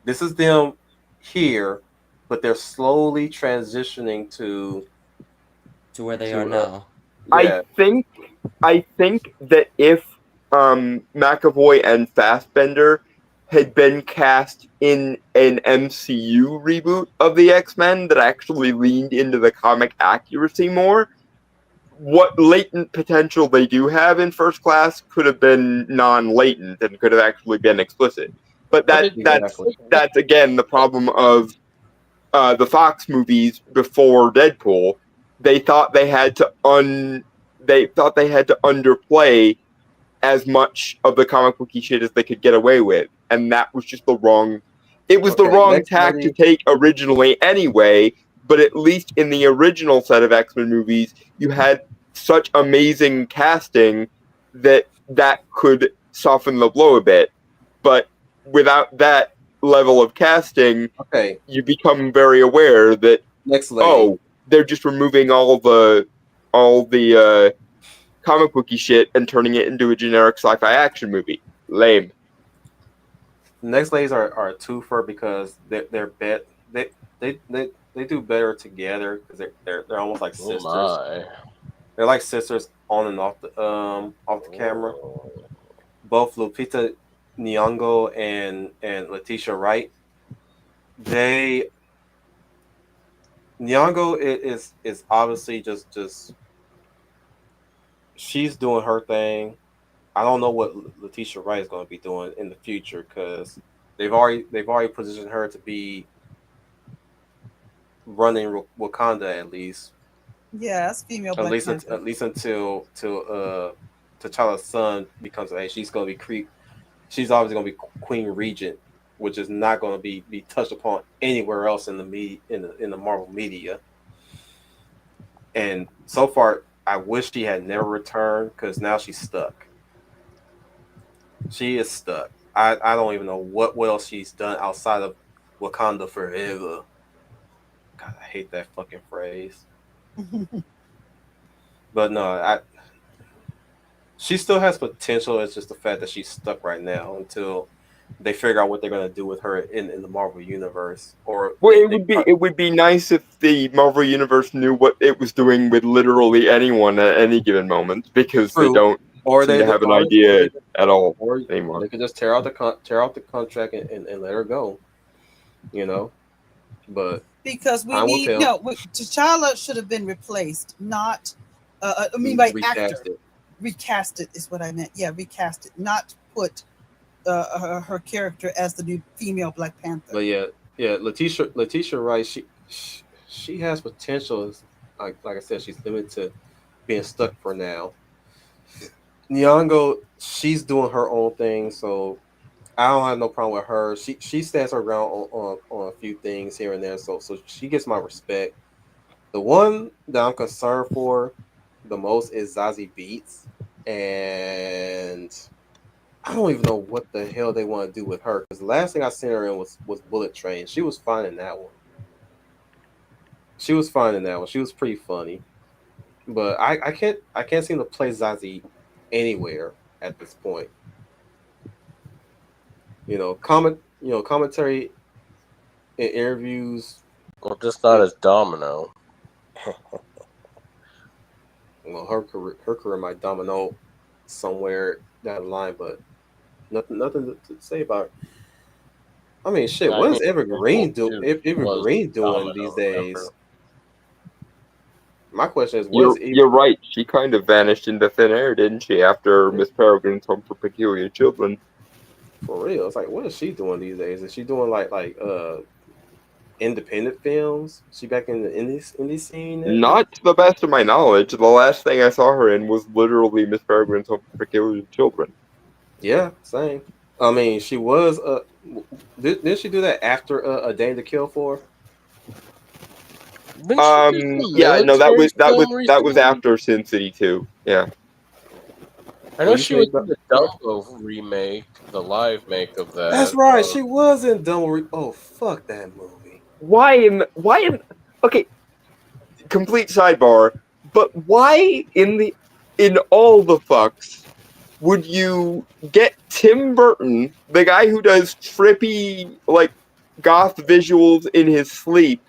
this is them here, but they're slowly transitioning to where they are now. I think that if McAvoy and Fassbender had been cast in an MCU reboot of the X-Men that actually leaned into the comic accuracy more, what latent potential they do have in First Class could have been non-latent and could have actually been explicit. But that's again the problem of the Fox movies before Deadpool. They thought they had to underplay as much of the comic booky shit as they could get away with, and that was just the wrong. It was the wrong tack to take originally, anyway. But at least in the original set of X-Men movies, you had such amazing casting that could soften the blow a bit. But without that level of casting, you become very aware that they're just removing all the comic booky shit and turning it into a generic sci-fi action movie. Lame. Next ladies are a twofer because they do better together because they're almost like sisters. They're like sisters on and off the camera. Both Lupita Nyong'o and Letitia Wright, Nyong'o is obviously just she's doing her thing. I don't know what Letitia Wright is going to be doing in the future because they've already positioned her to be running Wakanda at least. Yeah, that's female Black Panther. At least until T'Challa's son becomes of age. She's obviously going to be Queen Regent, which is not going to be touched upon anywhere else in the Marvel media. And so far, I wish she had never returned because now she's stuck. She is stuck. I don't even know what else she's done outside of Wakanda Forever. God, I hate that fucking phrase. But no, she still has potential. It's just the fact that she's stuck right now until they figure out what they're gonna do with her in the Marvel universe. Or Well, it would be nice if the Marvel universe knew what it was doing with literally anyone at any given moment, because they don't seem to have an idea at all anymore. They could just tear out the contract and let her go, you know. But because T'Challa should have been replaced, not by actor. Recast it is what I meant. Yeah, recast it, not put her character as the new female Black Panther. But yeah, Letitia Wright, she has potential. Like I said, she's limited to being stuck for now. Nyong'o, she's doing her own thing, so I don't have no problem with her. She stands her ground on a few things here and there, so she gets my respect. The one that I'm concerned for the most is Zazie Beetz, and I don't even know what the hell they want to do with her, because the last thing I seen her in was Bullet Train. She was fine in that one. She was pretty funny, but I can't seem to place Zazie anywhere at this point. Commentary in interviews. Well, just not as Domino. Well, her career might domino somewhere down the line, but nothing to say about her. I mean, shit. What is Eva Green doing these days? Ever. My question is, you're right. She kind of vanished into thin air, didn't she? After Miss Peregrine's Home for Peculiar Children. For real, it's like, what is she doing these days? Is she doing like independent films? Is she back in the indie scene? Not to the best of my knowledge. The last thing I saw her in was literally Miss Peregrine's Home for Peculiar Children. Yeah, same. I mean, she was. Didn't she do that after A Dame to Kill For? Yeah, no, that was after Sin City 2. Yeah. I know she was in the Dumbo remake, the live make of that. That's right, she was in Dumbo. Oh, fuck that movie. Okay, complete sidebar, but why in all the fucks would you get Tim Burton, the guy who does trippy, like, goth visuals in his sleep,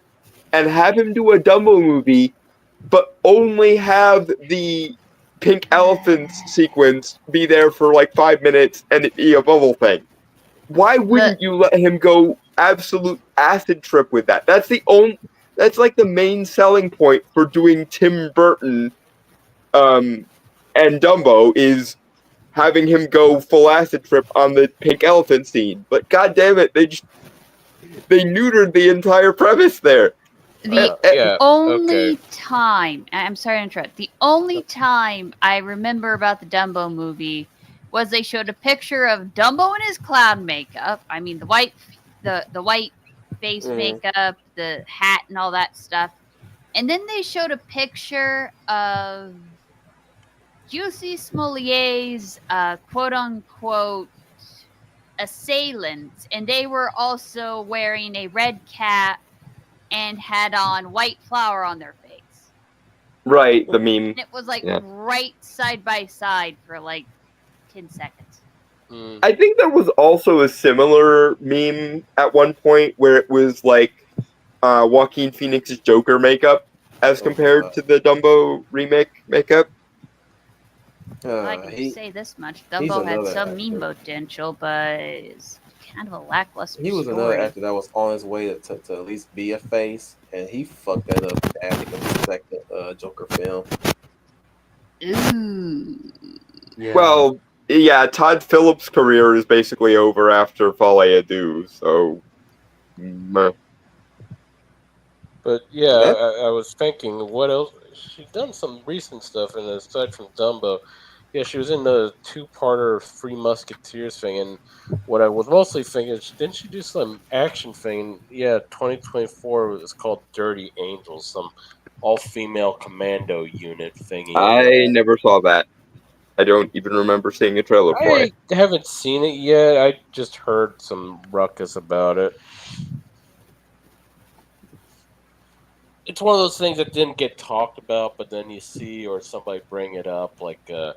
and have him do a Dumbo movie, but only have the pink elephants sequence be there for like 5 minutes and it be a bubble thing? Why wouldn't you let him go absolute acid trip with that? That's like the main selling point for doing Tim Burton and Dumbo, is having him go full acid trip on the pink elephant scene. But god damn it, they neutered the entire premise there. The only time, I'm sorry to interrupt, the only time I remember about the Dumbo movie was they showed a picture of Dumbo in his clown makeup. I mean, the white face makeup, the hat and all that stuff. And then they showed a picture of Jussie Smolier's quote-unquote assailants, and they were also wearing a red cap and had on white flour on their face. Right, the meme. And it was like right side by side for like 10 seconds. I think there was also a similar meme at one point where it was like Joaquin Phoenix's Joker makeup as compared to the Dumbo remake makeup. I can he say this much: he's Dumbo had another some meme actor. potential, but it's kind of a lackluster He was story. another actor that was on his way to at least be a face, and he fucked that up badly in the second Joker film. Ooh. Yeah. Well, yeah, Todd Phillips' career is basically over after Folie à Deux, so. Meh. But yeah, Yeah. I was thinking, what else? She's done some recent stuff, and aside from Dumbo, yeah, she was in the two-parter Three Musketeers thing, and what I was mostly thinking is, didn't she do some action thing? Yeah, 2024 was called Dirty Angels, some all-female commando unit thingy. I never saw that. I don't even remember seeing a trailer for it. I haven't seen it yet. I just heard some ruckus about it. It's one of those things that didn't get talked about, but then you see or somebody bring it up. Like, I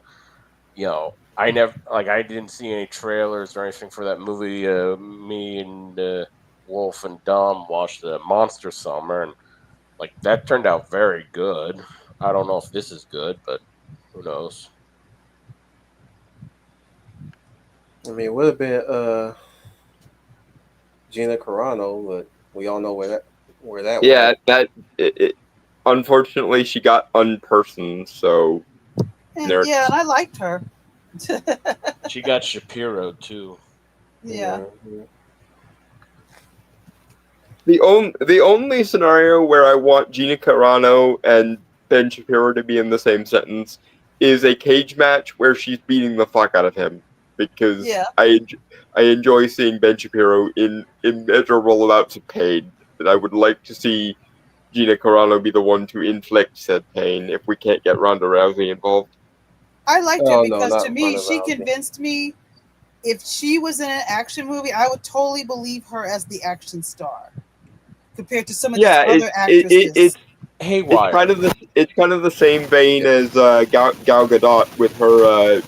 didn't see any trailers or anything for that movie. Me and Wolf and Dom watched Monster Summer, and like that turned out very good. I don't know if this is good, but who knows? I mean, it would have been Gina Carano, but we all know where that Yeah, went. that. Unfortunately, she got unpersoned, so. Yeah, and I liked her. She got Shapiro too. Yeah. The only scenario where I want Gina Carano and Ben Shapiro to be in the same sentence is a cage match where she's beating the fuck out of him, because Yeah. I enjoy seeing Ben Shapiro in immeasurable amounts of pain, and I would like to see Gina Carano be the one to inflict said pain if we can't get Ronda Rousey involved. I liked Oh, her no, because not to me, Ronda she Rousey. convinced me if she was in an action movie, I would totally believe her as the action star compared to some of these other actresses. It's Haywire. It's kind of the same vein as Gal Gadot with her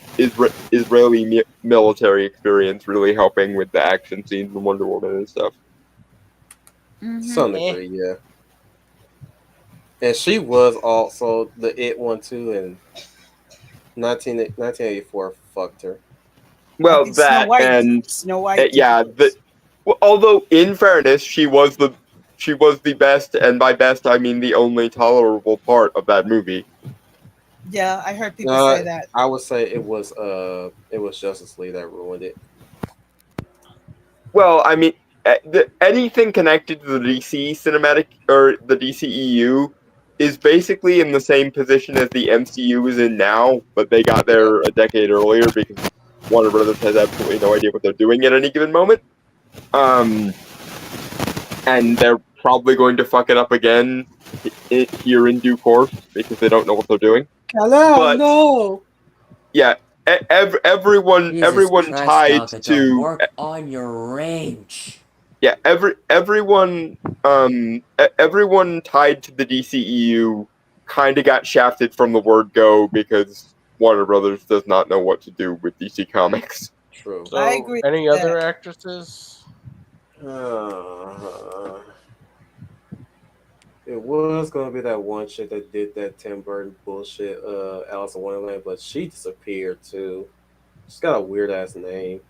Israeli military experience, really helping with the action scenes in Wonder Woman and stuff. Mhm. Some degree, yeah. And she was also the It one too, and 1984 fucked her. Well, think that Snow White. yeah. Although in fairness, she was the best, and by best I mean the only tolerable part of that movie. Yeah, I heard people say that. I would say it was Justice League that ruined it. Well, I mean, anything connected to the DC cinematic or the DCEU is basically in the same position as the MCU is in now, but they got there a decade earlier because Warner Brothers has absolutely no idea what they're doing at any given moment. And they're probably going to fuck it up again here in due course because they don't know what they're doing. Hello, no. Yeah, everyone Jesus Christ, tied Gal Gadot, to work on your range. yeah, everyone tied to the DCEU kind of got shafted from the word go because Warner Brothers does not know what to do with DC Comics. True. So, I agree any with other that. actresses? It was gonna be that one chick that did that Tim Burton bullshit, Alice in Wonderland, but she disappeared too. She's got a weird ass name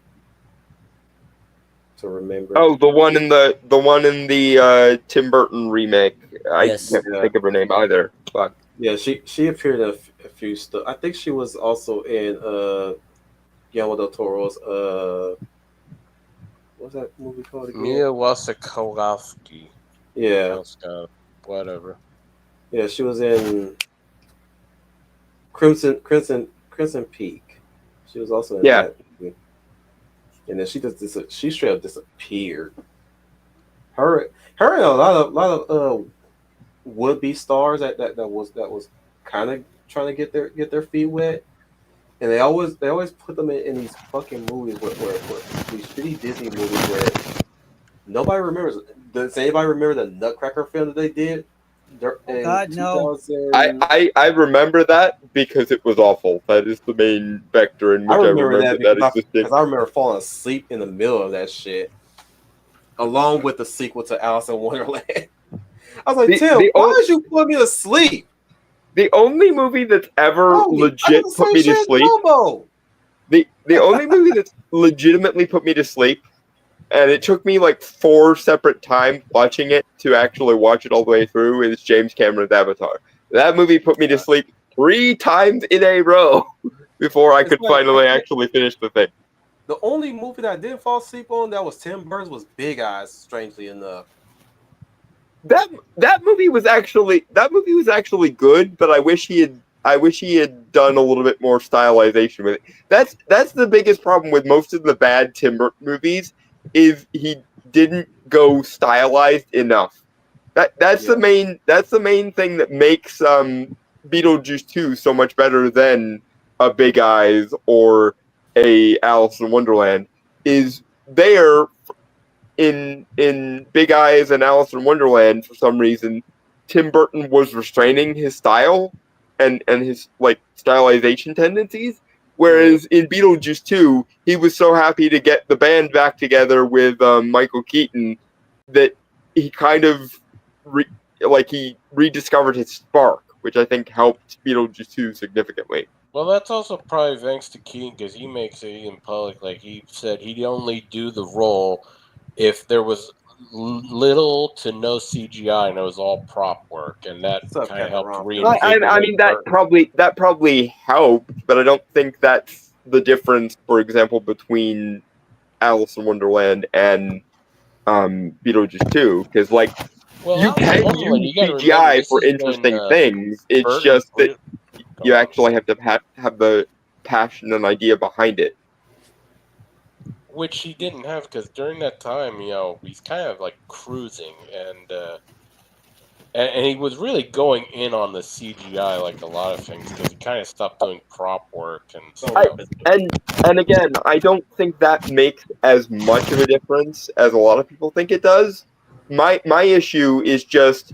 to remember. Oh, the one in the Tim Burton remake. I Yes. can't think of her name either. Fuck. Yeah, she appeared in a few stuff. I think she was also in Guillermo del Toro's what's that movie called again? Mia Wasikowski. Yeah, Whatever. yeah, she was in Crimson Peak. She was also in that movie. And then she straight up disappeared. Her and a lot of would be stars that was kind of trying to get their feet wet, and they always put them in these fucking movies where these shitty Disney movies where nobody remembers. Does anybody remember the Nutcracker film that they did? God, no. I remember that because it was awful. That is the main vector in which I remember that existed. Because I remember falling asleep in the middle of that shit, along with the sequel to Alice in Wonderland. I was like, Tim, why did you put me to sleep? the only movie that's ever Oh, I legit did the put same me to shit as sleep. Bobo. The only movie that's legitimately put me to sleep, and it took me like 4 separate times watching it to actually watch it all the way through, is James Cameron's Avatar. That movie put me to sleep 3 times in a row before I It's could like, finally I can't- actually finish the thing. The only movie that I didn't fall asleep on that was Tim Burton's was Big Eyes. Strangely enough, That movie was actually good, but I wish he had done a little bit more stylization with it. That's the biggest problem with most of the bad Tim Burton movies, is he didn't go stylized enough. That's the main thing that makes Beetlejuice 2 so much better than a Big Eyes or a Alice in Wonderland, is there in Big Eyes and Alice in Wonderland, for some reason, Tim Burton was restraining his style and his like stylization tendencies. Whereas in Beetlejuice 2, he was so happy to get the band back together with Michael Keaton that he kind of he rediscovered his spark, which I think helped Beetlejuice 2 significantly. Well, that's also probably thanks to Keaton, because he makes it in public. Like, he said he'd only do the role if there was little to no CGI and it was all prop work, and that What's up, kind of Kevin helped Ron? reinvigorate I mean that probably helped, but I don't think that's the difference. For example, between Alice in Wonderland and Beetlejuice 2, because like Well, you Alice in can Wonderland, use you gotta remember, CGI this for is interesting when, things. It's Burton's just that Go you on. actually have to have the passion and idea behind it. Which he didn't have, because during that time, he's kind of like cruising, and he was really going in on the CGI, like a lot of things, because he kind of stopped doing prop work and stuff. And again, I don't think that makes as much of a difference as a lot of people think it does. My issue is just,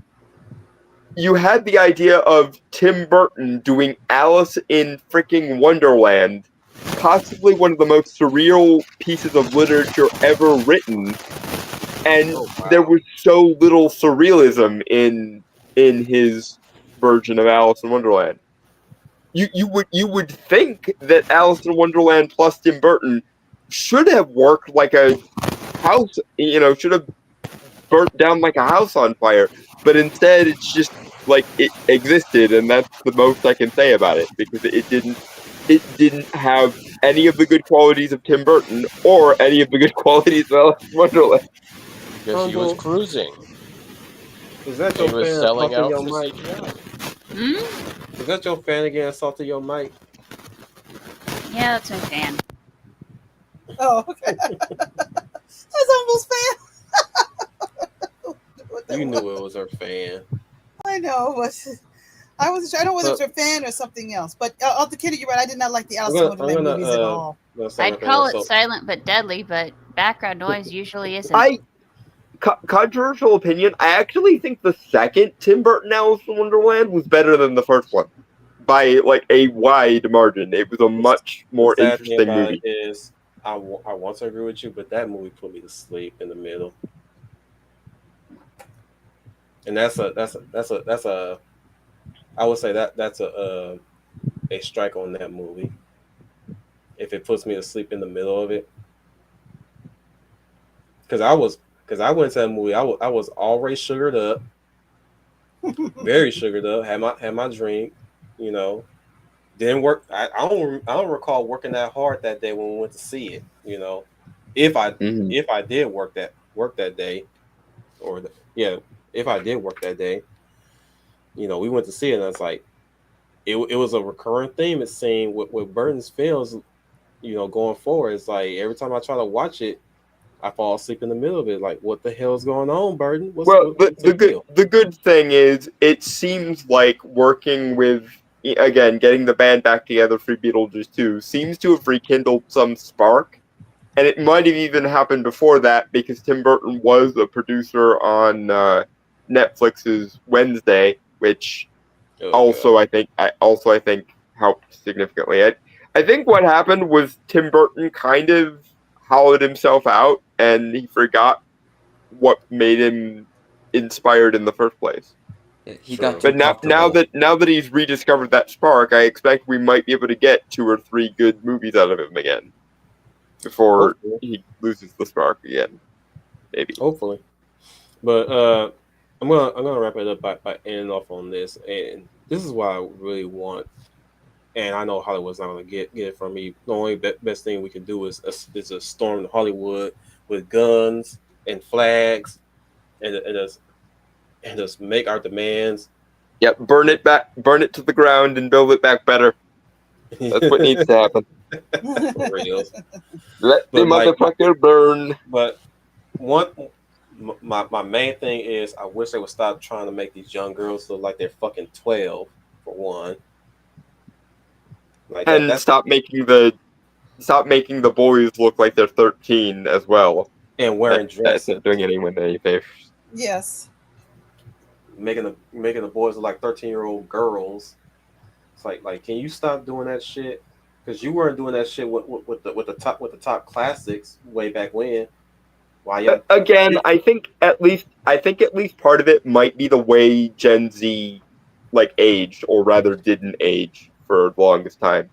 you had the idea of Tim Burton doing Alice in freaking Wonderland, possibly one of the most surreal pieces of literature ever written, and there was so little surrealism in his version of Alice in Wonderland. You would think that Alice in Wonderland plus Tim Burton should have worked like a house, should have burnt down like a house on fire, but instead it's just like it existed, and that's the most I can say about it, because it didn't have any of the good qualities of Tim Burton or any of the good qualities of Alice in Wonderland. Because he was cruising. Is that He your was fan selling assaulting out your for mic? CGI. Is that your fan again assaulting your mic? Yeah, that's my fan. Oh, okay. That's almost fan. You knew it was her fan. I know, but I don't know whether it's a fan or something else. But the kid, you're right. I did not like the Alice in Wonderland movies at all. I'd call it silent but deadly, but background noise usually isn't. Controversial opinion, I actually think the second Tim Burton Alice in Wonderland was better than the first one by like a wide margin. It was a much more interesting movie. I want to agree with you, but that movie put me to sleep in the middle, and that's a I would say that's a strike on that movie. If it puts me to sleep in the middle of it, because I went to that movie, I was already sugared up, very sugared up. Had my drink, Didn't work. I don't recall working that hard that day when we went to see it. If I did work that day, if I did work that day, we went to see it, and it's like it was a recurring theme. It's saying with Burton's films, going forward, it's like every time I try to watch it, I fall asleep in the middle of it. Like, what the hell is going on, Burton? The good thing is, it seems like working with, again, getting the band back together for Beetlejuice 2 seems to have rekindled some spark. And it might have even happened before that, because Tim Burton was a producer on Netflix's Wednesday, which I think helped significantly. I think what happened was Tim Burton kind of hollowed himself out, and he forgot what made him inspired in the first place. He Sure. got too But now comfortable. that he's rediscovered that spark, I expect we might be able to get 2 or 3 good movies out of him again before Hopefully. he loses the spark again. Maybe. Hopefully. But I'm gonna wrap it up by ending off on this, and this is what I really want. And I know Hollywood's not gonna get it from me. The only best thing we can do is a storm Hollywood with guns and flags, and just make our demands. Yep, burn it to the ground and build it back better. That's what needs to happen. For reals. Let the But, like- motherfucker burn. But my main thing is I wish they would stop trying to make these young girls look like they're fucking 12 for one. Like And that's stop making the boys look like they're 13 as well. and wearing That's dresses, not doing anyone any favors. Yes. making the boys look like 13-year-old girls. It's like can you stop doing that shit? Because you weren't doing that shit with the top classics way back when. Why y'all? Again, I think at least part of it might be the way Gen Z like aged, or rather didn't age for the longest time.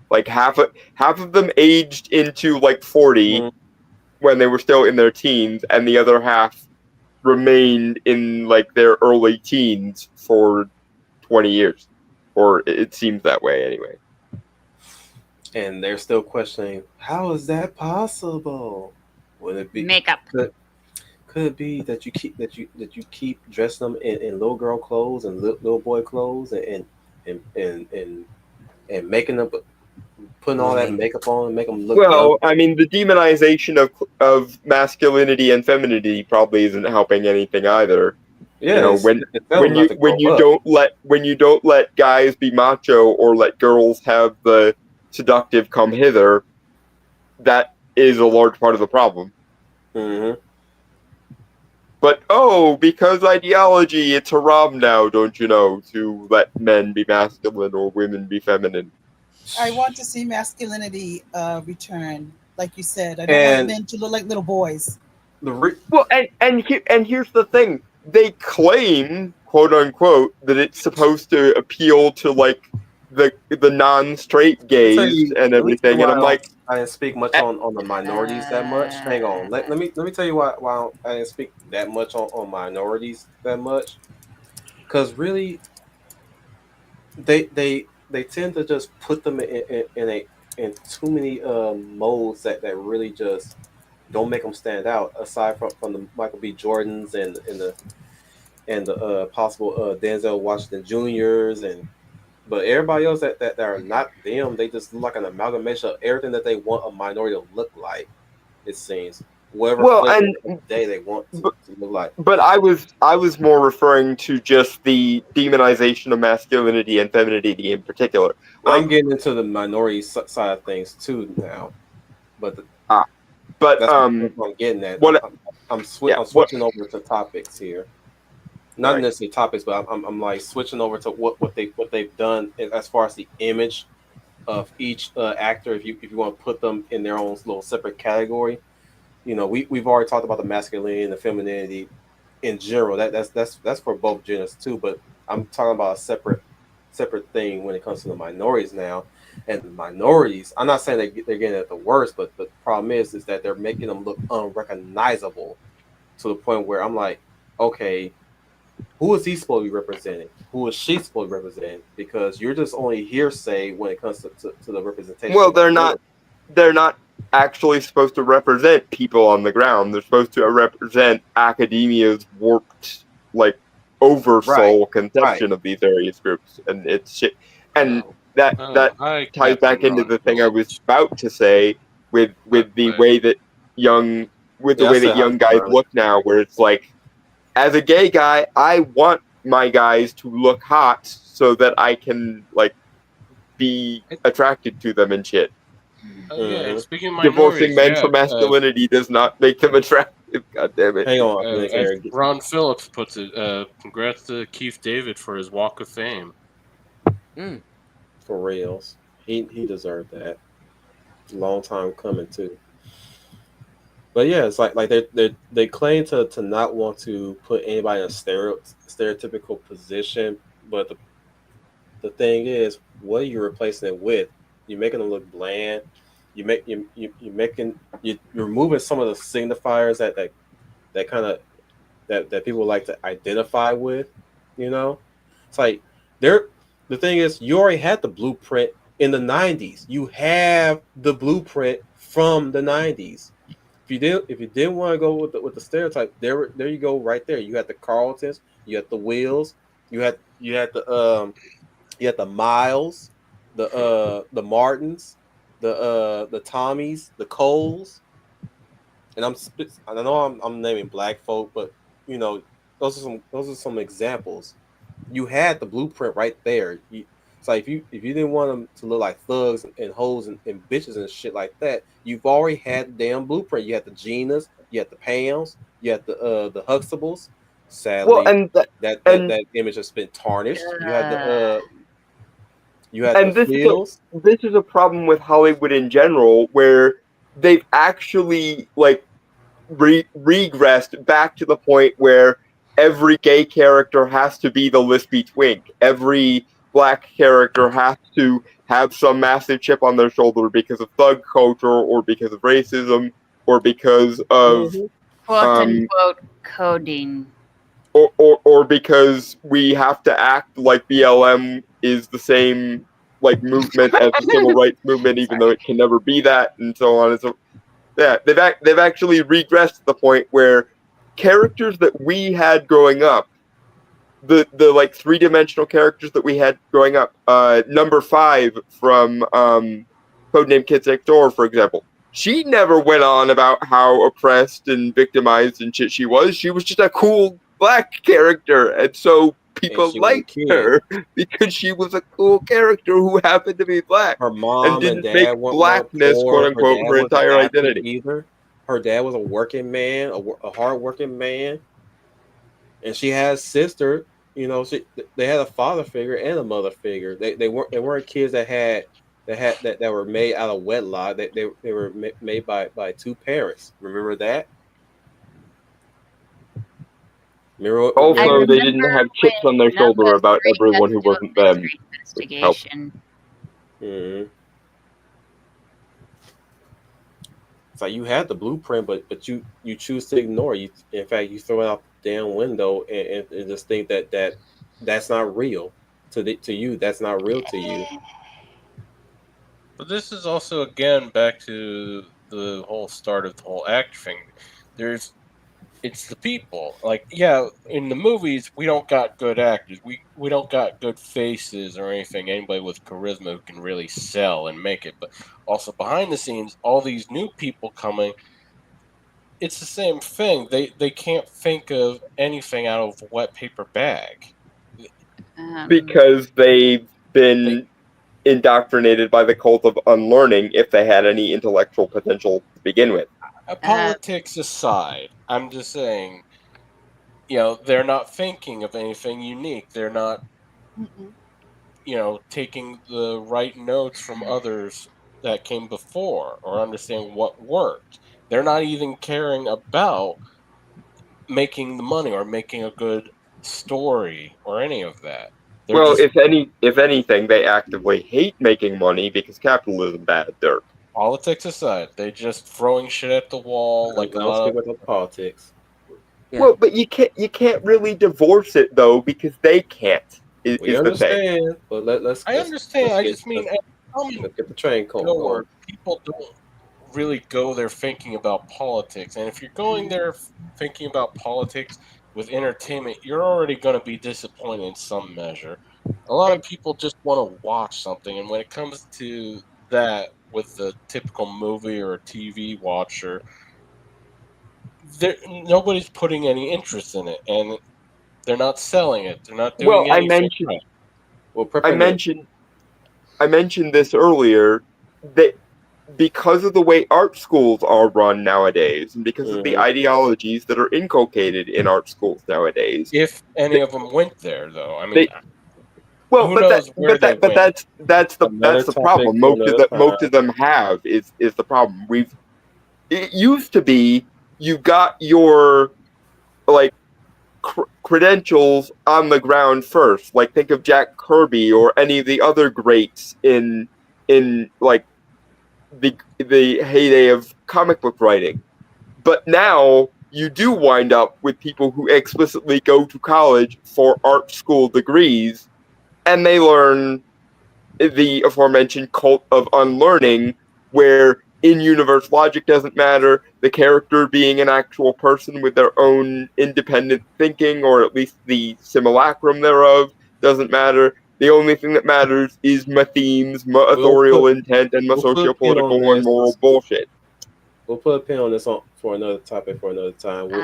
Like half of them aged into like 40 when they were still in their teens, and the other half remained in like their early teens for 20 years, or it seems that way anyway. And they're still questioning, how is that possible? Would it be Makeup. Could it be that you keep dressing them in little girl clothes and little boy clothes and making them putting all that makeup on and make them look Well, young? I mean, the demonization of masculinity and femininity probably isn't helping anything either. Yeah, You know, when you don't let guys be macho or let girls have the seductive come hither, that is a large part of the problem. Mm-hmm. But because ideology, it's haram now, don't you know, to let men be masculine or women be feminine. I want to see masculinity return, like you said. I don't want men to look like little boys. Well, and here's the thing: they claim, quote unquote, that it's supposed to appeal to like the non-straight gays and everything, and I'm like, I didn't speak much on the minorities that much. Hang on, let me tell you why I didn't speak that much on minorities that much. Because really, they tend to just put them in too many molds that really just don't make them stand out. Aside from the Michael B. Jordans and the possible Denzel Washington Juniors but everybody else that are not them, they just look like an amalgamation of everything that they want a minority to look like. It seems whatever day they want to look like. But I was more referring to just the demonization of masculinity and femininity in particular. I'm getting into the minority side of things too now, but that's what I'm getting at. I'm switching over to topics here. Not necessarily topics, but I'm like switching over to what they've done as far as the image of each actor. If you want to put them in their own little separate category, you know, we've already talked about the masculinity and the femininity in general. That's for both genders too. But I'm talking about a separate thing when it comes to the minorities now. And the minorities, I'm not saying they're getting at the worst, but the problem is that they're making them look unrecognizable to the point where I'm like, okay, who is he supposed to be representing? Who is she supposed to represent? Because you're just only hearsay when it comes to the representation. Well, they're not actually supposed to represent people on the ground. They're supposed to represent academia's warped, like, oversoul conception of these various groups, and it's shit. And that ties back into the thing I was about to say with the way that young guys look now, where it's like, as a gay guy, I want my guys to look hot so that I can like be attracted to them and shit. Yeah, speaking of Divorcing men minorities, for masculinity does not make them attractive. God damn it! Hang on, as Ron Phillips puts it, congrats to Keith David for his Walk of Fame. For reals, he deserved that. Long time coming too. But yeah, it's like they claim to not want to put anybody in a stereotypical position, but the thing is, what are you replacing it with? You're making them look bland. You're removing some of the signifiers that kind of that people like to identify with. You know, it's like they're the thing is you already had the blueprint in the '90s. You have the blueprint from the '90s. If you didn't want to go with the stereotype, there you go right there. You had the Carltons, you had the Wills, you had the Miles, the Martins, the Tommies, the Coles, and I know I'm naming black folk, but you know those are some examples. You had the blueprint right there. It's like if you didn't want them to look like thugs and hoes and bitches and shit like that, you've already had the damn blueprint. You had the Ginas, you had the Pams, you had the Huxtables. Sadly, Well, and that image has been tarnished. You had and the Fields. this is a problem with Hollywood in general, where they've actually like regressed back to the point where every gay character has to be the lispy twink. Every black character has to have some massive chip on their shoulder because of thug culture, or because of racism, or because of quote unquote coding. Or because we have to act like BLM is the same like movement as the civil rights movement, even though it can never be that, and so on and so. Yeah, they've actually regressed to the point where characters that we had growing up, the like 3-dimensional characters that we had growing up, number 5 from Codename Kids Next Door, for example. She never went on about how oppressed and victimized and shit she was. She was just a cool black character, and so people liked her because she was a cool character who happened to be black. Her mom and didn't and dad make blackness, quote unquote, her entire identity. Either her dad was a working man, a hard-working man, and she had a sister. You know, they had a father figure and a mother figure. They weren't kids that were made out of wedlock. They were made by 2 parents. Remember that? Also, they didn't have chips on their shoulder about everyone who wasn't them. Investigation. Mm-hmm. It's like you had the blueprint, but you choose to ignore it. In fact, you throw it out the damn window and just think that's not real to you. That's not real to you. But this is also again back to the whole start of the whole act thing. It's the people. Like, yeah, in the movies, we don't got good actors. We don't got good faces or anything. Anybody with charisma who can really sell and make it. But also behind the scenes, all these new people coming, it's the same thing. They can't think of anything out of a wet paper bag. Because they've been indoctrinated by the cult of unlearning, if they had any intellectual potential to begin with. Politics aside, I'm just saying, they're not thinking of anything unique. They're not, taking the right notes from others that came before or understanding what worked. They're not even caring about making the money or making a good story or any of that. If anything, they actively hate making money because capitalism bad dirt. Politics aside, they just throwing shit at the wall like a lot of with the politics. Yeah. Well, but you can't really divorce it though, because they can't. We understand, but let's. I understand. I just mean, let's get the train going. People don't really go there thinking about politics, and if you're going there thinking about politics with entertainment, you're already going to be disappointed in some measure. A lot of people just want to watch something, and when it comes to that, with the typical movie or TV watcher, nobody's putting any interest in it, and they're not selling it. They're not doing anything. I mentioned this earlier, that because of the way art schools are run nowadays, and because of the ideologies that are inculcated in art schools nowadays. If any of them went there, though, I mean. That's the problem. Most of them have is the problem. it used to be you got your like credentials on the ground first. Like think of Jack Kirby or any of the other greats in like the heyday of comic book writing. But now you do wind up with people who explicitly go to college for art school degrees, and they learn the aforementioned cult of unlearning, where in-universe logic doesn't matter, the character being an actual person with their own independent thinking, or at least the simulacrum thereof, doesn't matter. The only thing that matters is my themes, my authorial intent, and my socio-political and moral bullshit. We'll put a pin on this for another topic for another time. I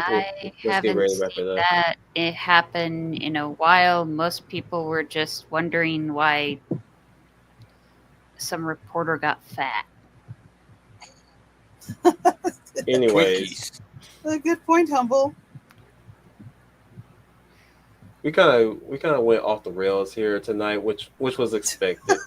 Let's get haven't ready to wrap seen it up. that it happen in a while. Most people were just wondering why some reporter got fat. Anyways, A good point, Humble. we kind of went off the rails here tonight, which was expected.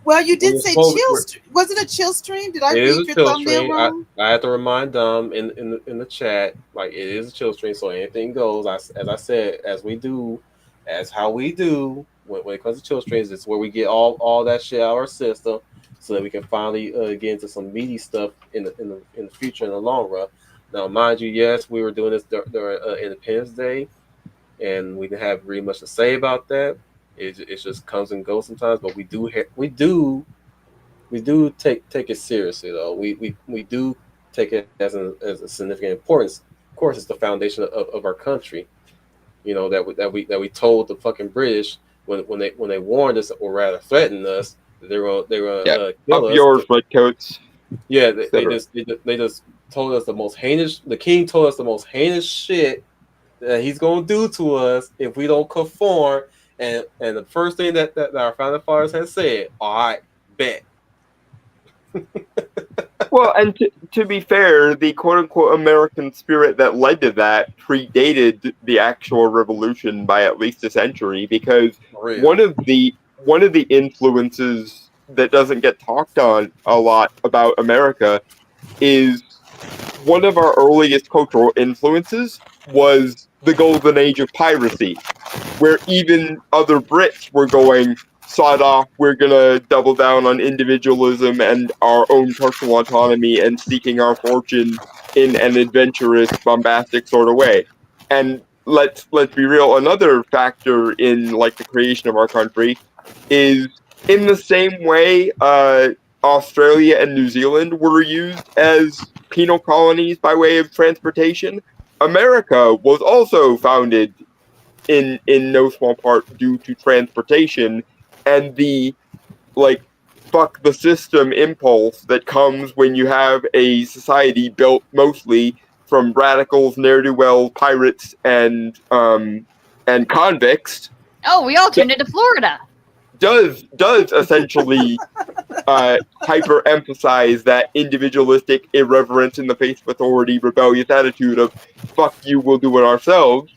Well, you did say supposed- chill. Was it a chill stream? Did I It is read a your chill thumbnail stream. wrong? I had to remind Dom in the chat, like it is a chill stream, so anything goes. As I said, as how we do when it comes to chill streams, it's where we get all that shit out of our system, so that we can finally get into some meaty stuff in the future in the long run. Now, mind you, yes, we were doing this during Independence Day, and we didn't have really much to say about that. It just comes and goes sometimes, but we do take it seriously though. We do take it as a significant importance. Of course, it's the foundation of our country. You know that we told the fucking British when they warned us, or rather threatened us, that they were kill Up us. yours, redcoats. Yeah, they just told us the most heinous. The king told us the most heinous shit that he's gonna do to us if we don't conform. And the first thing that our founding fathers had said, all right, bet. Well, and to be fair, the quote-unquote American spirit that led to that predated the actual revolution by at least a century, because one of the influences that doesn't get talked on a lot about America is one of our earliest cultural influences was the golden age of piracy, where even other Brits were going, sod off, we're going to double down on individualism and our own personal autonomy and seeking our fortune in an adventurous, bombastic sort of way. And let's be real, another factor in like the creation of our country is in the same way Australia and New Zealand were used as penal colonies by way of transportation, America was also founded in no small part due to transportation and the like fuck the system impulse that comes when you have a society built mostly from radicals, ne'er-do-well, pirates, and convicts. Oh, we all turned into Florida. Does essentially hyper-emphasize that individualistic irreverence in the face of authority, rebellious attitude of fuck you, we'll do it ourselves.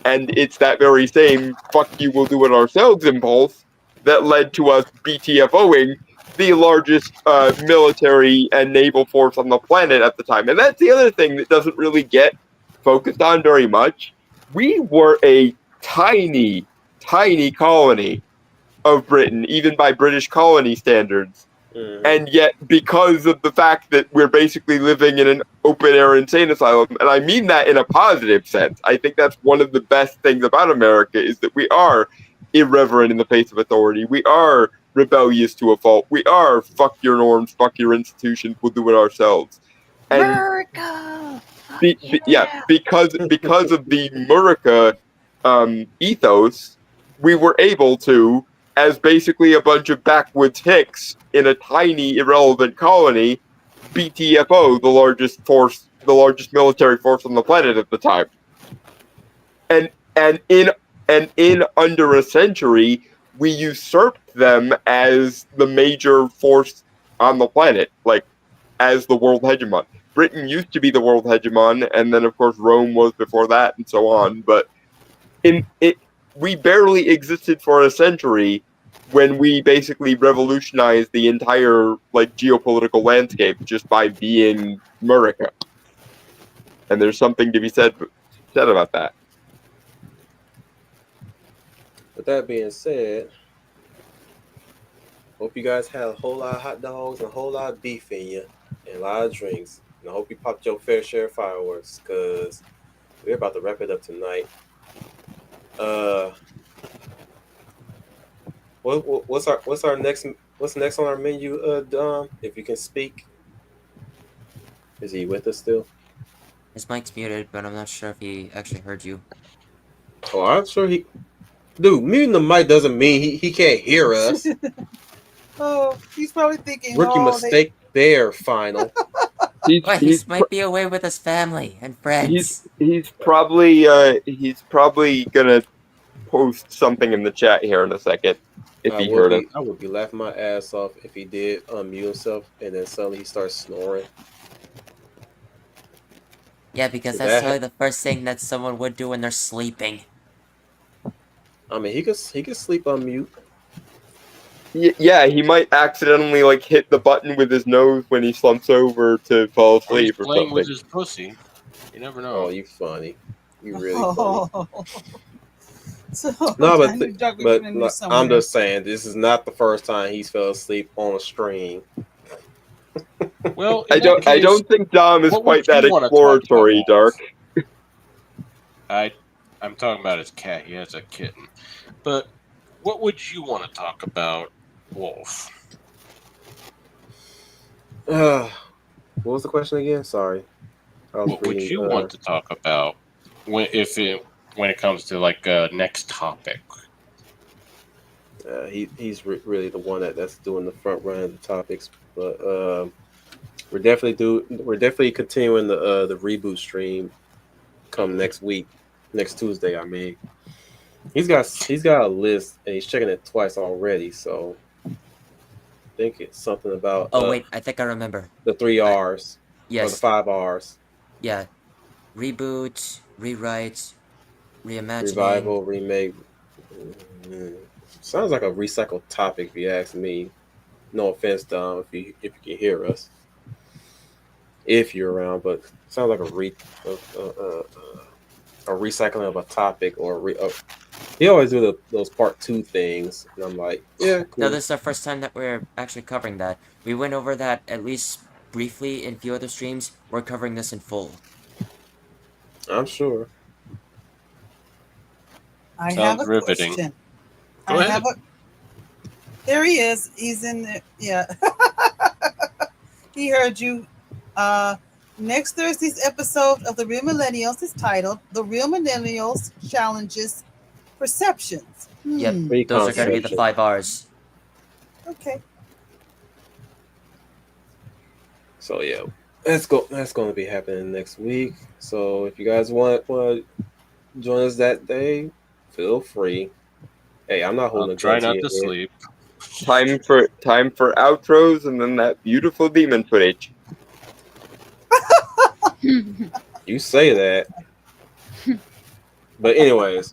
And it's that very same fuck you, we'll do it ourselves impulse that led to us BTFOing the largest military and naval force on the planet at the time. And that's the other thing that doesn't really get focused on very much. We were a tiny, tiny colony of Britain, even by British colony standards. And yet, because of the fact that we're basically living in an open-air insane asylum, and I mean that in a positive sense, I think that's one of the best things about America, is that we are irreverent in the face of authority. We are rebellious to a fault. We are fuck your norms, fuck your institutions, we'll do it ourselves. And America! because of the Murica ethos, we were able to, as basically a bunch of backwoods hicks in a tiny, irrelevant colony, BTFO, the largest military force on the planet at the time. And in under a century, we usurped them as the major force on the planet, like as the world hegemon. Britain used to be the world hegemon, and then of course Rome was before that, and so on. But we barely existed for a century, when we basically revolutionized the entire like geopolitical landscape just by being America. And there's something to be said about that. With that being said, hope you guys had a whole lot of hot dogs and a whole lot of beef in you and a lot of drinks. And I hope you popped your fair share of fireworks because we're about to wrap it up tonight. What's next on our menu, Dom? If you can speak, is he with us still? His mic's muted, but I'm not sure if he actually heard you. Oh, I'm sure he. Dude, muting the mic doesn't mean he can't hear us. Oh, he's probably thinking. Rookie mistake there, final. He might be away with his family and friends. He's probably gonna post something in the chat here in a second if he heard it. I would be laughing my ass off if he did unmute himself and then suddenly he starts snoring. Yeah, because that's probably the first thing that someone would do when they're sleeping. I mean, he could sleep on mute. Yeah, he might accidentally like hit the button with his nose when he slumps over to fall asleep or playing something. with his pussy. You never know. Oh, you funny. You really funny. So, No, but I'm just saying, this is not the first time he's fell asleep on a stream. Well, I don't think Dom is quite that exploratory, Dark. I'm talking about his cat. He has a kitten. But what would you want to talk about, Wolf? What was the question again? Sorry. What would you want to talk about when it comes to like next topic? He's really the one that's doing the front run of the topics, but we're definitely continuing the reboot stream come next Tuesday. I mean, he's got a list and he's checking it twice already, so I think it's something about. Oh wait, I think I remember the 3 R's. Yes. Or the 5 R's. Yeah, reboot, rewrite, reimagining, revival, remake. Sounds like a recycled topic, if you ask me. No offense, Dom, if you can hear us, if you're around, but it sounds like a recycling of a topic or he always do those part 2 things, and I'm like, yeah, cool. No, this is our first time that we're actually covering that. We went over that at least briefly in a few other streams. We're covering this in full. I'm sure. I Sounds have a riveting. question. Go ahead. There he is. He's in there. Yeah. He heard you. Next Thursday's episode of The Real Millennials is titled The Real Millennials Challenges Perceptions. Yep, those are going to be the 5 R's. Okay. So yeah, that's going to be happening next week. So if you guys want to join us that day, feel free. Hey, I'm not holding. Try not to sleep. Time for outros and then that beautiful demon footage. You say that. But anyways,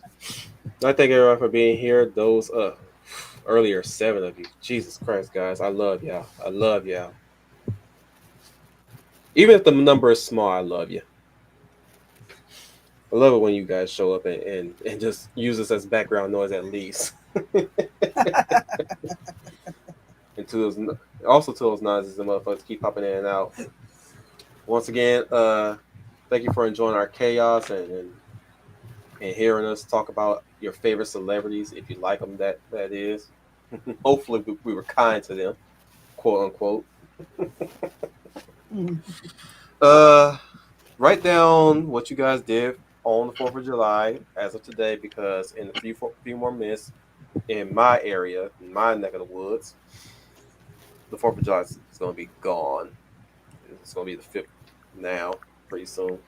I thank everyone for being here. Those earlier 7 of you. Jesus Christ, guys. I love y'all. I love y'all. Even if the number is small, I love you. I love it when you guys show up and just use us as background noise at least. And to those noises, the motherfuckers keep popping in and out. Once again, thank you for enjoying our chaos and hearing us talk about your favorite celebrities, if you like them. That is. Hopefully, we were kind to them, quote unquote. Write down what you guys did on the 4th of July as of today, because in a few more minutes, in my area, in my neck of the woods, the 4th of July is going to be gone. It's going to be the 5th now, pretty soon.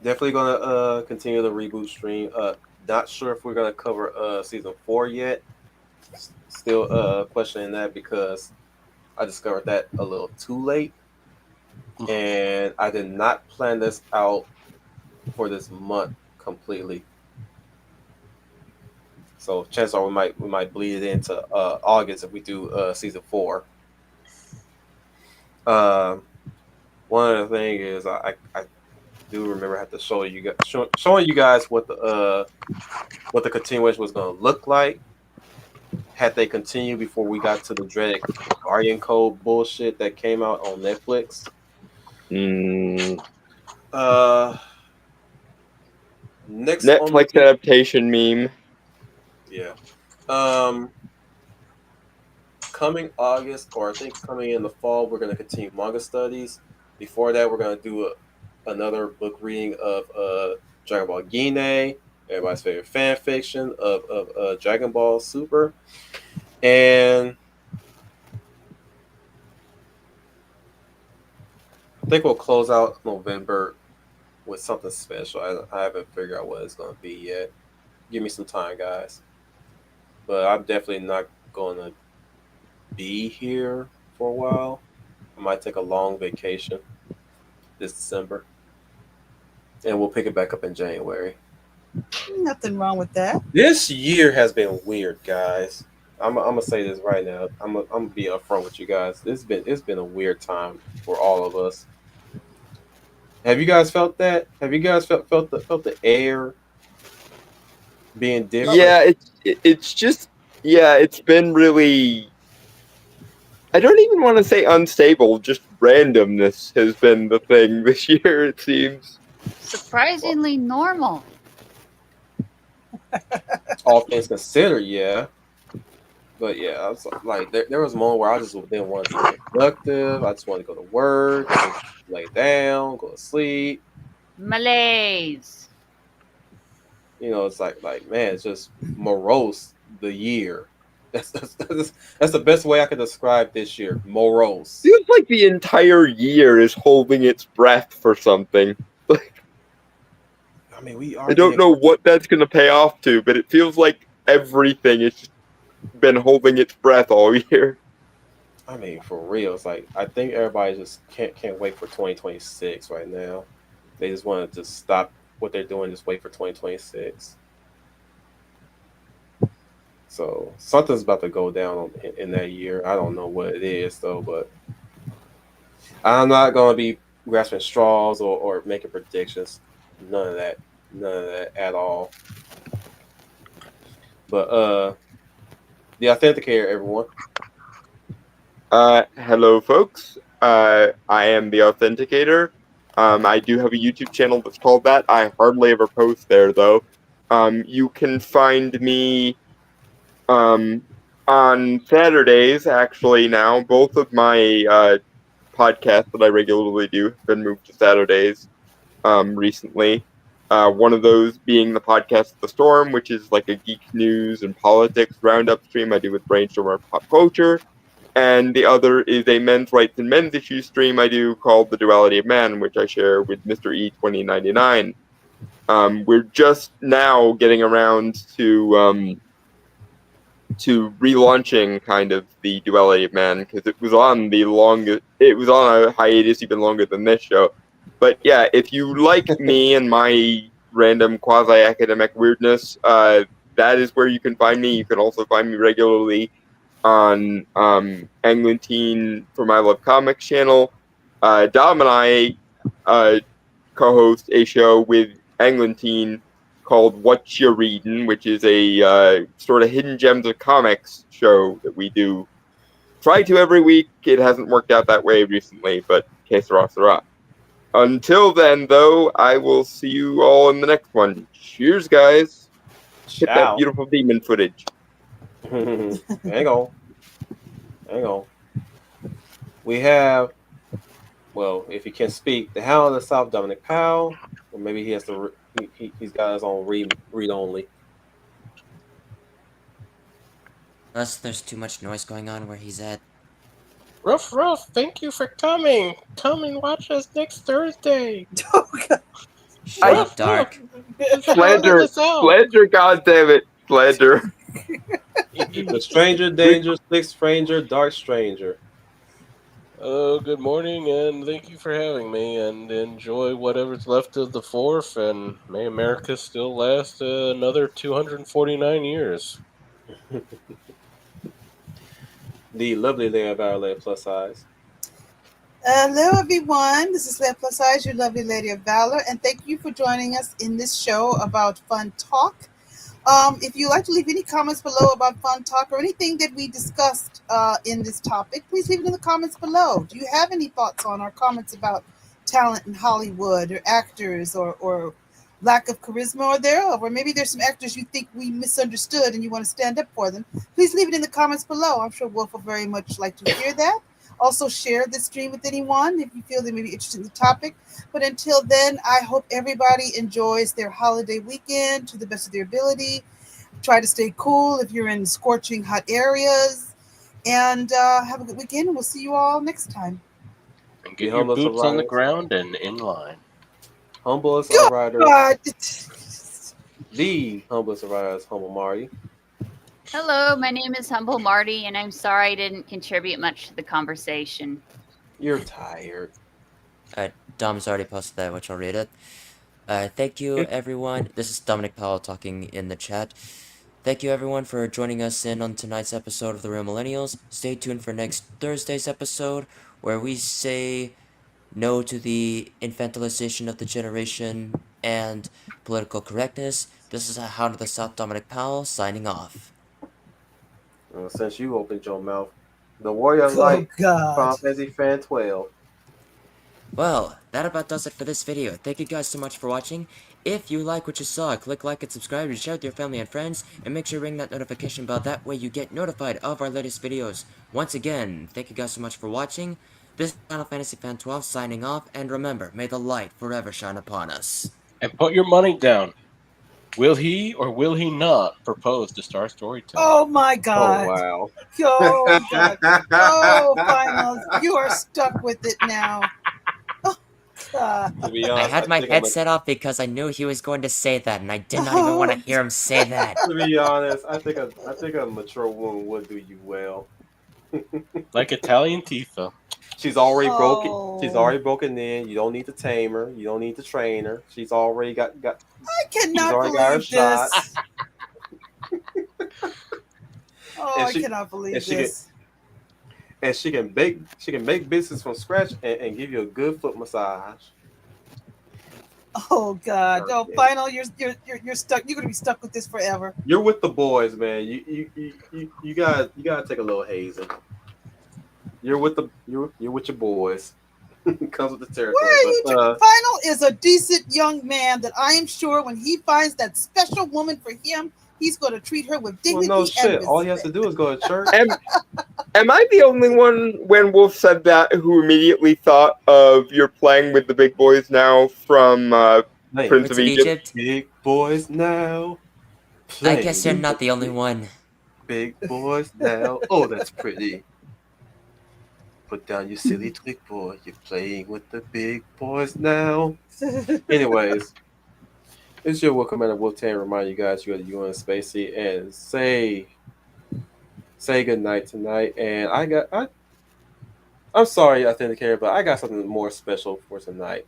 Definitely going to continue the reboot stream. Not sure if we're going to cover season 4 yet. Still questioning that because I discovered that a little too late. And I did not plan this out for this month completely. So chances are we might bleed it into August if we do season 4. One of the things is I do remember I had to showing you guys what the continuation was going to look like had they continued before we got to the dreaded Guardian Code bullshit that came out on Netflix. Next Netflix adaptation meme. Yeah. Coming August, or I think coming in the fall, we're going to continue manga studies. Before that, we're going to do another book reading of Dragon Ball Gine, everybody's favorite fan fiction of Dragon Ball Super. And I think we'll close out November with something special. I haven't figured out what it's going to be yet. Give me some time, guys. But I'm definitely not going to be here for a while. I might take a long vacation this December. And we'll pick it back up in January. Nothing wrong with that. This year has been weird, guys. I'm gonna say this right now. I'm gonna be upfront with you guys. It's been a weird time for all of us. Have you guys felt that? Have you guys felt the air being different? Yeah, it's just it's been really. I don't even want to say unstable. Just randomness has been the thing this year. It seems Surprisingly normal. All things considered, yeah. But yeah, I was like, there was a moment where I just didn't want to be productive. I just wanted to go to work, lay down, go to sleep. Malaise. You know, it's like man, it's just morose the year. That's the best way I could describe this year. Morose. Feels like the entire year is holding its breath for something. I mean, we are. I don't know what that's going to pay off to, but it feels like everything has just been holding its breath all year. I mean, for real, it's like I think everybody just can't wait for 2026 right now. They just want to just stop what they're doing, just wait for 2026. So something's about to go down in that year. I don't know what it is though, but I'm not gonna be grasping straws or making predictions. None of that at all. But the authenticator, everyone. Hello, folks. I am the authenticator. I do have a YouTube channel that's called that. I hardly ever post there, though. You can find me on Saturdays, actually, now. Both of my podcasts that I regularly do have been moved to Saturdays recently. One of those being the Podcast of the Storm, which is like a geek news and politics roundup stream I do with Brainstorm or Pop Culture. And the other is a men's rights and men's issues stream I do called The Duality of Man, which I share with Mr. E 2099. We're just now getting around to relaunching kind of the Duality of Man, because it was on a hiatus even longer than this show. But yeah, if you like me and my random quasi-academic weirdness, that is where you can find me. You can also find me regularly on Anglantine for My Love Comics channel. Dom and I co-host a show with Anglantine called What You Readin', which is a sort of hidden gems of comics show that we do. Try to every week. It hasn't worked out that way recently, but que sera, sera. Until then, though, I will see you all in the next one. Cheers, guys. Hit that beautiful demon footage. Hang on. We have, well, if he can speak, the Hound of the South, Dominic Powell, or maybe he has to. He's got his own read only. Unless there's too much noise going on where he's at. Ruff, thank you for coming. Come and watch us next Thursday. Shut up, Dark. Slander, goddammit. Slander. The stranger, danger, sixth stranger, dark stranger. Good morning, and thank you for having me. And enjoy whatever's left of the 4th, and may America still last another 249 years. The lovely Leia Violet plus size. Hello, everyone. This is Leia Plus Size, your lovely lady of valor, and thank you for joining us in this show about fun talk. If you'd like to leave any comments below about fun talk or anything that we discussed in this topic, please leave it in the comments below. Do you have any thoughts on our comments about talent in Hollywood or actors or lack of charisma or thereof? Or maybe there's some actors you think we misunderstood and you want to stand up for them. Please leave it in the comments below. I'm sure Wolf will very much like to hear that. Also, share this stream with anyone if you feel they may be interested in the topic. But until then, I hope everybody enjoys their holiday weekend to the best of their ability. Try to stay cool if you're in scorching hot areas. And have a good weekend, and we'll see you all next time. And get your boots on the ground and in line. Humblest God. rider. The humblest rider is Humble Marty. Hello, my name is Humble Marty, and I'm sorry I didn't contribute much to the conversation. You're tired. Dom's already posted that, which I'll read it. Thank you, everyone. This is Dominic Powell talking in the chat. Thank you, everyone, for joining us in on tonight's episode of The Real Millennials. Stay tuned for next Thursday's episode, where we say no to the infantilization of the generation and political correctness. This is Hound of the South, Dominic Powell, signing off. Since you opened your mouth, the Warrior Light, Final Fantasy Fan 12. Well, that about does it for this video. Thank you guys so much for watching. If you like what you saw, click like and subscribe and share with your family and friends, and make sure to ring that notification bell. That way you get notified of our latest videos. Once again, thank you guys so much for watching. This is Final Fantasy Fan 12 signing off, and remember, may the light forever shine upon us. And put your money down. Will he or will he not propose to Star Storytelling? Oh my God. Oh, wow. Oh, God. Oh, Finals. You are stuck with it now. Oh, God. To be honest, I had my headset off because I knew he was going to say that, and I did not even want to hear him say that. To be honest, I think a mature woman would do you well. Like Italian Tifa. She's already broken. She's already broken in. You don't need to tame her. You don't need to train her. She's already got. I cannot already got her believe shot. this. Oh, And I she- cannot believe and she this. And she can make business from scratch and give you a good foot massage. Oh God! Oh, Okay. Final, you're stuck. You're gonna be stuck with this forever. You're with the boys, man. You gotta take a little hazing. You're with your boys. Comes with the territory. Where are you? But, Final is a decent young man that I am sure when he finds that special woman for him, he's going to treat her with well, dignity no and shit. respect. All he has to do is go to church. Am I the only one, when Wolf said that, who immediately thought of You're Playing with the Big Boys Now from Hey, Prince Prince of of Egypt? Egypt? big boys now. I guess you're not the only one. Big boys now. Oh, that's pretty. Put down your silly twig boy. You're playing with the big boys now. Anyways, it's your welcome at Wolf Tan. Remind you guys you got the UN Spacey and say good night tonight. And I'm sorry I didn't care, but I got something more special for tonight.